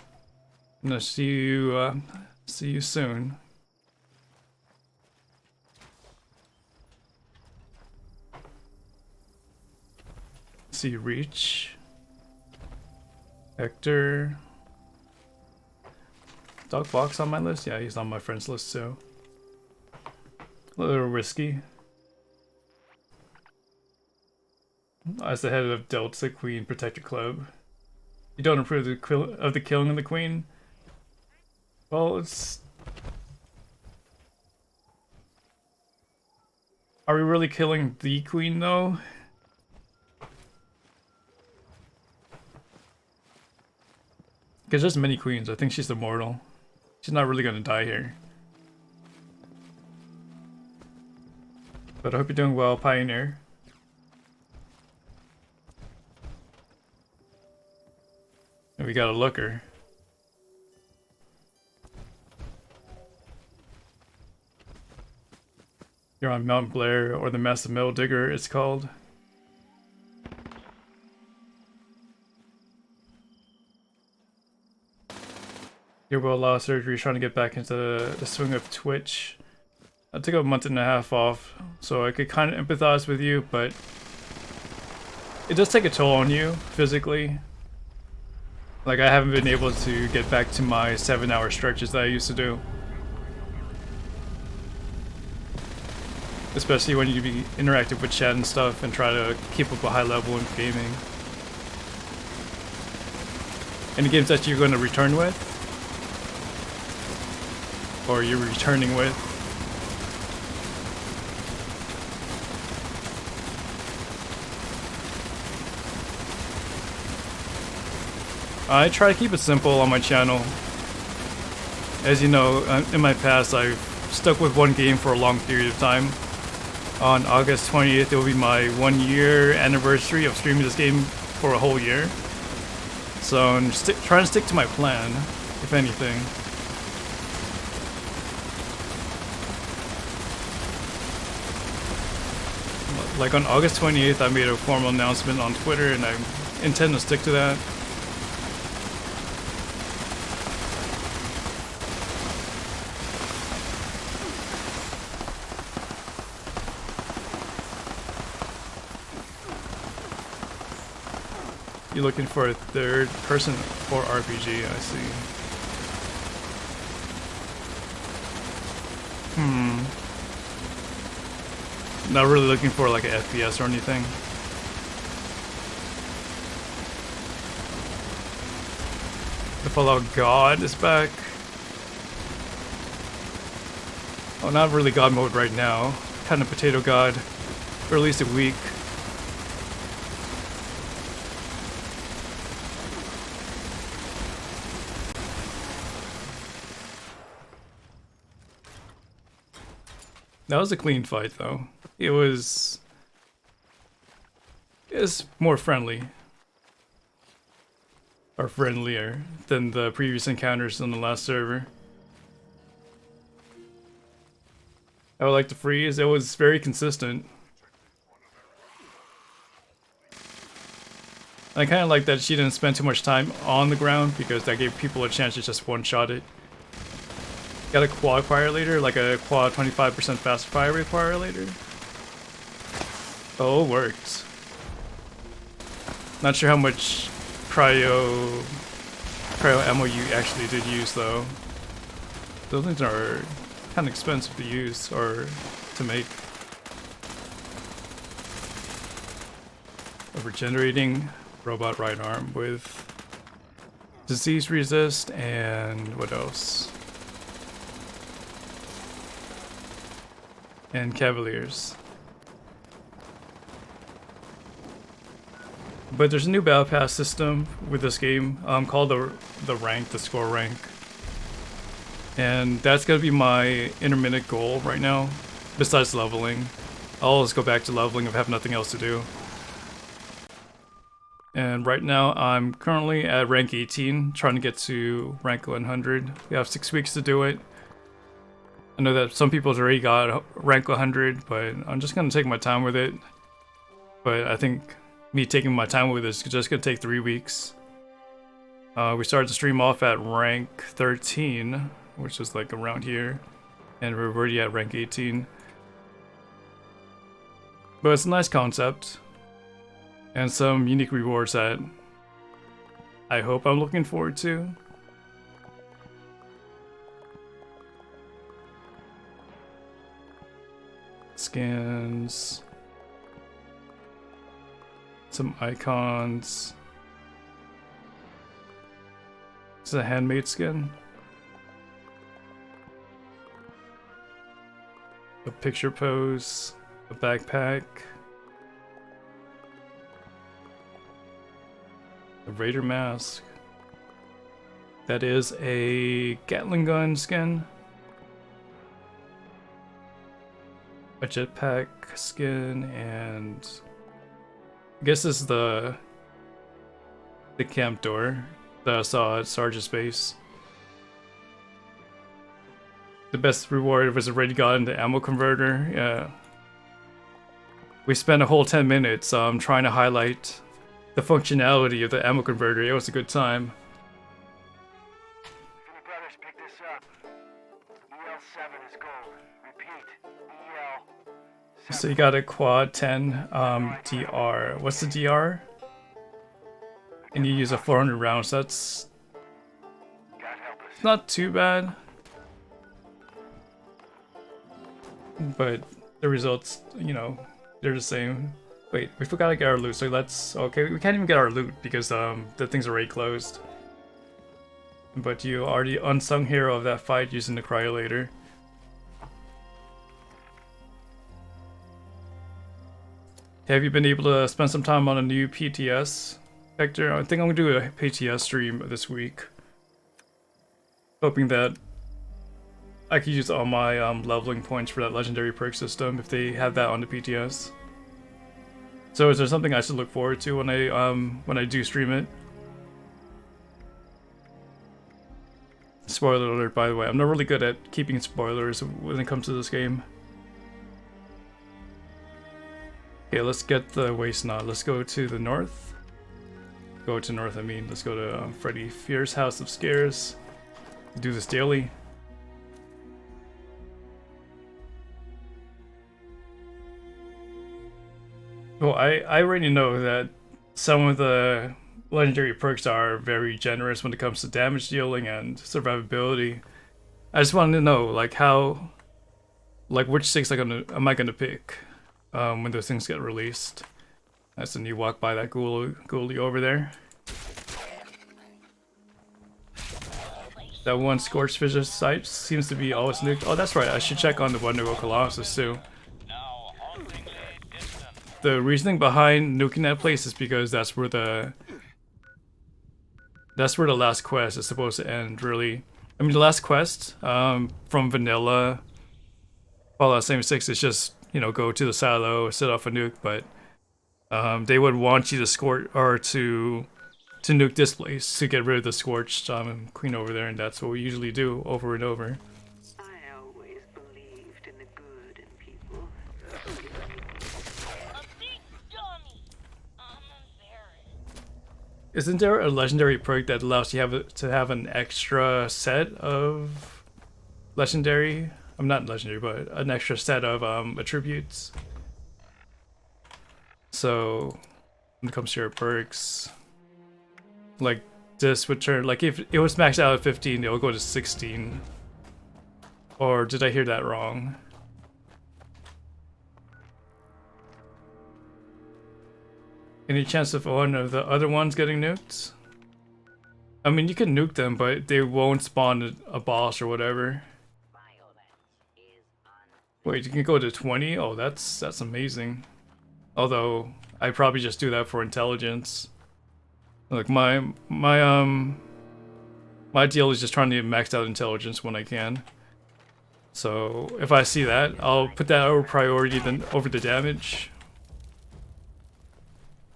I'm gonna see you soon. See Reach, Hector, Dog Fox on my list. Yeah, he's on my friends list too. A little risky. As the head of Delta Queen Protector Club, you don't approve of the killing of the Queen. Well, it's. Are we really killing the Queen though? Because there's many queens. I think she's immortal. She's not really gonna die here. But I hope you're doing well, Pioneer. And we got a looker. You're on Mount Blair, or the Massive Metal Digger, it's called. Your will allow surgery, trying to get back into the swing of Twitch. I took a month and a half off, so I could kind of empathize with you, but it does take a toll on you physically. Like, I haven't been able to get back to my 7-hour stretches that I used to do. Especially when you be interactive with chat and stuff and try to keep up a high level in gaming. Any games that you're going to return with? Or you're returning with? I try to keep it simple on my channel. As you know, in my past I've stuck with one game for a long period of time. On August 20th it will be my 1-year anniversary of streaming this game for a whole year. So I'm trying to stick to my plan, if anything. Like on August 28th, I made a formal announcement on Twitter, and I intend to stick to that. You're looking for a third person for RPG, I see. Not really looking for like an FPS or anything. The Fallout God is back. Oh, not really God mode right now. Kind of Potato God for at least a week. That was a clean fight, though. It was more friendly. Or friendlier than the previous encounters on the last server. I would like to freeze. It was very consistent. I kind of like that she didn't spend too much time on the ground because that gave people a chance to just one-shot it. Got a quad fire later, like a quad 25% faster fire rate fire later. Oh, it worked. Not sure how much cryo ammo you actually did use though. Those things are kind of expensive to use or to make. A regenerating robot right arm with disease resist and what else? And Cavaliers. But there's a new battle pass system with this game called the score rank. And that's gonna be my intermittent goal right now, besides leveling. I'll always go back to leveling if I have nothing else to do. And right now I'm currently at rank 18, trying to get to rank 100. We have 6 weeks to do it. I know that some people's already got rank 100, but I'm just gonna take my time with it. But I think me taking my time with it is just gonna take 3 weeks. We started the stream off at rank 13, which is like around here, and we're already at rank 18. But it's a nice concept, and some unique rewards that I hope I'm looking forward to. Skins, some icons. This is a handmade skin. A picture pose, a backpack, a Raider mask. That is a Gatling gun skin. A jetpack skin, and I guess this is the camp door that I saw at Sarge's base. The best reward was already gotten the ammo converter. Yeah, we spent a whole 10 minutes trying to highlight the functionality of the ammo converter. It was a good time. Any brothers pick this up? EL7 is gold. Repeat, EL7. So you got a quad 10 DR. What's the DR? And you use a 400 rounds. That's not too bad. But the results, you know, they're the same. Wait, we forgot to get our loot, so let's... Okay, we can't even get our loot because the thing's already closed. But you already unsung hero of that fight using the cryolator. Have you been able to spend some time on a new PTS? Hector, I think I'm gonna do a PTS stream this week. Hoping that I could use all my leveling points for that legendary perk system if they have that on the PTS. So is there something I should look forward to when I do stream it? Spoiler alert, by the way. I'm not really good at keeping spoilers when it comes to this game. Okay, let's get the waste knot. Let's go to the north. Go to north, I mean. Let's go to Freddy Fierce House of Scares. Do this daily. Well, I already know that some of the legendary perks are very generous when it comes to damage dealing and survivability. I just wanted to know, like, how like which 6 am I gonna pick when those things get released. That's when you walk by that ghoulie over there. That one Scorched Fissure site seems to be always nuked. Oh, that's right. I should check on the Wendigo Colossus too. The reasoning behind nuking that place is because that's where the last quest is supposed to end. Really, I mean the last quest from vanilla Fallout 76 is just, you know, go to the silo, set off a nuke, but they would want you to to nuke this place to get rid of the Scorched Queen over there, and that's what we usually do over and over. I always believed in the good in people. Isn't there a legendary perk that allows you to have an extra set of legendary? I'm not legendary, but an extra set of attributes. So when it comes to your perks, like this would turn, like if it was maxed out at 15, it will go to 16. Or did I hear that wrong? Any chance of one of the other ones getting nuked? I mean, you can nuke them, but they won't spawn a boss or whatever. Wait, you can go to 20? Oh, that's amazing. Although I probably just do that for intelligence. Like my deal is just trying to max out intelligence when I can. So if I see that, I'll put that over priority than over the damage.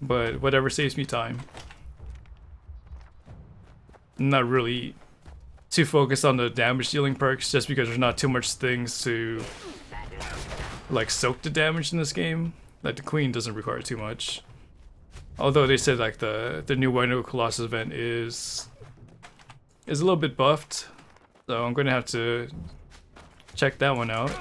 But whatever saves me time. I'm not really too focused on the damage dealing perks just because there's not too much things to like soak the damage in this game. Like the Queen doesn't require too much. Although they said like the new Wendigo Colossus event is a little bit buffed. So I'm gonna have to check that one out.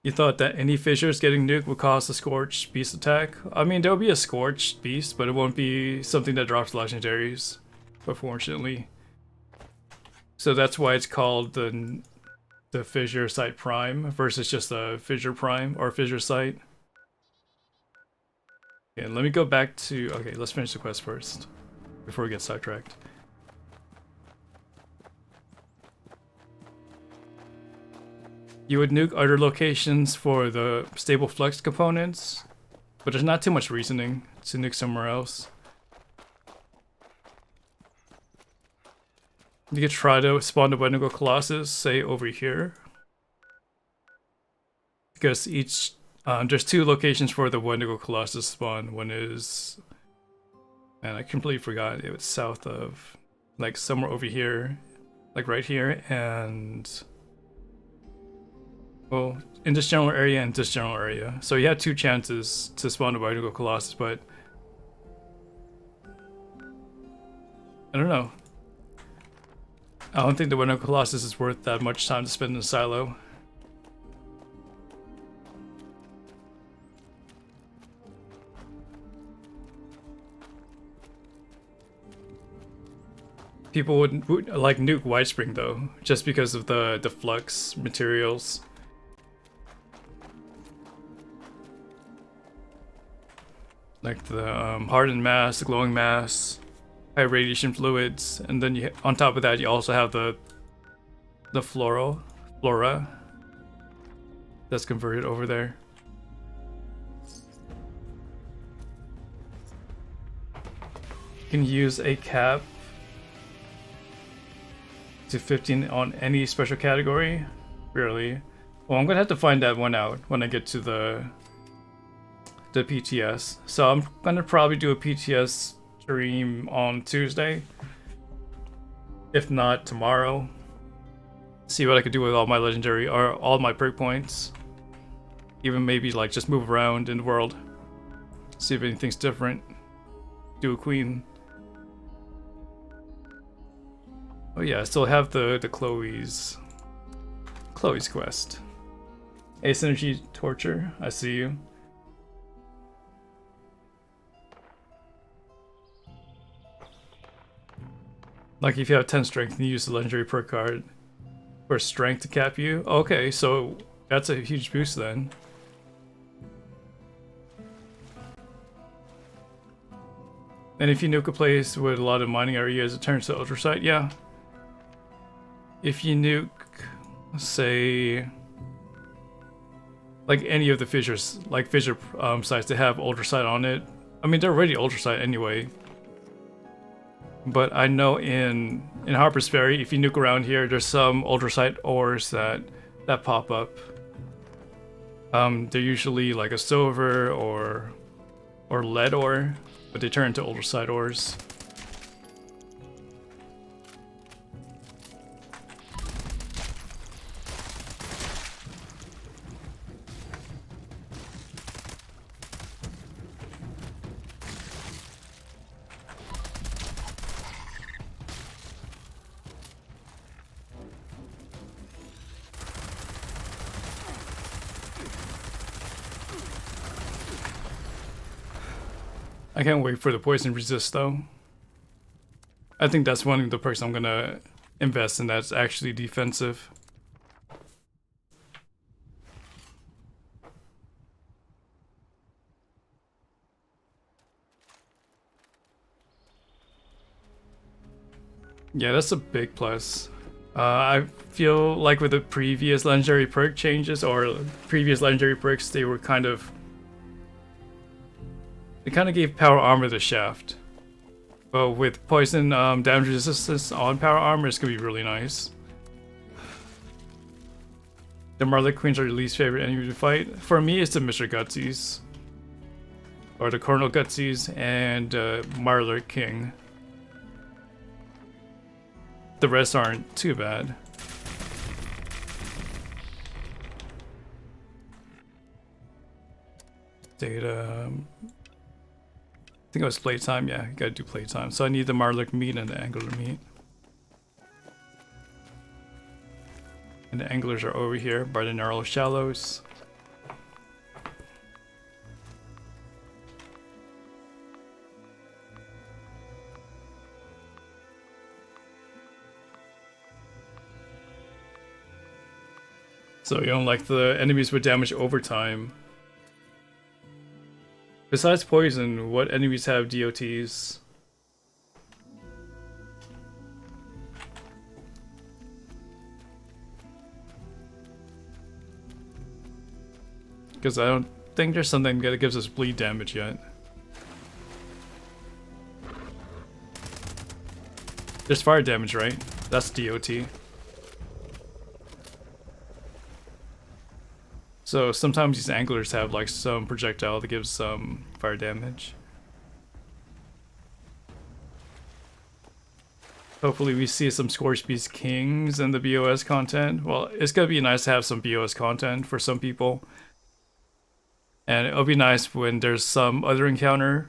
You thought that any fissures getting nuked would cause a Scorched Beast attack? I mean, there'll be a Scorched Beast, but it won't be something that drops legendaries, unfortunately. So that's why it's called the Fissure Site Prime versus just a Fissure Prime or Fissure Site. Okay, let me go back to... Okay, let's finish the quest first before we get sidetracked. You would nuke other locations for the stable flux components, but there's not too much reasoning to nuke somewhere else. You could try to spawn the Wendigo Colossus, say over here. Because each, there's 2 locations for the Wendigo Colossus spawn. One is, and I completely forgot, it was south of, like somewhere over here, like right here, and... well, in this general area and this general area. So you had 2 chances to spawn a Wendigo Colossus, but... I don't know. I don't think the Wendigo Colossus is worth that much time to spend in a silo. People would like nuke Whitespring though, just because of the flux materials. Like the hardened mass, the glowing mass, high radiation fluids, and then you, on top of that you also have the flora that's converted over there. You can use a cap to 15 on any special category. Really? Well, I'm gonna have to find that one out when I get to the PTS. So I'm gonna probably do a PTS stream on Tuesday, if not tomorrow. See what I could do with all my legendary or all my perk points. Even maybe like just move around in the world, see if anything's different. Do a queen. Oh yeah, I still have the Chloe's quest. Ace Energy Torture, I see you. Like if you have 10 strength and you use the legendary perk card for strength to cap you. Okay, so that's a huge boost then. And if you nuke a place with a lot of mining areas, it turns to ultrasight. Yeah. If you nuke, say, like any of the fissures, like fissure sites that have ultrasight on it. I mean, they're already ultrasight anyway. But I know in Harper's Ferry, if you nuke around here, there's some ultrasight ores that pop up. They're usually like a silver or lead ore, but they turn into ultrasight ores. I can't wait for the poison resist though. I think that's one of the perks I'm gonna invest in that's actually defensive. Yeah, that's a big plus. I feel like with the previous legendary perk changes or previous legendary perks, they kind of gave power armor the shaft. But with poison damage resistance on power armor, it's gonna be really nice. The Marlick Queens are your least favorite enemy to fight. For me, it's the Mr. Gutsies. Or the Colonel Gutsies and Marlick King. The rest aren't too bad. Data. I think it was playtime. Yeah, you gotta do playtime. So I need the Marlick meat and the Angler meat. And the Anglers are over here by the Narrow Shallows. So you don't like the enemies with damage over time. Besides poison, what enemies have DOTs? Because I don't think there's something that gives us bleed damage yet. There's fire damage, right? That's DOT. So sometimes these anglers have like some projectile that gives some fire damage. Hopefully we see some Scorch Beast Kings in the BOS content. Well, it's gonna be nice to have some BOS content for some people. And it'll be nice when there's some other encounter.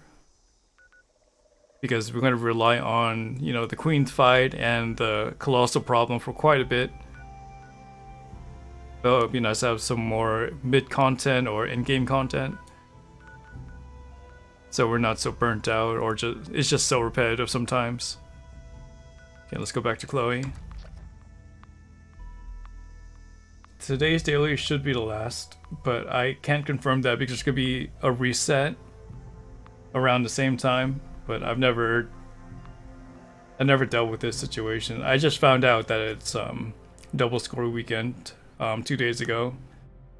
Because we're gonna rely on, you know, the Queen's fight and the Colossal problem for quite a bit. So it'd be nice to have some more mid content or in-game content. So we're not so burnt out or it's just so repetitive sometimes. Okay, let's go back to Chloe. Today's daily should be the last, but I can't confirm that because there's gonna be a reset around the same time. But I never dealt with this situation. I just found out that it's double score weekend 2 days ago.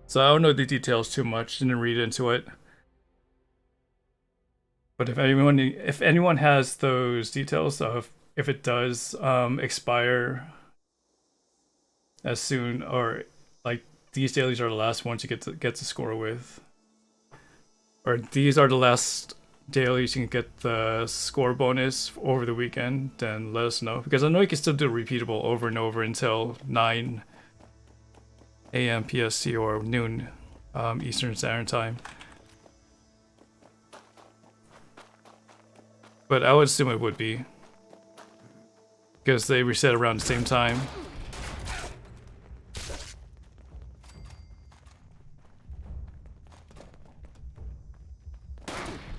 So I don't know the details too much, didn't read into it. But if anyone has those details of if it does expire as soon, or like these dailies are the last ones you get to score with, or these are the last dailies you can get the score bonus over the weekend, then let us know, because I know you can still do repeatable over and over until 9 AM PST or noon Eastern Standard Time. But I would assume it would be, because they reset around the same time.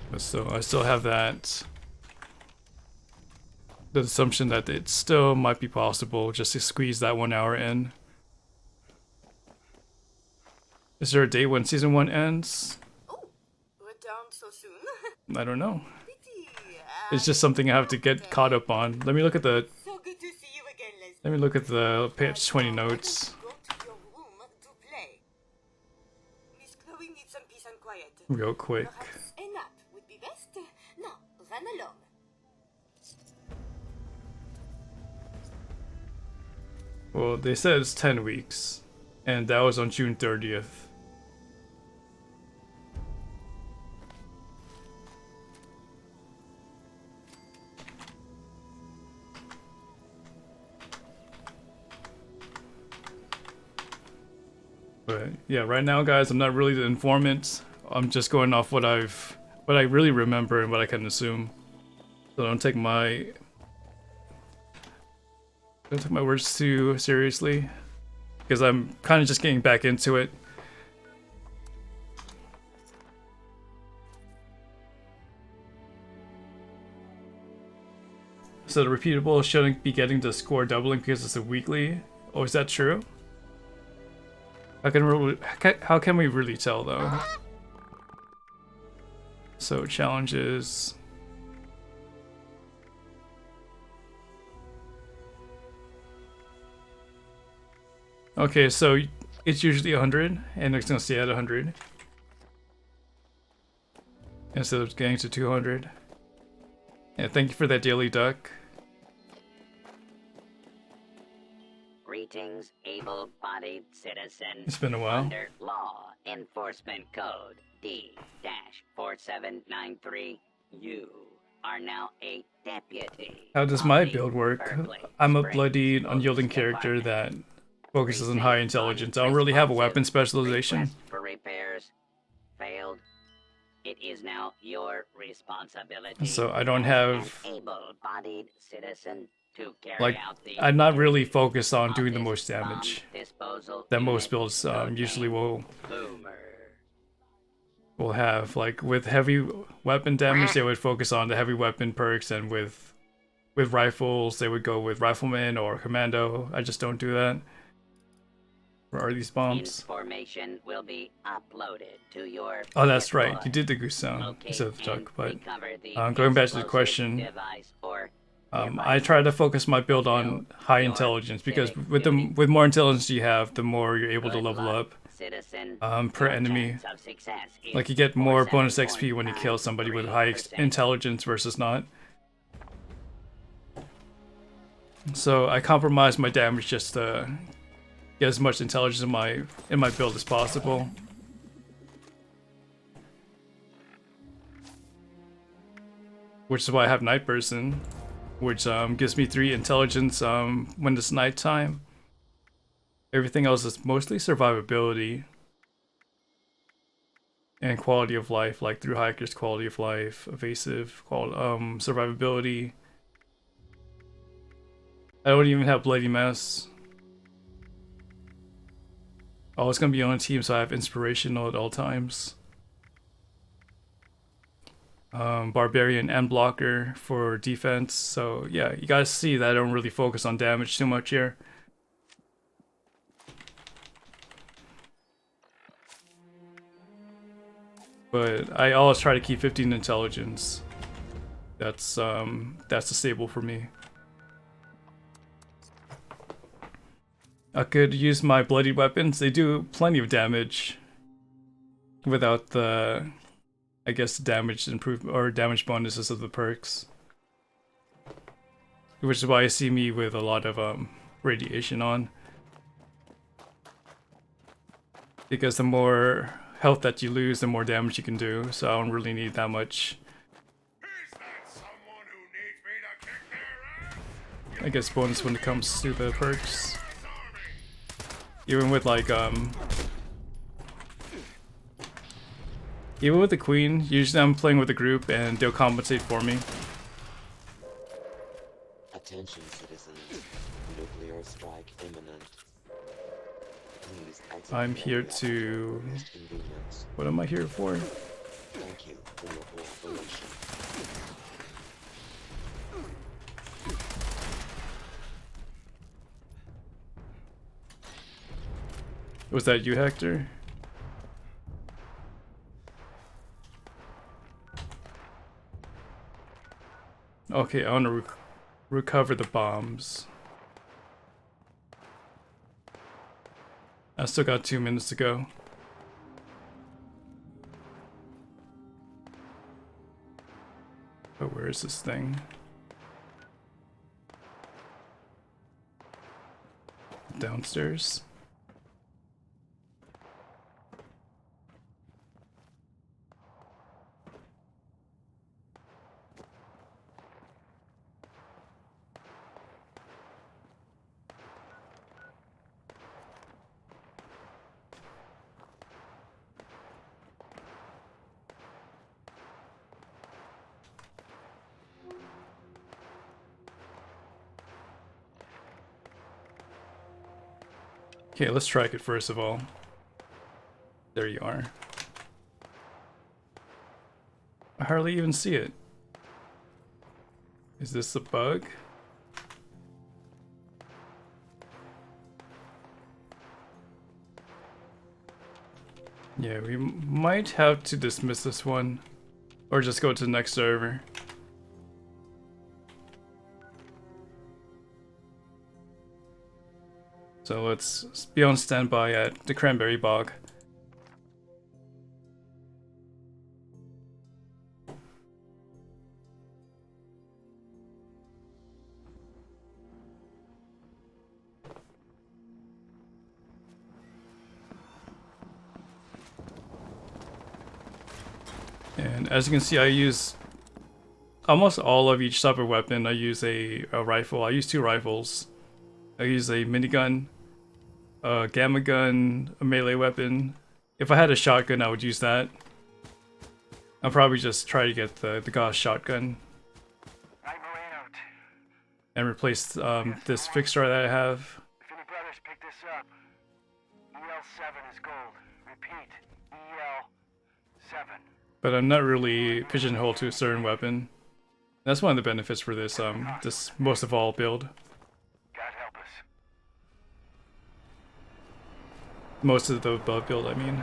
But so I still have that the assumption that it still might be possible just to squeeze that 1 hour in. Is there a date when season 1 ends? Returned so soon. I don't know. It's just something I have to get caught up on. Let me look at the. So good to see you again, Leslie. Let me look at the page 20 notes. Go to your room to play. Miss Chloe needs some peace and quiet. Real quick. Perhaps a nap would be best. Now, run along. Well, they said it's 10 weeks, and that was on June 30th. But yeah, right now, guys, I'm not really the informant. I'm just going off what I really remember and what I can assume. So don't take my words too seriously, because I'm kind of just getting back into it. So the repeatable shouldn't be getting the score doubling because it's a weekly. Oh, is that true? How can we really tell though? So challenges. Okay, so it's usually 100, and it's gonna stay at 100 instead of getting to 200. Yeah, thank you for that, Daily Duck. Greetings, able-bodied citizen. It's been a while. Under Law Enforcement Code D-4793, you are now a deputy. How does my build work? I'm a bloodied, unyielding character that focuses on high intelligence. I don't really have a weapon specialization. For repairs failed. It is now your responsibility. So I don't have as an able-bodied citizen to carry like out the I'm not really focused on doing the most damage disposal that most builds usually will have. Like with heavy weapon damage, they would focus on the heavy weapon perks, and with rifles they would go with rifleman or commando. I just don't do that. Where are these bombs? Information will be uploaded to your Oh, that's right. You did the goose sound instead of the duck. But going back to the question, I try to focus my build on high intelligence, because with more intelligence you have, the more you're able to level up per enemy. Like you get more bonus XP when you kill somebody with high intelligence versus not. So I compromise my damage just to get as much intelligence in my build as possible. Which is why I have Night Person, which gives me 3 intelligence when it's nighttime. Everything else is mostly survivability and quality of life, like through Hiker's quality of life, evasive, survivability. I don't even have Bloody Mess. Oh, it's gonna be on a team, so I have inspirational at all times. Barbarian and blocker for defense. So yeah, you guys see that I don't really focus on damage too much here. But I always try to keep 15 intelligence. That's the stable for me. I could use my bloodied weapons. They do plenty of damage without the, I guess, damage improvement or damage bonuses of the perks. Which is why you see me with a lot of radiation on. Because the more health that you lose, the more damage you can do. So I don't really need that much. I guess bonus when it comes to the perks. Even with like even with the queen, usually I'm playing with a group and they'll compensate for me. Attention citizens, nuclear strike imminent. Please exit I'm here to... What am I here for? Thank you for your cooperation. Was that you, Hector? Okay, I want to recover the bombs. I still got 2 minutes to go. But where is this thing? Downstairs. Okay, let's track it first of all. There you are. I hardly even see it. Is this a bug? Yeah, we might have to dismiss this one. Or just go to the next server. So let's be on standby at the Cranberry Bog. And as you can see, I use almost all of each type of weapon. I use a rifle. I use 2 rifles. I use a minigun, a gamma gun, a melee weapon. If I had a shotgun, I would use that. I'll probably just try to get the Gauss shotgun. And replace this fixer that I have. If any brothers pick this up, EL7 is gold. Repeat, EL7. But I'm not really pigeonholed to a certain weapon. That's one of the benefits for this this most of all build. Most of the build, I mean.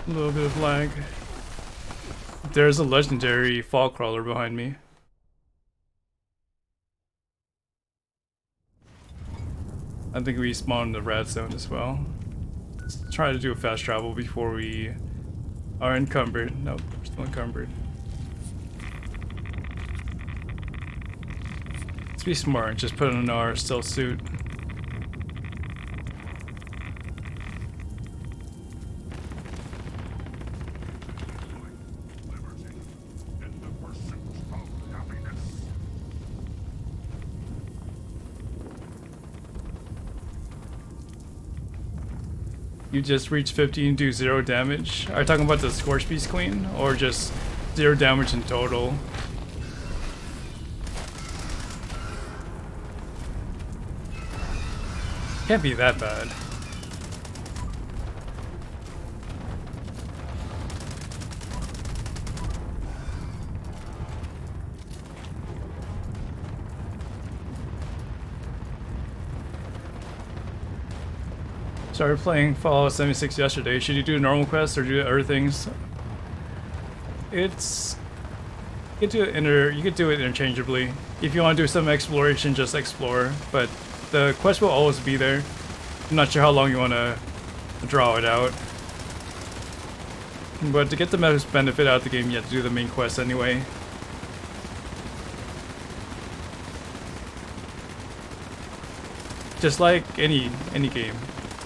A little bit of lag. There's a legendary fall crawler behind me. I think we spawned in the red zone as well. Let's try to do a fast travel before we are encumbered. Nope, we're still encumbered. Let's be smart, just put on our stealth suit. You just reach 50 and do 0 damage. Are you talking about the Scorch Beast Queen? Or just 0 damage in total? Can't be that bad. Started playing Fallout 76 yesterday. Should you do normal quests or do other things? It's you could do it interchangeably. If you want to do some exploration, just explore. But the quest will always be there. I'm not sure how long you want to draw it out. But to get the most benefit out of the game, you have to do the main quest anyway. Just like any game.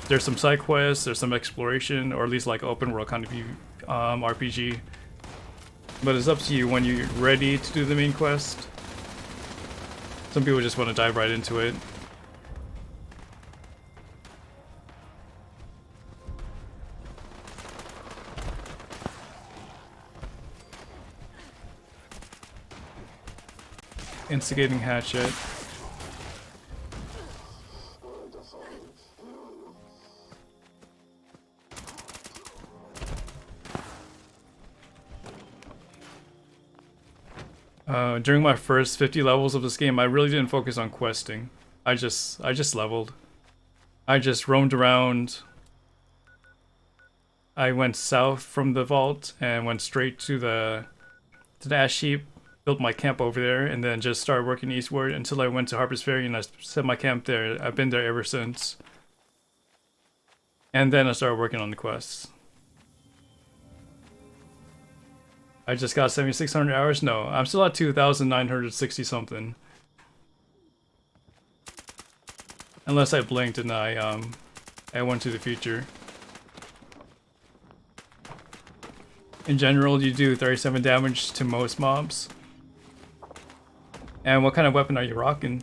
There's some side quests, there's some exploration, or at least like open world kind of RPG. But it's up to you when you're ready to do the main quest. Some people just want to dive right into it. Instigating hatchet. During my first 50 levels of this game, I really didn't focus on questing. I just leveled. I just roamed around. I went south from the vault and went straight to the ash heap, built my camp over there, and then just started working eastward until I went to Harper's Ferry and I set my camp there. I've been there ever since. And then I started working on the quests. I just got 7,600 hours? No, I'm still at 2,960 something. Unless I blinked and I went to the future. In general, you do 37 damage to most mobs. And what kind of weapon are you rocking?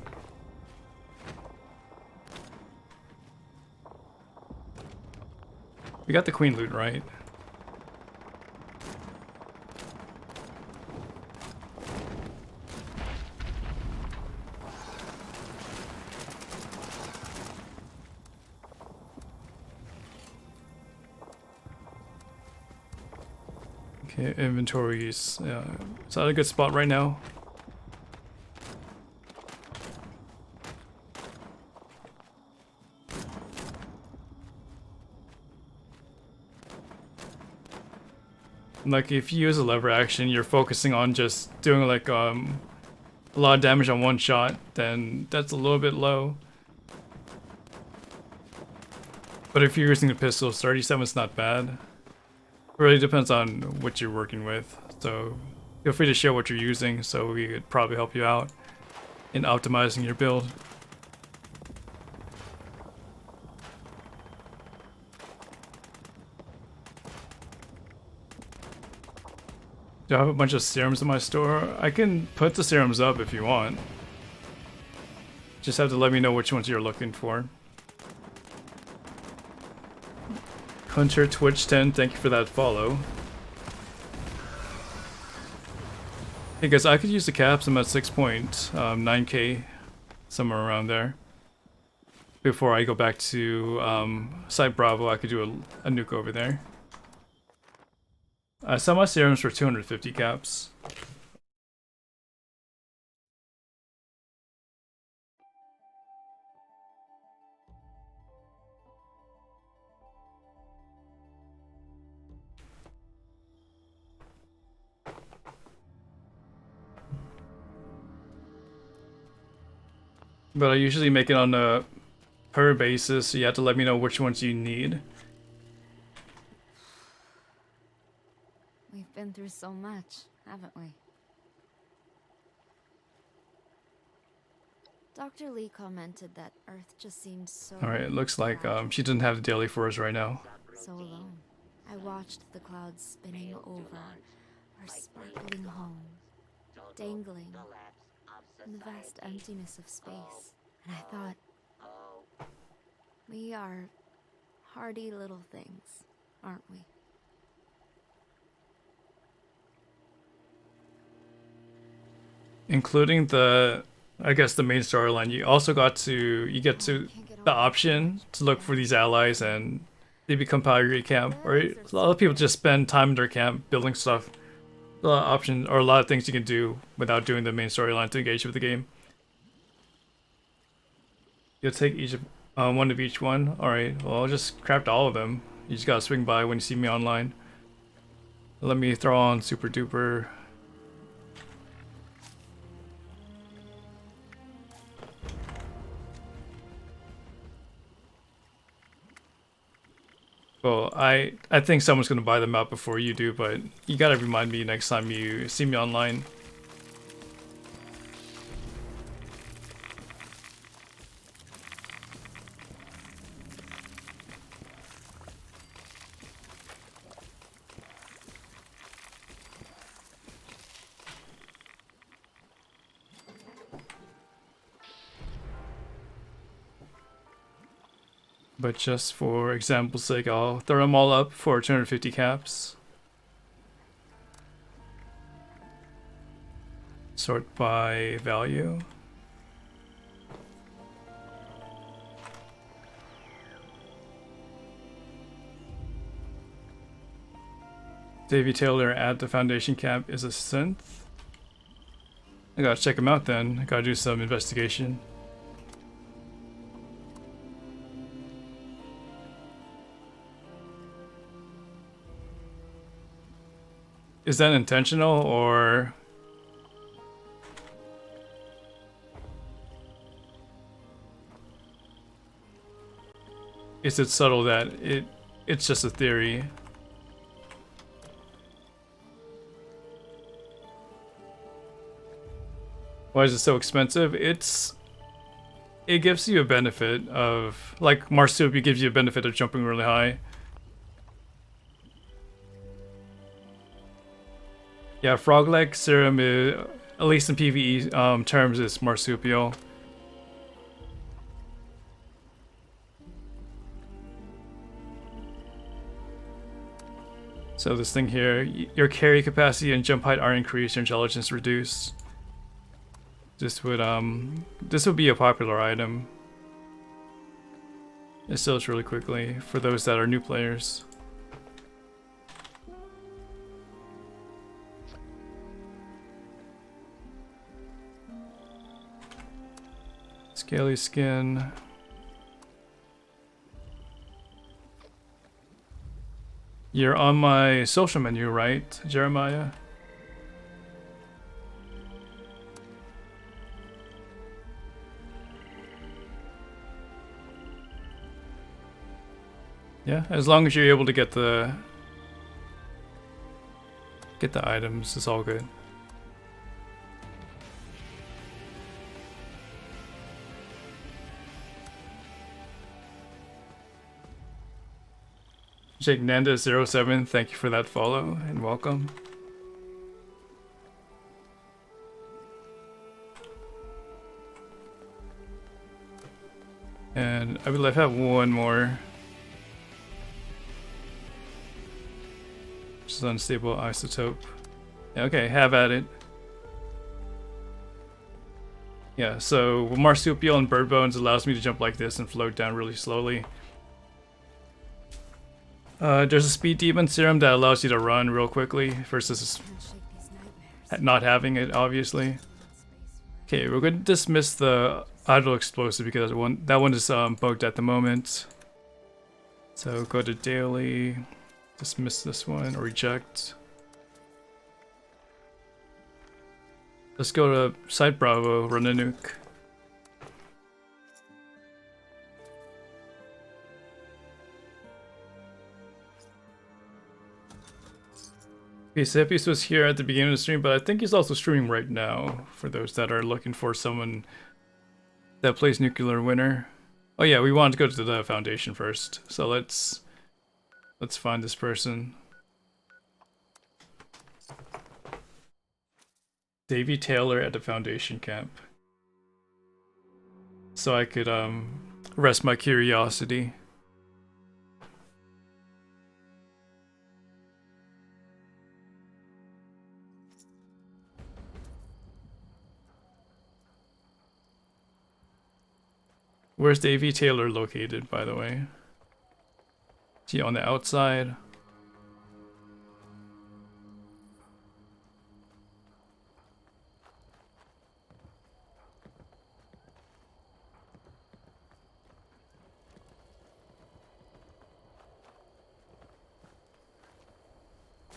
We got the queen loot, right? Okay, inventories. Is that a good spot right now? Like if you use a lever action, you're focusing on just doing like a lot of damage on one shot, then that's a little bit low. But if you're using the pistol, 37 is not bad. It really depends on what you're working with, so feel free to share what you're using so we could probably help you out in optimizing your build. Do I have a bunch of serums in my store? I can put the serums up if you want. Just have to let me know which ones you're looking for. Hunter Twitch 10, thank you for that follow. Hey guys, I could use the caps. I'm at 6.9k, somewhere around there. Before I go back to Site Bravo, I could do a nuke over there. I sell my serums for 250 caps. But I usually make it on a per basis, so you have to let me know which ones you need. We've been through so much, haven't we? Dr. Lee commented that Earth just seems so... Alright, it looks like she doesn't have the daily for us right now. So alone. I watched the clouds spinning over our sparkling home, dangling in the vast emptiness of space. And I thought, we are hardy little things, aren't we? Including the, I guess, the main storyline, you also get the option to look for these allies and they become part of your camp. Or a lot of people just spend time in their camp building stuff. A lot of options, or a lot of things you can do without doing the main storyline to engage with the game. You'll take each one of each one. Alright, well I'll just craft all of them. You just gotta swing by when you see me online. Let me throw on Super Duper. Well, I think someone's gonna buy them out before you do, but you gotta remind me next time you see me online. But just for example's sake, I'll throw them all up for 250 caps. Sort by value. Davy Taylor at the Foundation camp is a synth. I gotta check him out then. I gotta do some investigation. Is that intentional or... is it subtle that it's just a theory? Why is it so expensive? It gives you a benefit of, like Marsupial gives you a benefit of jumping really high. Yeah, frog leg serum is, at least in PvE terms, is Marsupial. So this thing here, your carry capacity and jump height are increased, your intelligence reduced. This would be a popular item. It sells really quickly for those that are new players. Scaly skin. You're on my social menu, right, Jeremiah? Yeah, as long as you're able to get the items, it's all good. Jake Nanda07, thank you for that follow and welcome. And I believe I have one more. Which is unstable isotope. Yeah, okay, have at it. Yeah, so Marsupial and Bird Bones allows me to jump like this and float down really slowly. There's a Speed Demon serum that allows you to run real quickly versus not having it, obviously. Okay, we're going to dismiss the idle explosive because that one is bugged at the moment. So go to daily, dismiss this one, or reject. Let's go to Site Bravo, run a nuke. Okay, Seppies was here at the beginning of the stream, but I think he's also streaming right now, for those that are looking for someone that plays Nuclear Winter. Oh yeah, we wanted to go to the Foundation first, so let's find this person. Davy Taylor at the Foundation camp. So I could rest my curiosity. Where's Davy Taylor located, by the way? Is he on the outside?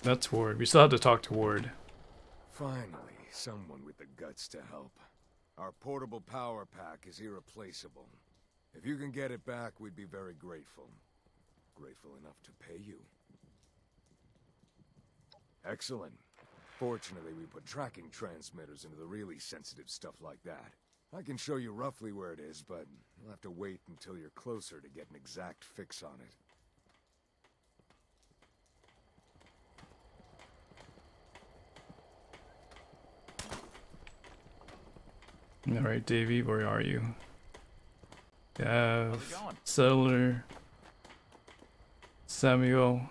That's Ward. We still have to talk to Ward. Finally, someone with the guts to help. Our portable power pack is irreplaceable. If you can get it back, we'd be very grateful. Grateful enough to pay you. Excellent. Fortunately, we put tracking transmitters into the really sensitive stuff like that. I can show you roughly where it is, but you'll have to wait until you're closer to get an exact fix on it. Alright, Davy, where are you? have Settler, Samuel.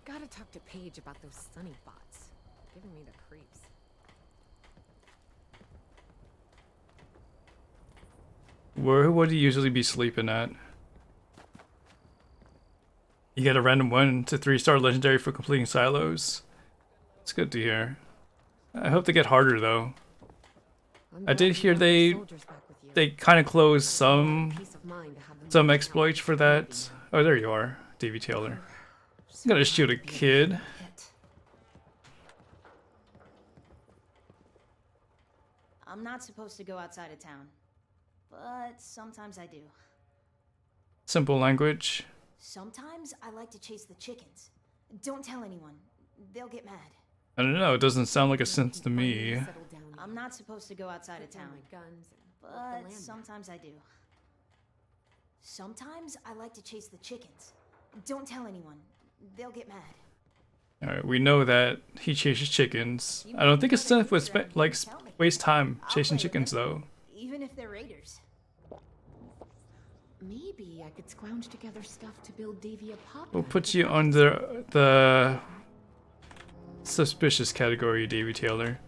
Gotta talk to Paige about those Sunny bots. Giving me the creeps. Where would he usually be sleeping at? You get a random 1 to 3-star legendary for completing silos. It's good to hear. I hope they get harder though. I did hear they kind of closed some exploits for that. Oh, there you are, Davy Taylor. I'm gonna shoot a kid. I'm not supposed to go outside of town, but sometimes I do. Simple language. Sometimes I like to chase the chickens. Don't tell anyone. They'll get mad. I don't know, it doesn't sound like a sense to me. I'm not supposed to go outside of town, but sometimes I do. Sometimes I like to chase the chickens. Don't tell anyone. They'll get mad. Alright, we know that he chases chickens. I don't think his Synth would waste time chasing chickens though. Even if they're raiders. Maybe I could scrounge together stuff to build Davy a pop. We'll put you under the suspicious category, Davy Taylor.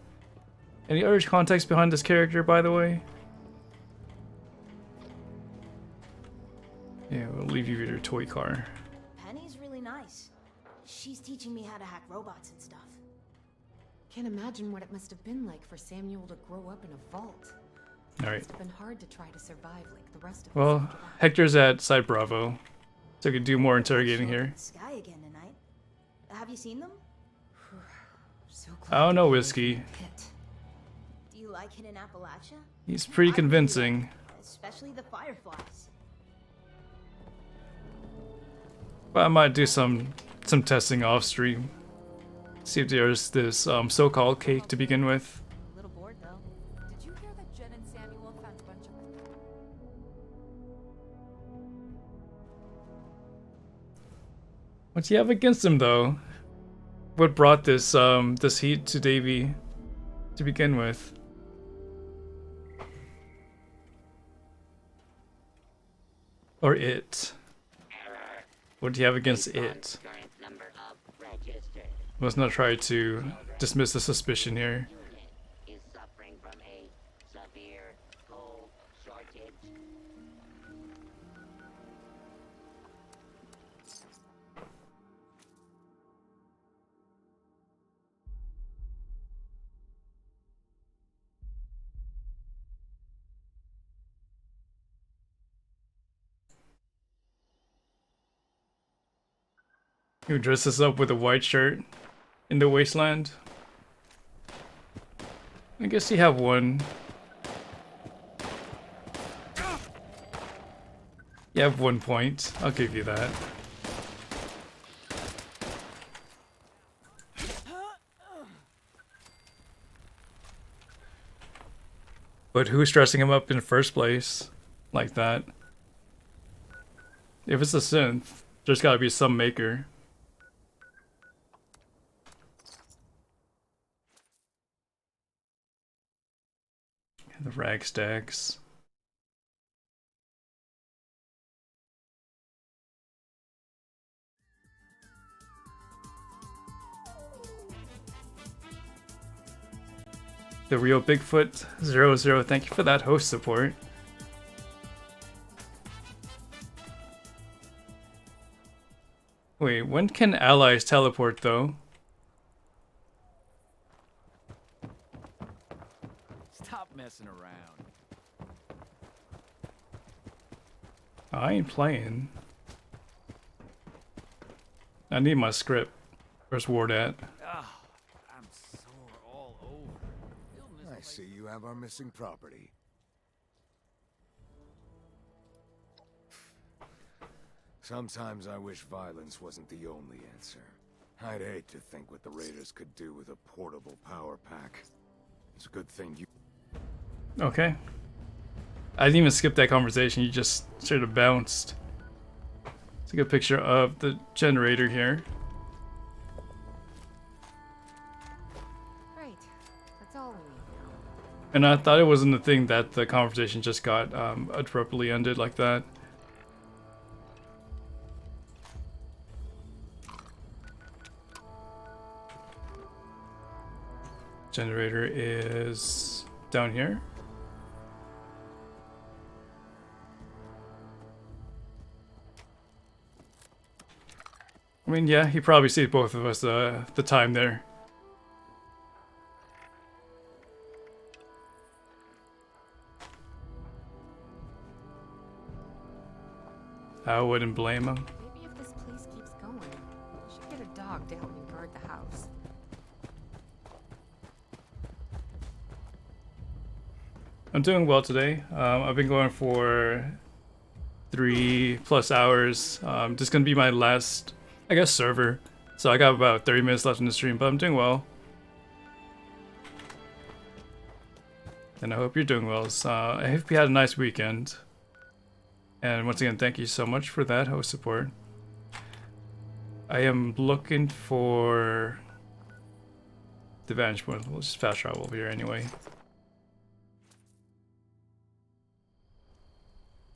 Any other context behind this character, by the way? Yeah, we'll leave you with your toy car. Penny's really nice. She's teaching me how to hack robots and stuff. Can't imagine what it must have been like for Samuel to grow up in a vault. Alright. It's been hard to try to survive like the rest of us. Well, Hector's at Site Bravo, so I could do more interrogating here. Sky again tonight. Have you seen them? I don't know, Whiskey. Do you like it in Appalachia? He's pretty convincing. Especially the fireflies. But I might do some testing off stream. See if there's this so-called cake to begin with. A little bored though. Did you hear that Jen and Samuel found a bunch of What do you have against him though? What brought this this heat to Davy to begin with? Or it? What do you have against it? Let's not try to dismiss the suspicion here. Is suffering from a severe coal shortage. You dress us up with a white shirt in the wasteland. I guess you have one. You have 1 point. I'll give you that. But who's dressing him up in the first place like that? If it's a synth, there's gotta be some maker. The rag stacks. The real Bigfoot 00, thank you for that host support. Wait, when can allies teleport though? Stop messing around. I ain't playing. I need my script. Where's Ward at? I'm sore all over. I see you have our missing property. Sometimes I wish violence wasn't the only answer. I'd hate to think what the Raiders could do with a portable power pack. It's a good thing you... Okay. I didn't even skip that conversation, you just sort of bounced. Take a picture of the generator here. Right. stalling you? And I thought it wasn't a thing that the conversation just got abruptly ended like that. Generator is down here. I mean, yeah, he probably sees both of us the time there. I wouldn't blame him. Maybe if this place keeps going, we should get a dog to help me guard the house. I'm doing well today. I've been going for 3+ hours. This is gonna be my last, I guess, server. So I got about 30 minutes left in the stream, but I'm doing well. And I hope you're doing well. So, I hope you had a nice weekend. And once again, thank you so much for that host support. I am looking for the vantage point. We'll just fast travel over here anyway.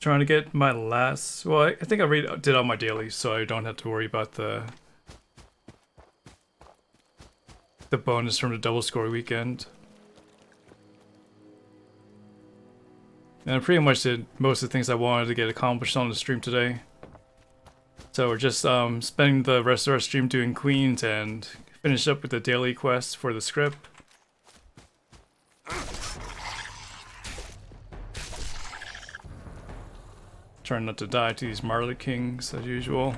Trying to get my last. Well, I think I did all my dailies, so I don't have to worry about the bonus from the double score weekend. And I pretty much did most of the things I wanted to get accomplished on the stream today. So we're just spending the rest of our stream doing queens and finish up with the daily quest for the script. Trying not to die to these Marlet Kings as usual.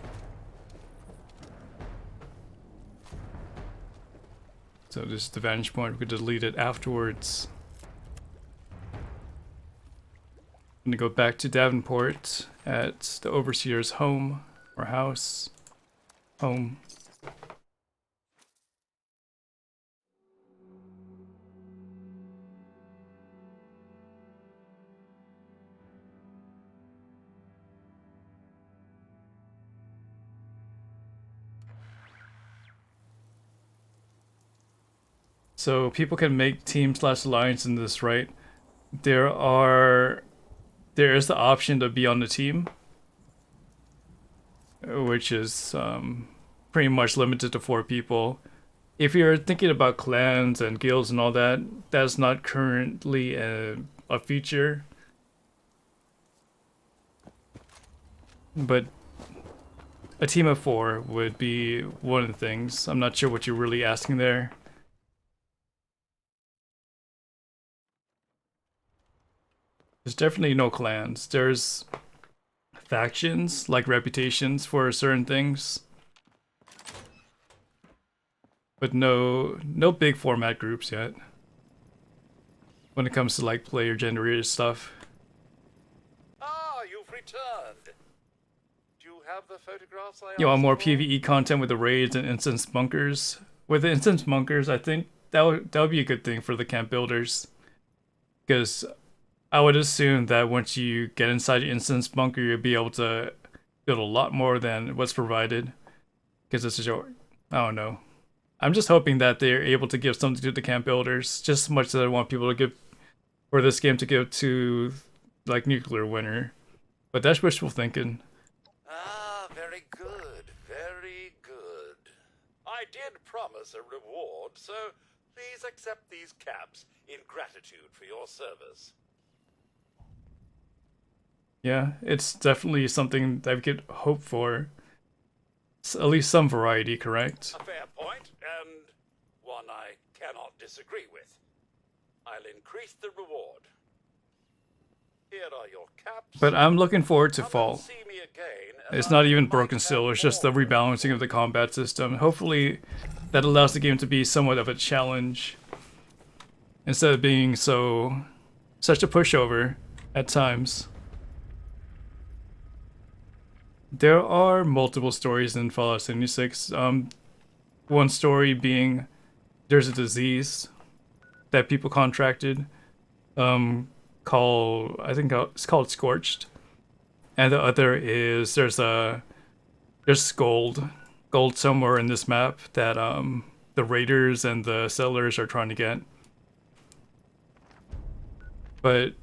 So this is the vantage point, we could delete it afterwards. I'm gonna go back to Davenport at the Overseer's home, or house, home. So people can make team/alliance in this, right? There is the option to be on the team, which is pretty much limited to 4 people. If you're thinking about clans and guilds and all that, that's not currently a feature. But a team of 4 would be one of the things. I'm not sure what you're really asking there. There's definitely no clans. There's factions, like reputations for certain things. But no big format groups yet. When it comes to like player generated stuff. Ah, you've returned. Do you have the photographs I You want asked more for? PvE content with the raids and instance bunkers? With the instance bunkers, I think that would be a good thing for the camp builders. Because I would assume that once you get inside your instance bunker, you'll be able to build a lot more than what's provided. Because it's I don't know. I'm just hoping that they're able to give something to the camp builders, just as much as I want people to give, for this game to give to, like, Nuclear Winter. But that's wishful thinking. Ah, very good, very good. I did promise a reward, so please accept these caps in gratitude for your service. Yeah, it's definitely something that we could hope for. At least some variety, correct? A fair point, and one I cannot disagree with. I'll increase the reward. Here are your caps. But I'm looking forward to Come and fall. see me again, and It's not even broken still, it's just the rebalancing of the combat system. Hopefully that allows the game to be somewhat of a challenge. Instead of being such a pushover at times. There are multiple stories in Fallout 76. One story being there's a disease that people contracted, I think it's called Scorched, and the other is there's gold somewhere in this map that the raiders and the settlers are trying to get. But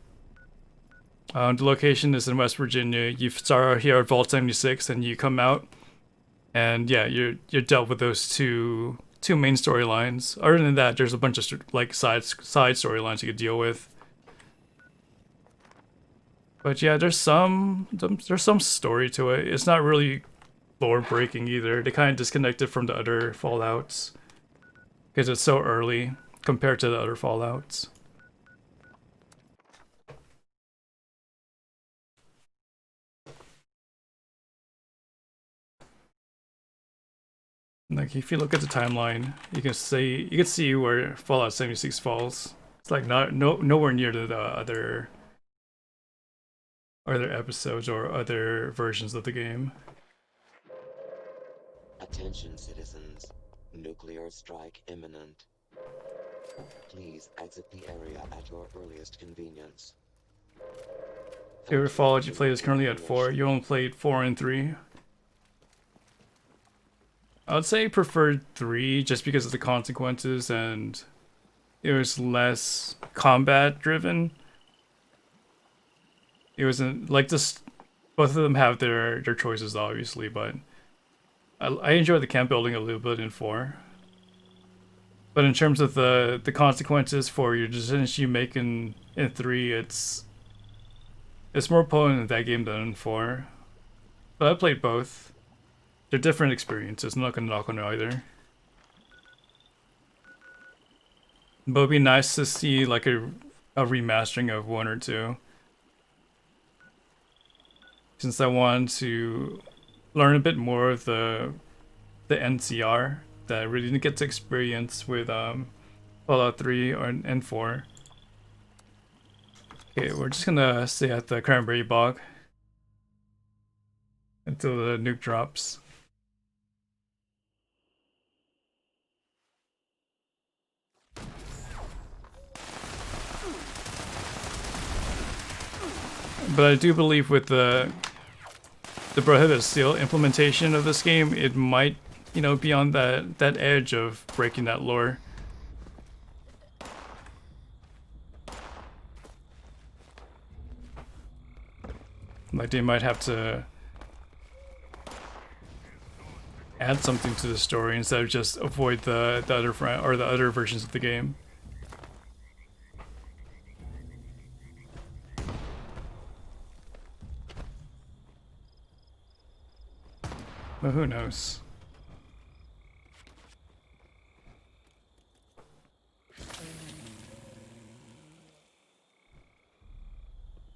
the location is in West Virginia. You start out here at Vault 76, and you come out, and yeah, you're dealt with those two main storylines. Other than that, there's a bunch of like side storylines you could deal with. But yeah, there's some story to it. It's not really lore breaking either. They kind of disconnected from the other Fallouts because it's so early compared to the other Fallouts. Like if you look at the timeline, you can see where Fallout 76 falls. It's like nowhere near to the other episodes or other versions of the game. Attention citizens, nuclear strike imminent. Please exit the area at your earliest convenience. Favorite Fallout you played is currently at 4. You only played 4 and 3. I would say preferred 3 just because of the consequences and it was less combat driven. It wasn't like this. Both of them have their choices obviously, but I enjoyed the camp building a little bit in 4. But in terms of the consequences for your decisions you make in 3, it's more potent in that game than in 4. But I played both. They're different experiences. I'm not gonna knock on either. But it'd be nice to see like a remastering of 1 or 2. Since I want to learn a bit more of the NCR that I really didn't get to experience with Fallout 3 and 4. Okay, we're just gonna stay at the Cranberry Bog until the nuke drops. But I do believe with the Brotherhood of Steel implementation of this game, it might, you know, be on that edge of breaking that lore. Like they might have to add something to the story instead of just avoid the other versions of the game. But who knows?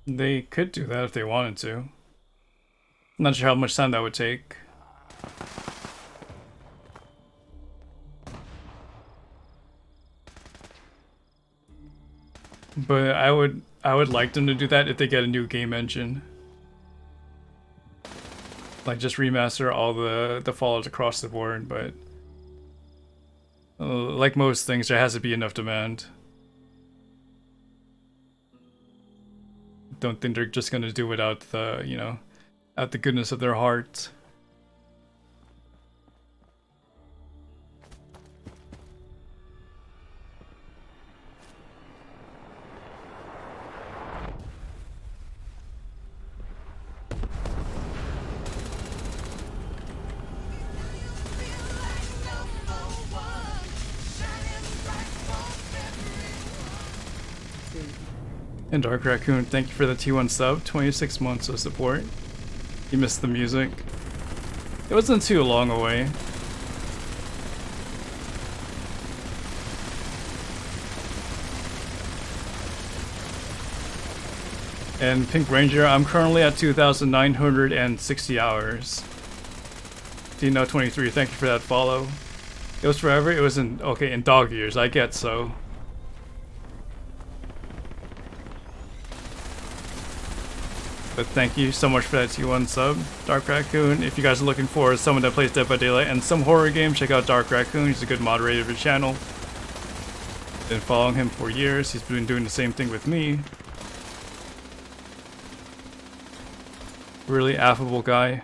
They could do that if they wanted to. Not sure how much time that would take. But I would like them to do that if they get a new game engine. Like just remaster all the Fallouts across the board, but like most things, there has to be enough demand. Don't think they're just gonna do without the, you know, out the goodness of their heart. And Dark Raccoon, thank you for the T1 sub, 26 months of support. You missed the music. It wasn't too long away. And Pink Ranger, I'm currently at 2,960 hours. Dino23, thank you for that follow. It was forever, it was in dog years, I get so. But thank you so much for that T1 sub, Dark Raccoon. If you guys are looking for someone that plays Dead by Daylight and some horror games, check out Dark Raccoon. He's a good moderator of the channel. Been following him for years. He's been doing the same thing with me. Really affable guy.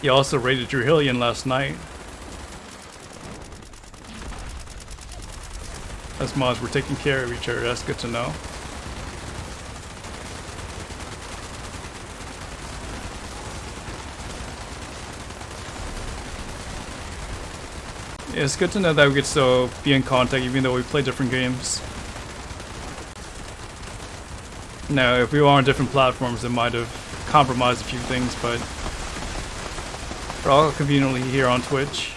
He also raided Drew Hillian last night. As mods, we're taking care of each other. That's good to know. It's good to know that we could still be in contact even though we play different games. Now, if we were on different platforms, it might have compromised a few things, but we're all conveniently here on Twitch.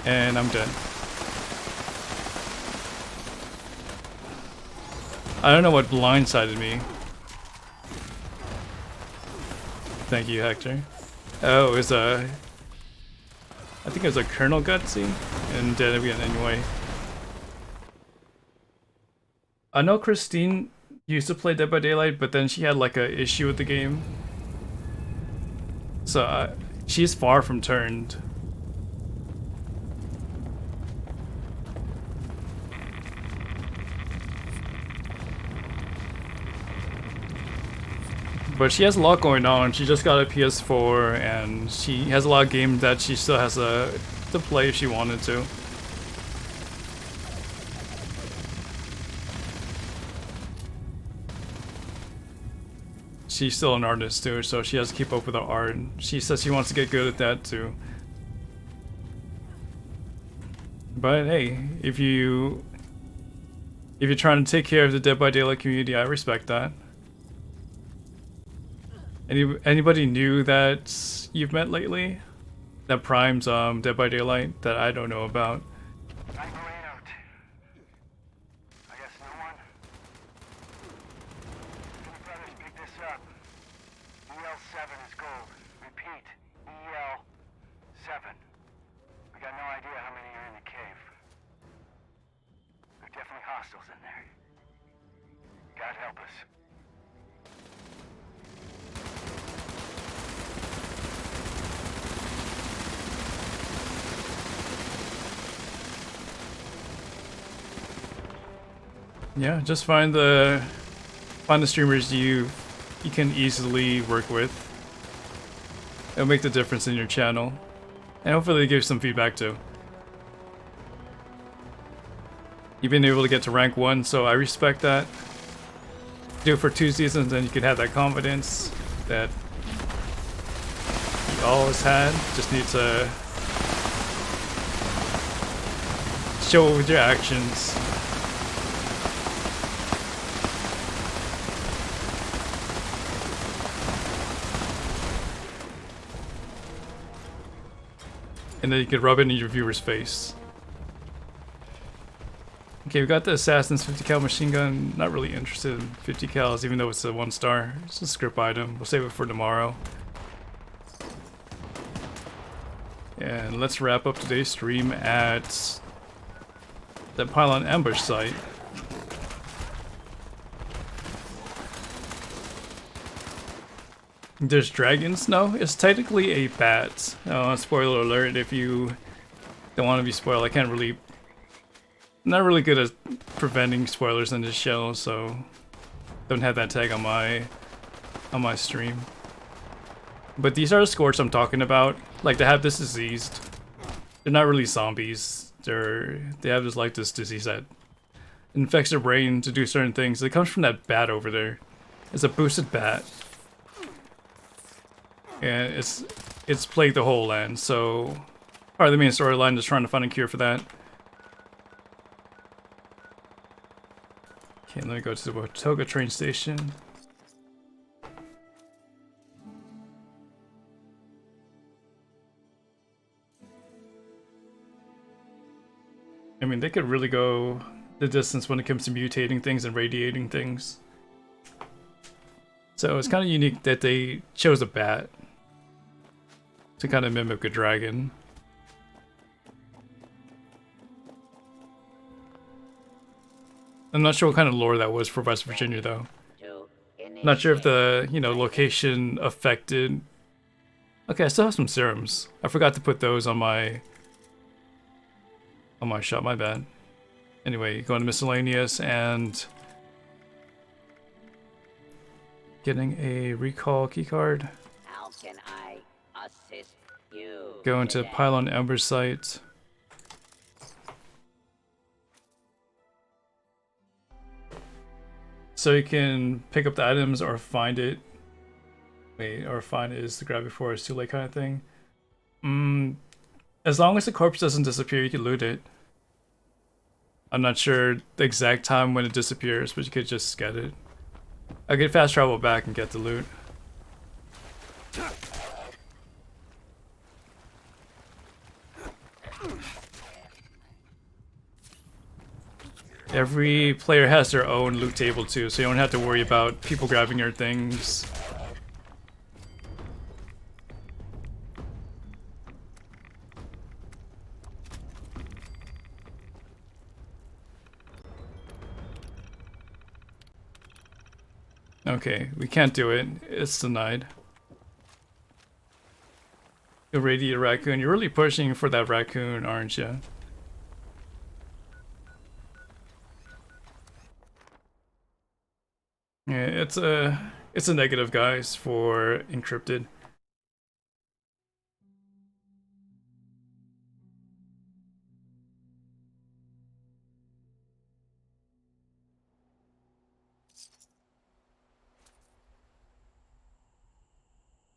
And I'm dead. I don't know what blindsided me. Thank you, Hector. Oh, it was a... I think it was a Colonel Gutsy, and dead again anyway. I know Christine used to play Dead by Daylight, but then she had like a issue with the game. So she's far from turned. But she has a lot going on. She just got a PS4 and she has a lot of games that she still has to play if she wanted to. She's still an artist too, so she has to keep up with her art. She says she wants to get good at that too. But hey, if you're trying to take care of the Dead by Daylight community, I respect that. Anybody new that you've met lately that primes Dead by Daylight that I don't know about? I guess no one. Can you brothers pick this up? EL7 is gold. Repeat, EL7. We got no idea how many are in the cave. There are definitely hostiles in there. God help us. Yeah, just find the streamers you can easily work with. It'll make the difference in your channel, and hopefully give some feedback too. You've been able to get to rank 1, so I respect that. Do it for 2 seasons, then you can have that confidence that you always had. Just need to show it with your actions. And then you could rub it in your viewer's face. Okay, we got the Assassin's 50 cal machine gun. Not really interested in 50 cals, even though it's a 1-star. It's a script item. We'll save it for tomorrow. And let's wrap up today's stream at the Pylon Ambush site. There's dragons? No, it's technically a bat. Oh, spoiler alert if you don't want to be spoiled. I can't really... I'm not really good at preventing spoilers in this show, so don't have that tag on my stream. But these are the Scorch I'm talking about. Like, they have this disease. They're not really zombies. They have this disease that infects their brain to do certain things. It comes from that bat over there. It's a boosted bat. And it's plagued the whole land, so part of the main storyline is trying to find a cure for that. Okay, let me go to the Watoga train station. I mean, they could really go the distance when it comes to mutating things and radiating things. So it's kind of unique that they chose a bat to kind of mimic a dragon. I'm not sure what kind of lore that was for West Virginia though. Not sure if the, location affected... Okay, I still have some serums. I forgot to put those on my shop, my bad. Anyway, going to miscellaneous and getting a recall keycard. How can I assist you? Go into Pylon Ambush site. So you can pick up the items or find it. Wait, or find it is to grab before it's too late kind of thing. As long as the corpse doesn't disappear, you can loot it. I'm not sure the exact time when it disappears, but you could just get it. I could fast travel back and get the loot. Every player has their own loot table too, so you don't have to worry about people grabbing your things. Okay, we can't do it. It's denied. The radiated raccoon. You're really pushing for that raccoon, aren't you? Yeah, it's a negative, guys, for encrypted.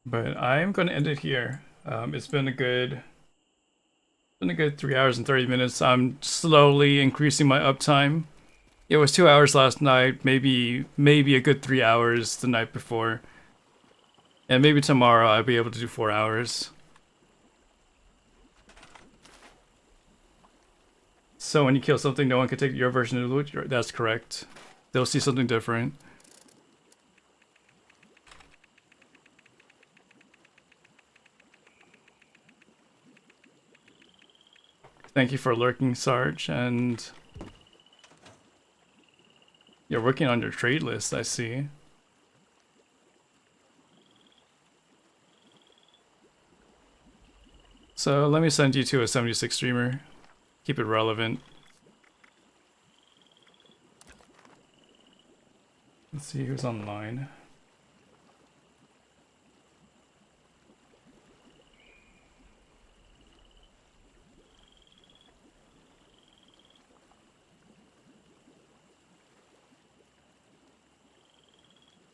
But I'm going to end it here. It's been a good 3 hours and 30 minutes. I'm slowly increasing my uptime. It was 2 hours last night, maybe a good 3 hours the night before. And maybe tomorrow I'll be able to do 4 hours. So when you kill something, no one can take your version of the loot? That's correct. They'll see something different. Thank you for lurking, Sarge, and you're working on your trade list, I see. So let me send you to a 76 streamer. Keep it relevant. Let's see who's online.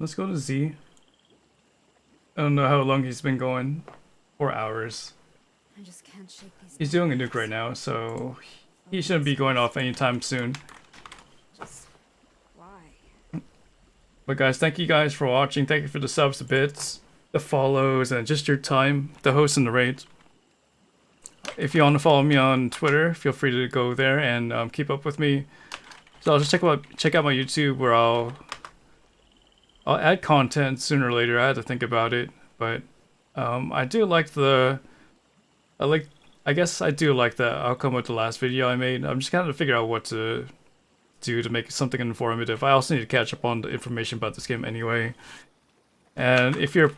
Let's go to Z. I don't know how long he's been going. 4 hours. I just can't shake these. He's doing a nuke right now, so he shouldn't be going off anytime soon. Just why? But guys, thank you guys for watching. Thank you for the subs, the bits, the follows, and just your time, the hosts and the raids. If you want to follow me on Twitter, feel free to go there and keep up with me. So I'll just check out my YouTube where I'll add content sooner or later. I had to think about it, but I do like I guess I do like the outcome of the last video I made. I'm just kind of figuring out what to do to make something informative. I also need to catch up on the information about this game anyway. And if you're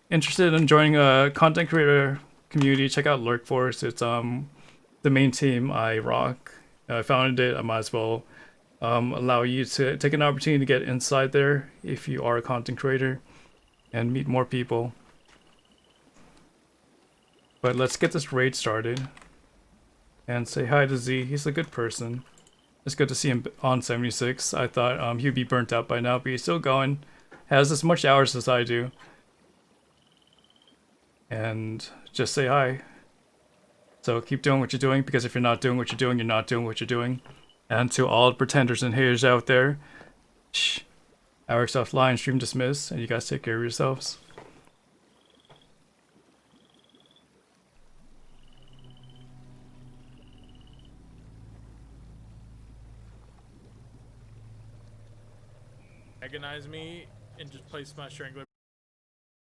interested in joining a content creator community, check out Lurkforce. It's the main team I rock. I founded it. I might as well allow you to take an opportunity to get inside there if you are a content creator and meet more people. But let's get this raid started and say hi to Z. He's a good person. It's good to see him on 76. I thought he'd be burnt out by now, but he's still going. Has as much hours as I do. And just say hi. So keep doing what you're doing, because if you're not doing what you're doing, you're not doing what you're doing. And to all the pretenders and haters out there, shh. Eric's offline, stream dismissed, and you guys take care of yourselves. Agonize me and just place my strangler